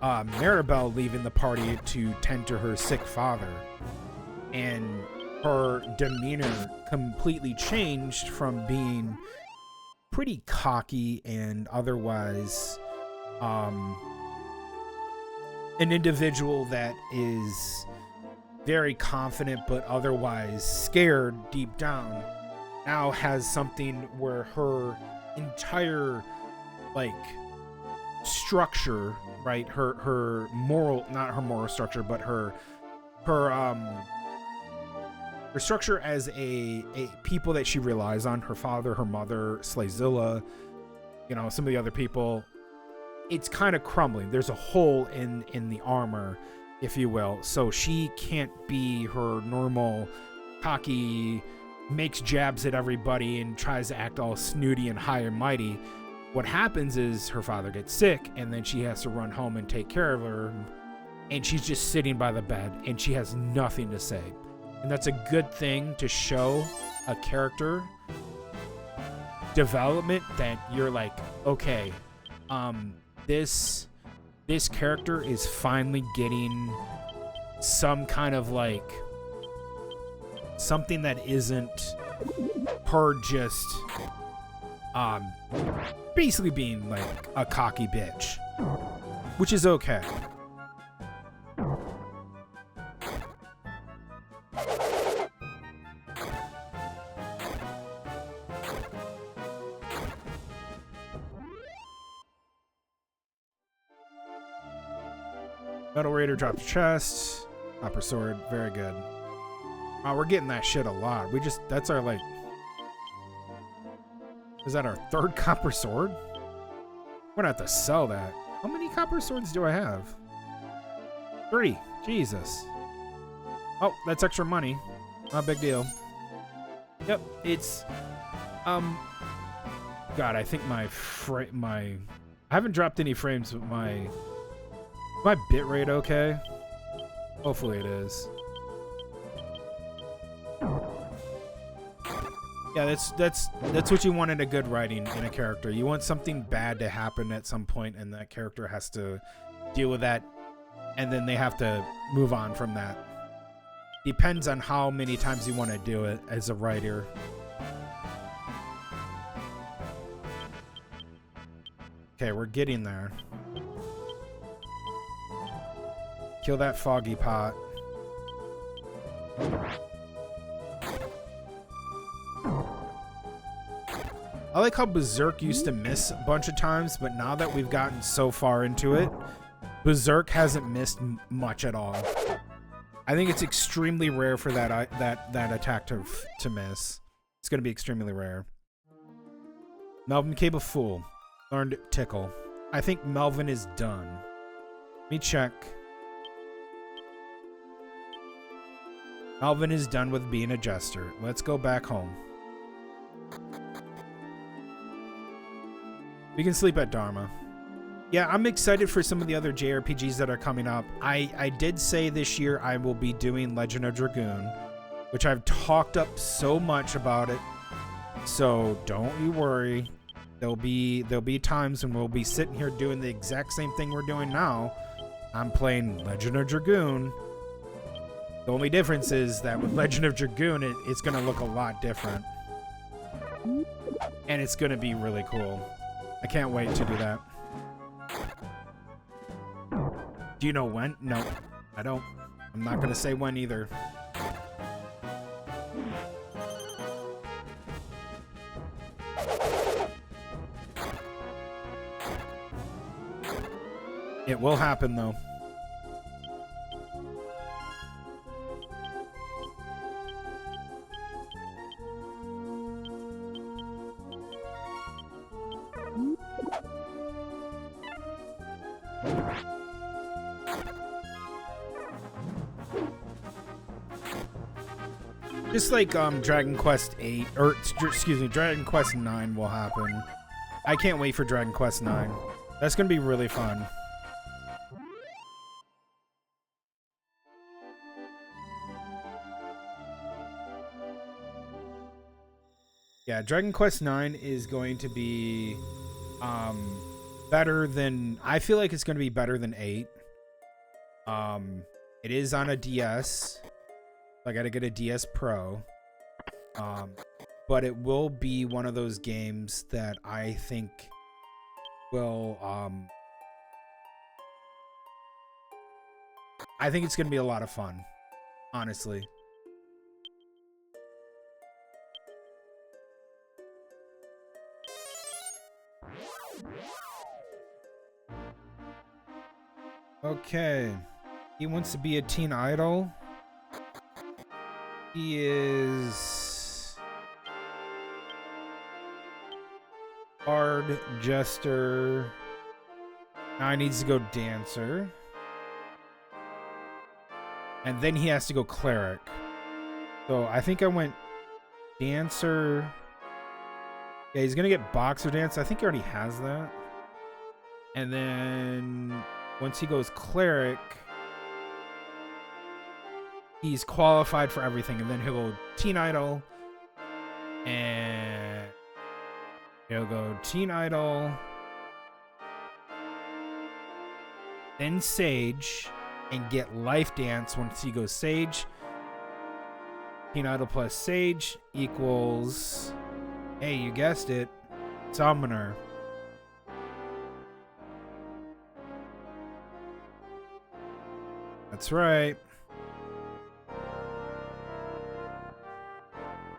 Maribel leaving the party to tend to her sick father, and her demeanor completely changed from being pretty cocky and otherwise an individual that is very confident but otherwise scared deep down, now has something where her entire like structure, right, her moral, not her moral structure, but her structure as a people that she relies on, her father, her mother, Slayzilla, you know, some of the other people, it's kind of crumbling. There's a hole in the armor, if you will. So she can't be her normal cocky, makes jabs at everybody and tries to act all snooty and high and mighty. What happens is her father gets sick, and then she has to run home and take care of her, and she's just sitting by the bed and she has nothing to say. And that's a good thing to show a character development, that you're like, okay, this character is finally getting some kind of like something that isn't her just basically being like a cocky bitch, which is okay. Metal Raider drops chest. Copper sword, very good. Oh, we're getting that shit a lot. That's our like. Is that our third copper sword? We're gonna have to sell that. How many copper swords do I have? 3. Jesus. Oh, that's extra money. Not a big deal. Yep, it's God, I think my I haven't dropped any frames, but my bitrate okay? Hopefully it is. Yeah, that's what you want in a good writing in a character. You want something bad to happen at some point, and that character has to deal with that, and then they have to move on from that. Depends on how many times you want to do it as a writer. Okay, we're getting there. Kill that foggy pot. I like how Berserk used to miss a bunch of times, but now that we've gotten so far into it, Berserk hasn't missed much at all. I think it's extremely rare for that attack to miss. It's going to be extremely rare. Melvin became a fool. Learned Tickle. I think Melvin is done. Let me check. Melvin is done with being a jester. Let's go back home. We can sleep at Dharma. Yeah, I'm excited for some of the other JRPGs that are coming up. I did say this year I will be doing Legend of Dragoon, which I've talked up so much about it. So don't you worry. There'll be times when we'll be sitting here doing the exact same thing we're doing now. I'm playing Legend of Dragoon. The only difference is that with Legend of Dragoon, it's going to look a lot different. And it's going to be really cool. I can't wait to do that. Do you know when? No, I don't. I'm not going to say when either. It will happen, though. Just like Dragon Quest 8, or excuse me, Dragon Quest 9 will happen. I can't wait for Dragon Quest 9. That's gonna be really fun. Yeah, Dragon Quest 9 is going to be better than, I feel like it's going to be better than 8. It is on a DS. I got to get a DS Pro. But it will be one of those games that I think will I think it's going to be a lot of fun, honestly. Okay. He wants to be a teen idol. He is bard, jester. Now he needs to go dancer. And then he has to go cleric. So I think I went dancer. Yeah, he's gonna get boxer dance. I think he already has that. And then once he goes cleric, he's qualified for everything. And then he'll go teen idol. And he'll go teen idol. Then sage. And get life dance once he goes sage. Teen idol plus sage equals, hey, you guessed it, summoner. That's right.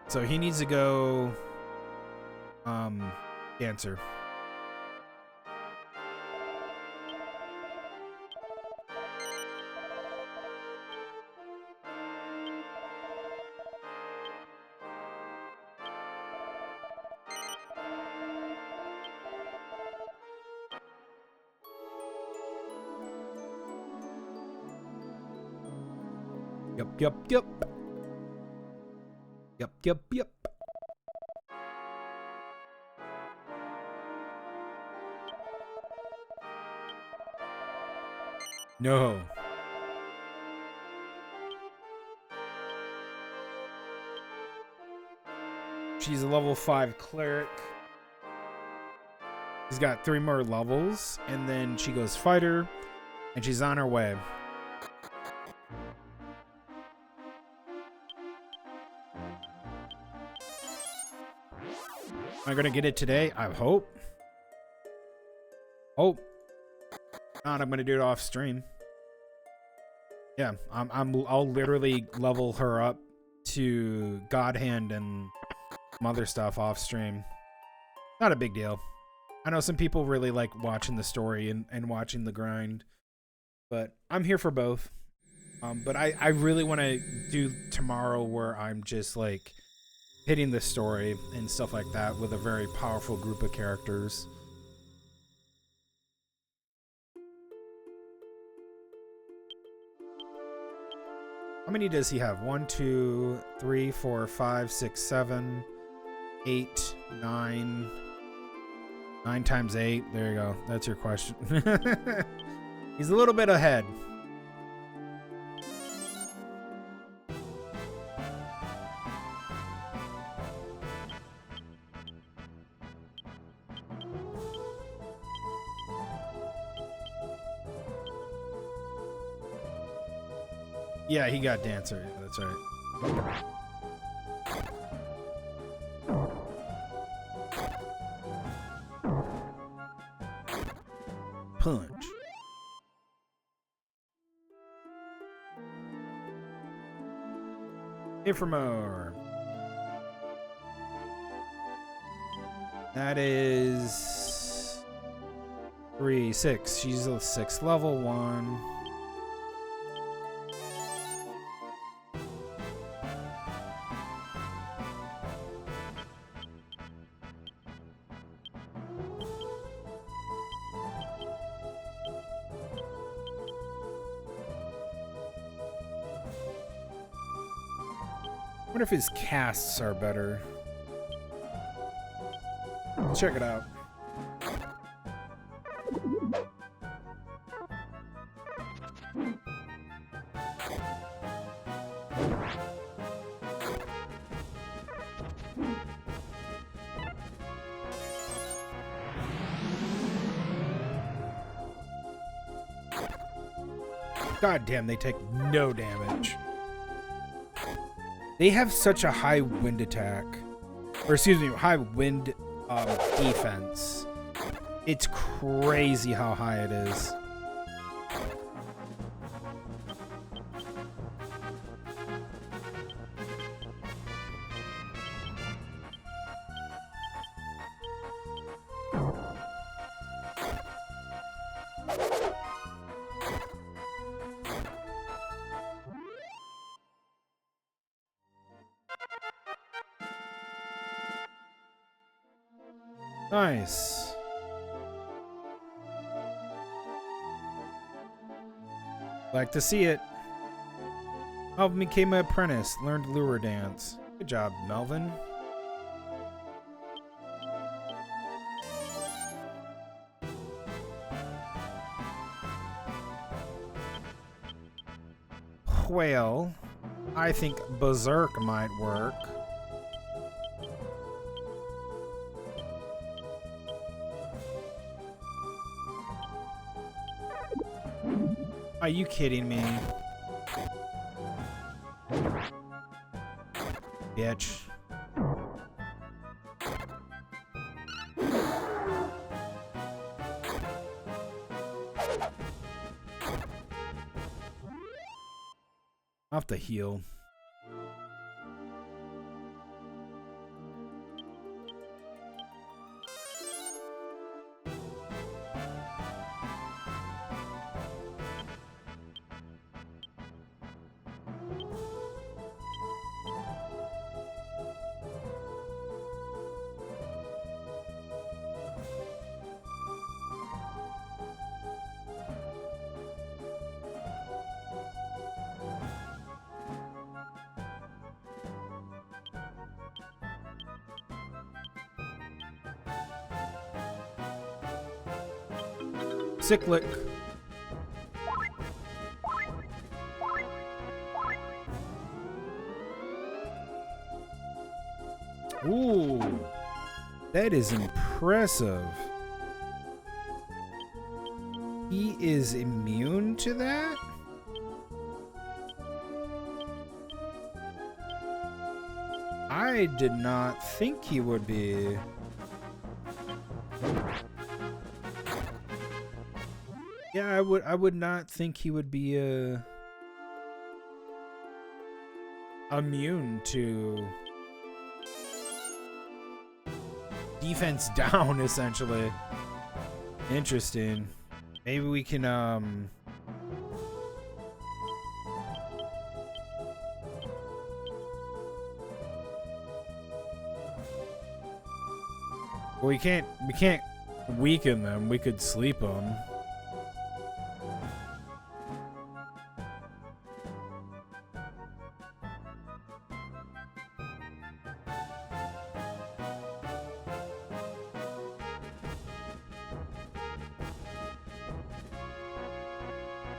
So he needs to go dancer. Yup, yup, yup. Yup, yup, yup. No. She's a level 5 cleric. She's got 3 more levels, and then she goes fighter, and she's on her way. Am I gonna get it today? I hope. Hope. Not, I'm gonna do it off stream. Yeah, I'll literally level her up to God Hand and some other stuff off stream. Not a big deal. I know some people really like watching the story and watching the grind, but I'm here for both. But I really want to do tomorrow where I'm just like hitting the story and stuff like that with a very powerful group of characters. How many does he have? 1, 2, 3, 4, 5, 6, 7, 8, 9. 9 times 8. There you go. That's your question. He's a little bit ahead. Yeah, he got Dancer. That's right. Punch. Here for more. That is 3, 6. She's a 6th level 1. I wonder if his casts are better. Let's check it out. God damn, they take no damage. They have such a high wind attack. Or excuse me, high wind defense. It's crazy how high it is. Nice. Like to see it. Melvin became an apprentice, learned lure dance. Good job, Melvin. Well, I think Berserk might work. Are you kidding me? Bitch. I'll have to heal. cyclic. Ooh, that is impressive. He is immune to that? I did not think he would be. Yeah, I would not think he would be immune to defense down, essentially. Interesting. Maybe we can we can't weaken them. We could sleep them.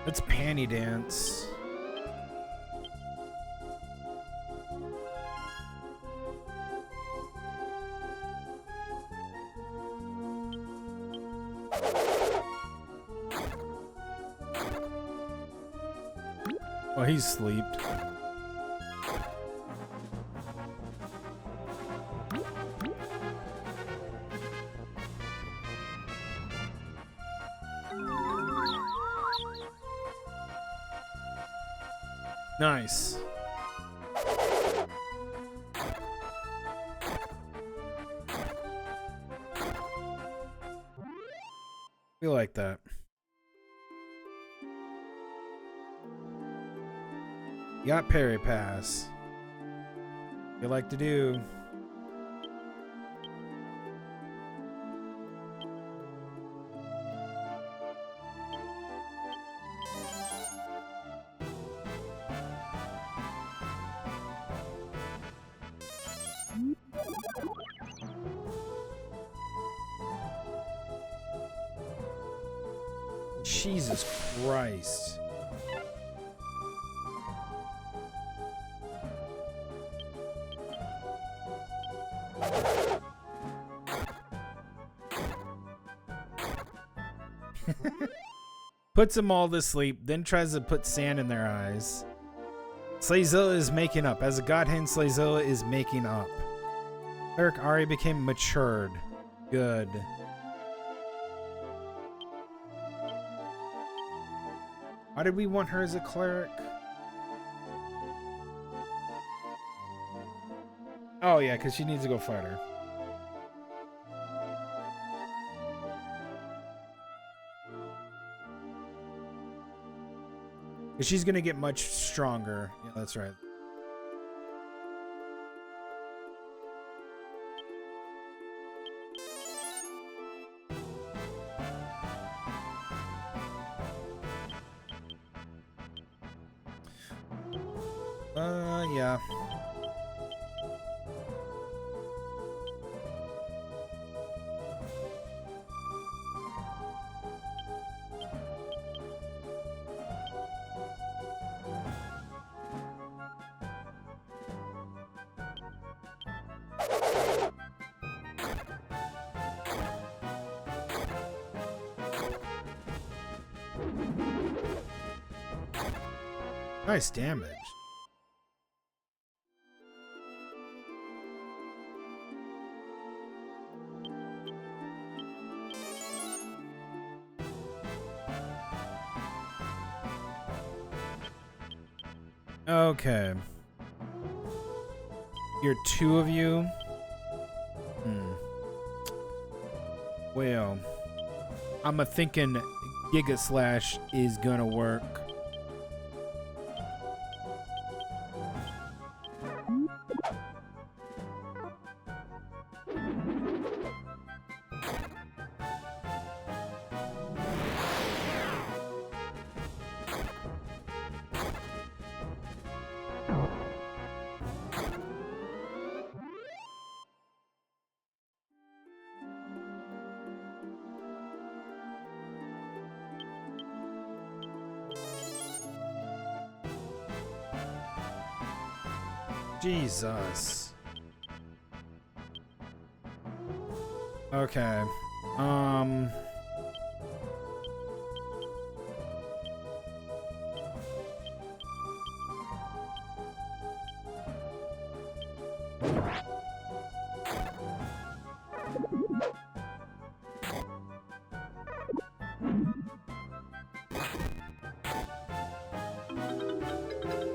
Let's panty dance. Oh, he's sleeped. Nice. We like that. You got parry pass. You like to do. Jesus Christ. Puts them all to sleep, then tries to put sand in their eyes. Tlightzero is making up. As a god hand, Tlightzero is making up. Cleric Ari became matured. Good. Why did we want her as a cleric? Oh yeah, because she needs to go fight her. She's gonna get much stronger. Yeah, that's right. Yeah. Nice damage. Okay. You're two of you. Well, I'm thinking Giga Slash is gonna work. Jesus. Okay.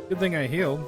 Good thing I healed.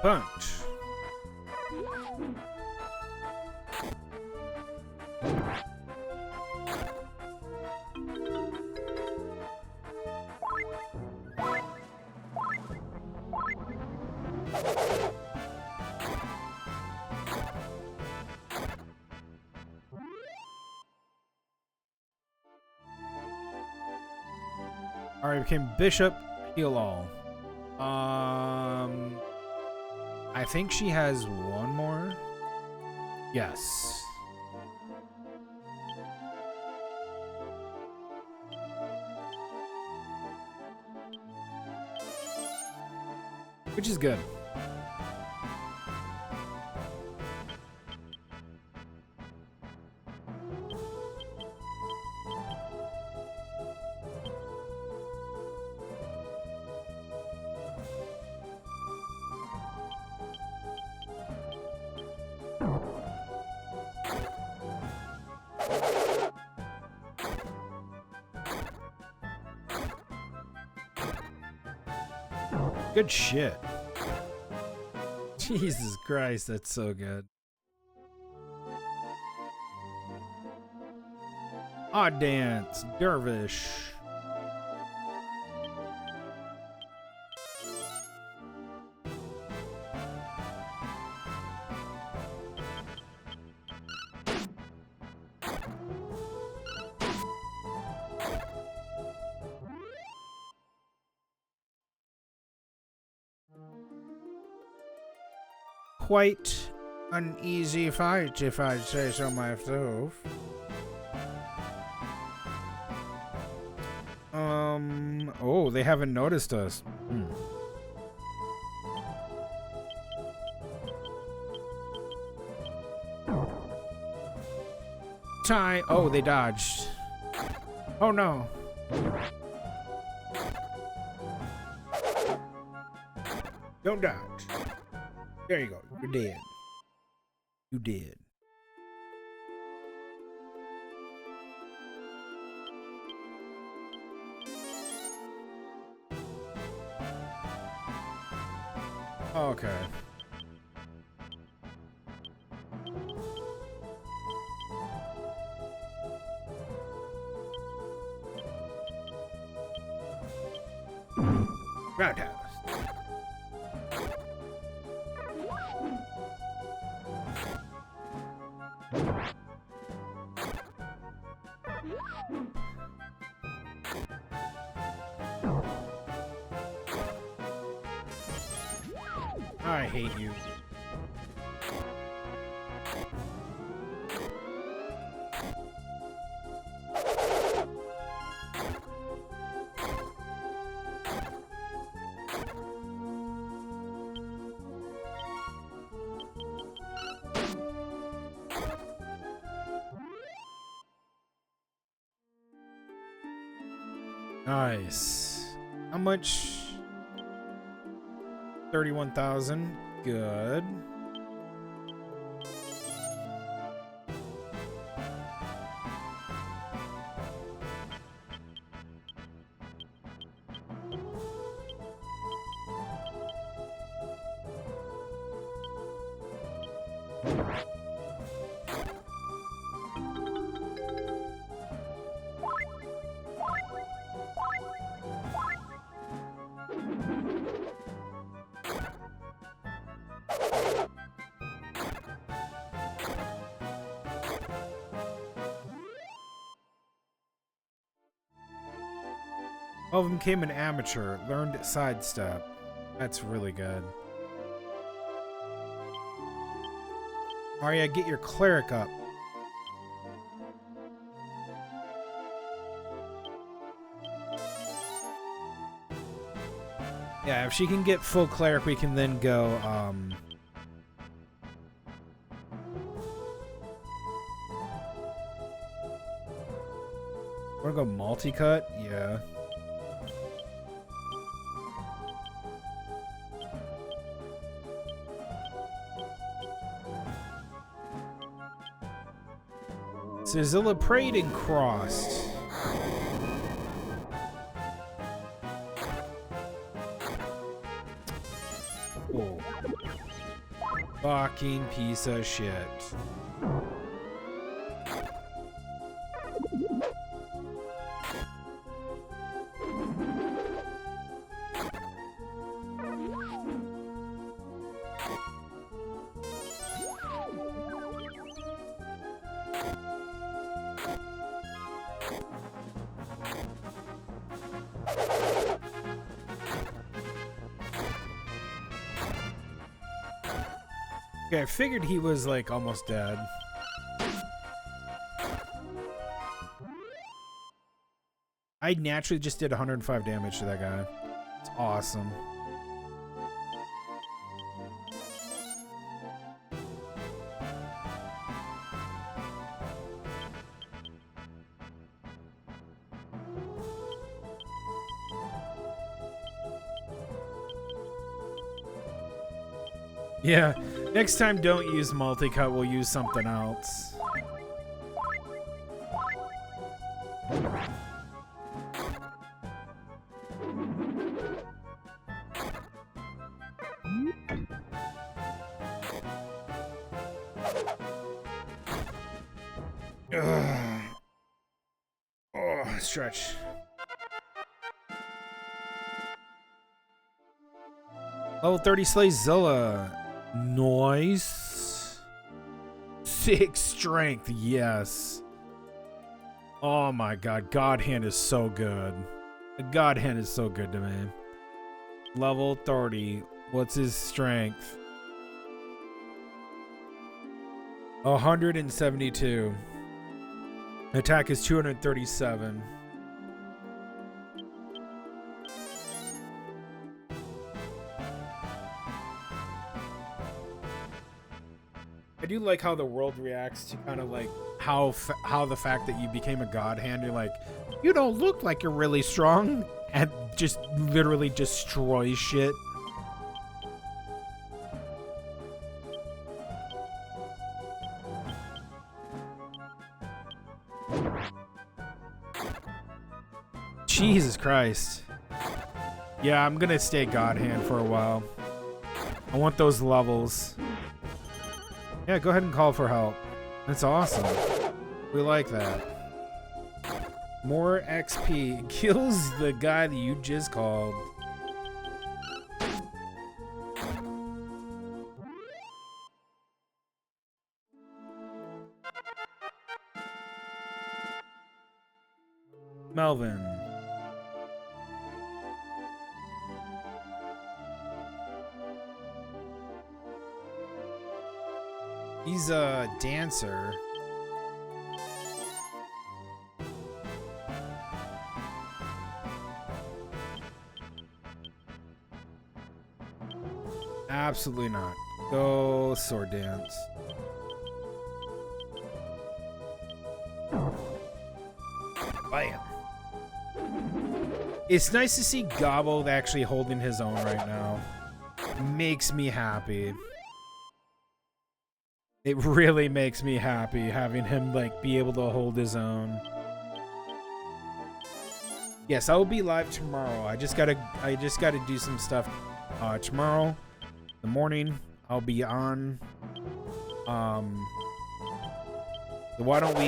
Punch. Alright, became Bishop, heal all. I think she has one more. Yes. Which is good. Good shit. Jesus Christ, that's so good. Odd dance, dervish. Quite an easy fight, if I'd say so myself. Oh, they haven't noticed us. Tie. Oh, they dodged. Oh no. Don't dodge. There you go. You're dead. You did. Okay. Roundhouse. I hate you. Nice. How much? 31,000. Good. All of them came an amateur, learned sidestep. That's really good. Arya, get your cleric up. Yeah, if she can get full cleric, we can then go, wanna go multi-cut? Yeah. So Zilla prayed and crossed. Oh. Fucking piece of shit. Okay, I figured he was like almost dead. I naturally just did 105 damage to that guy. It's awesome. Yeah, next time don't use multi-cut, we'll use something else. Ugh. Oh, stretch. Level 30 slays Zilla. Nice. 6 strength, yes. Oh my god, God Hand is so good. The God Hand is so good to me. Level 30. What's his strength? 172. Attack is 237. I do like how the world reacts to kind of like how the fact that you became a god hand, you're like, you don't look like you're really strong, and just literally destroys shit. Jesus Christ. Yeah, I'm gonna stay god hand for a while. I want those levels. Yeah, go ahead and call for help. That's awesome. We like that. More XP. Kills the guy that you just called. Melvin. He's a dancer. Absolutely not. Go sword dance. Bam. It's nice to see Gobbo actually holding his own right now. Makes me happy. It really makes me happy having him like be able to hold his own. Yes, I will be live tomorrow. I just gotta do some stuff. Tomorrow, in the morning, I'll be on. So why don't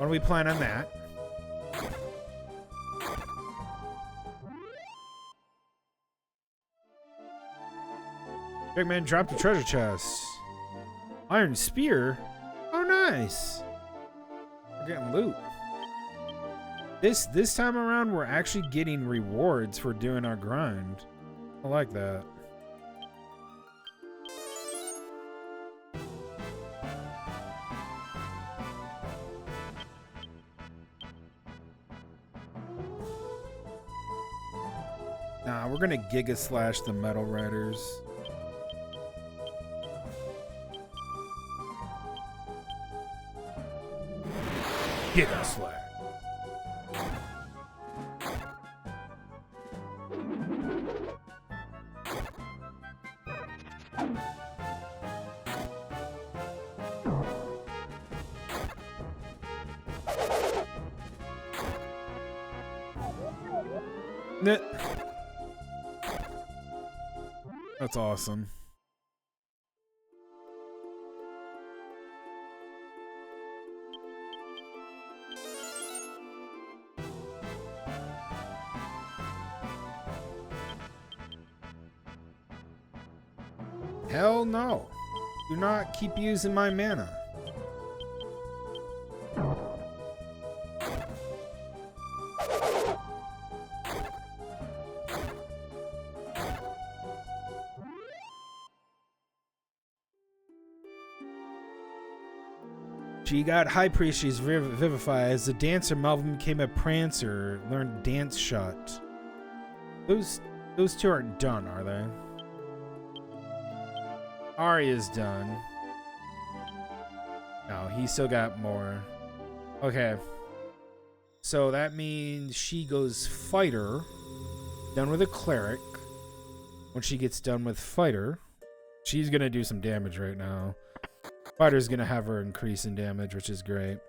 we plan on that? Big man dropped the treasure chest. Iron spear? Oh, nice. We're getting loot. This time around, we're actually getting rewards for doing our grind. I like that. Nah, we're gonna Giga Slash the Metal Riders. Giga Slash. That's awesome. Hell no. Do not keep using my mana. She got High Priest, she's Vivify. As a dancer, Melvin became a Prancer, learned Dance Shot. Those two aren't done, are they? Arya's done. No, he still got more. Okay. So that means she goes Fighter, done with a Cleric. When she gets done with Fighter, she's gonna do some damage right now. Fighter's gonna have her increase in damage, which is great.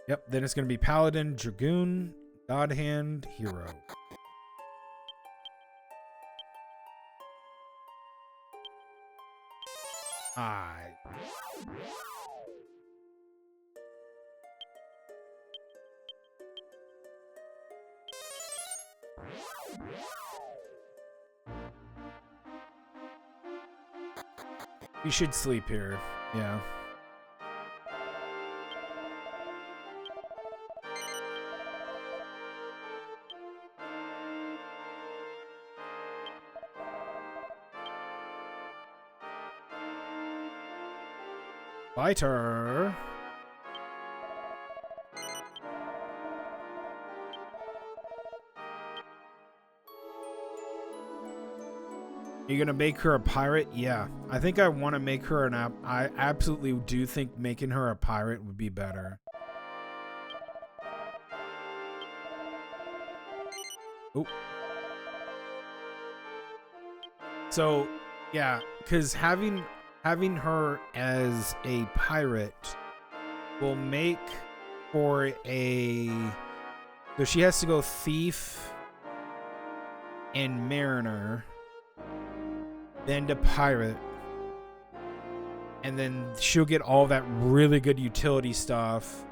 Yep, then it's gonna be Paladin, Dragoon, God Hand, Hero. You should sleep here. Yeah. Fighter. You gonna make her a pirate? Yeah. I think I want to make her an I absolutely do think making her a pirate would be better. Oop. So, yeah, because having her as a pirate will make for a... So she has to go thief and mariner, then to pirate, and then she'll get all that really good utility stuff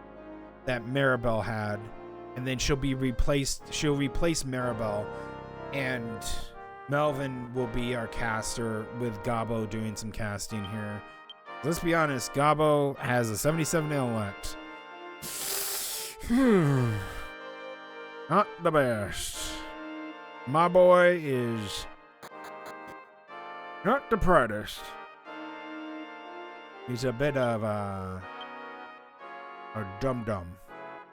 that Maribel had, and then she'll replace Maribel, and Melvin will be our caster with Gabo doing some casting here. Let's be honest, Gabo has a 77 intellect. Not the best. My boy is not the brightest. He's a bit of a dum-dum.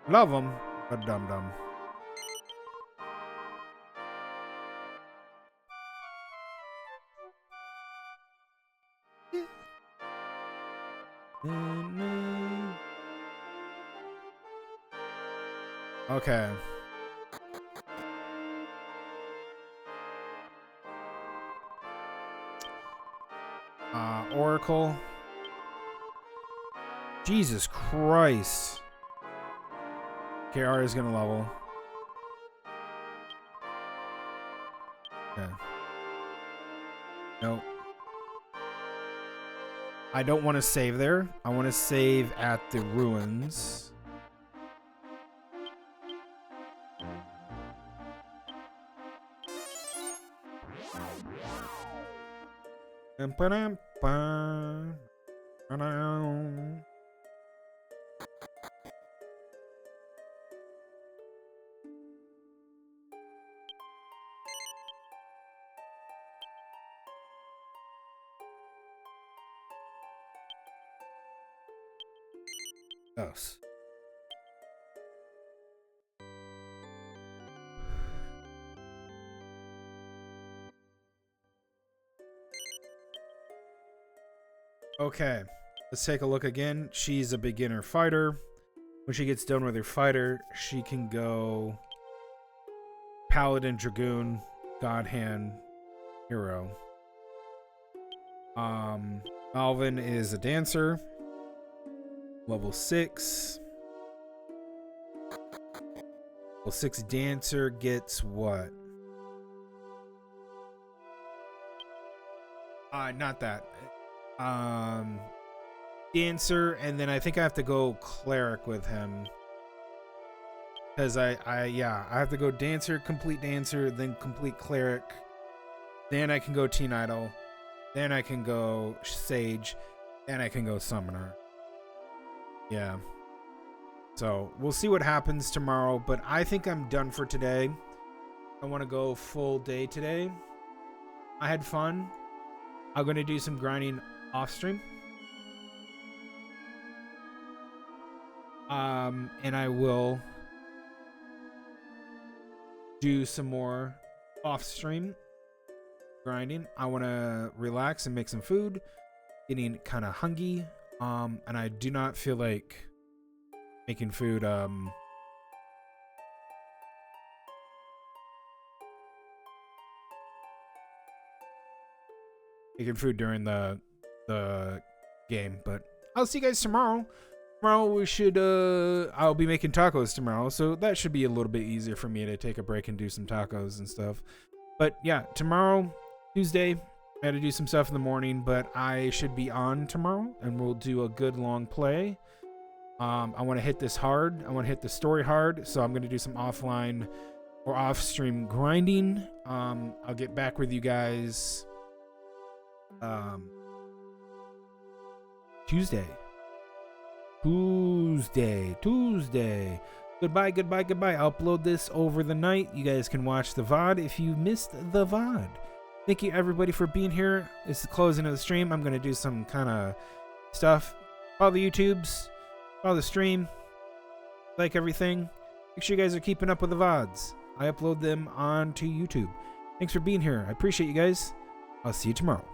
Love him, but dum-dum. Okay. Oracle. Jesus Christ. Okay, Arya's gonna level. Okay. Nope. I don't want to save there. I want to save at the ruins. Yes. Okay, let's take a look again. She's a beginner fighter. When she gets done with her fighter, she can go Paladin, Dragoon, God Hand, Hero. Alvin is a dancer. Level 6. Level 6 dancer gets what? Not that. Dancer, and then I think I have to go cleric with him. Because I have to go dancer, complete dancer, then complete cleric. Then I can go teen idol. Then I can go sage. Then I can go summoner. Yeah. So we'll see what happens tomorrow, but I think I'm done for today. I want to go full day today. I had fun. I'm going to do some grinding off stream. And I will do some more off stream grinding. I want to relax and make some food. Getting kind of hungry. And I do not feel like making food. Making food during the game, but I'll see you guys tomorrow. Tomorrow we should I'll be making tacos tomorrow, so that should be a little bit easier for me to take a break and do some tacos and stuff. But yeah, tomorrow, Tuesday, I had to do some stuff in the morning, but I should be on tomorrow and we'll do a good long play. I want to hit this hard. I want to hit the story hard, so I'm going to do some offline or off-stream grinding. I'll get back with you guys Tuesday. Goodbye. I'll upload this over the night. You guys can watch the VOD if you missed the VOD. Thank you everybody for being here. This is the closing of the stream. I'm going to do some kind of stuff. Follow the YouTubes. Follow the stream. Like everything. Make sure you guys are keeping up with the VODs. I upload them onto YouTube. Thanks for being here. I appreciate you guys. I'll see you tomorrow.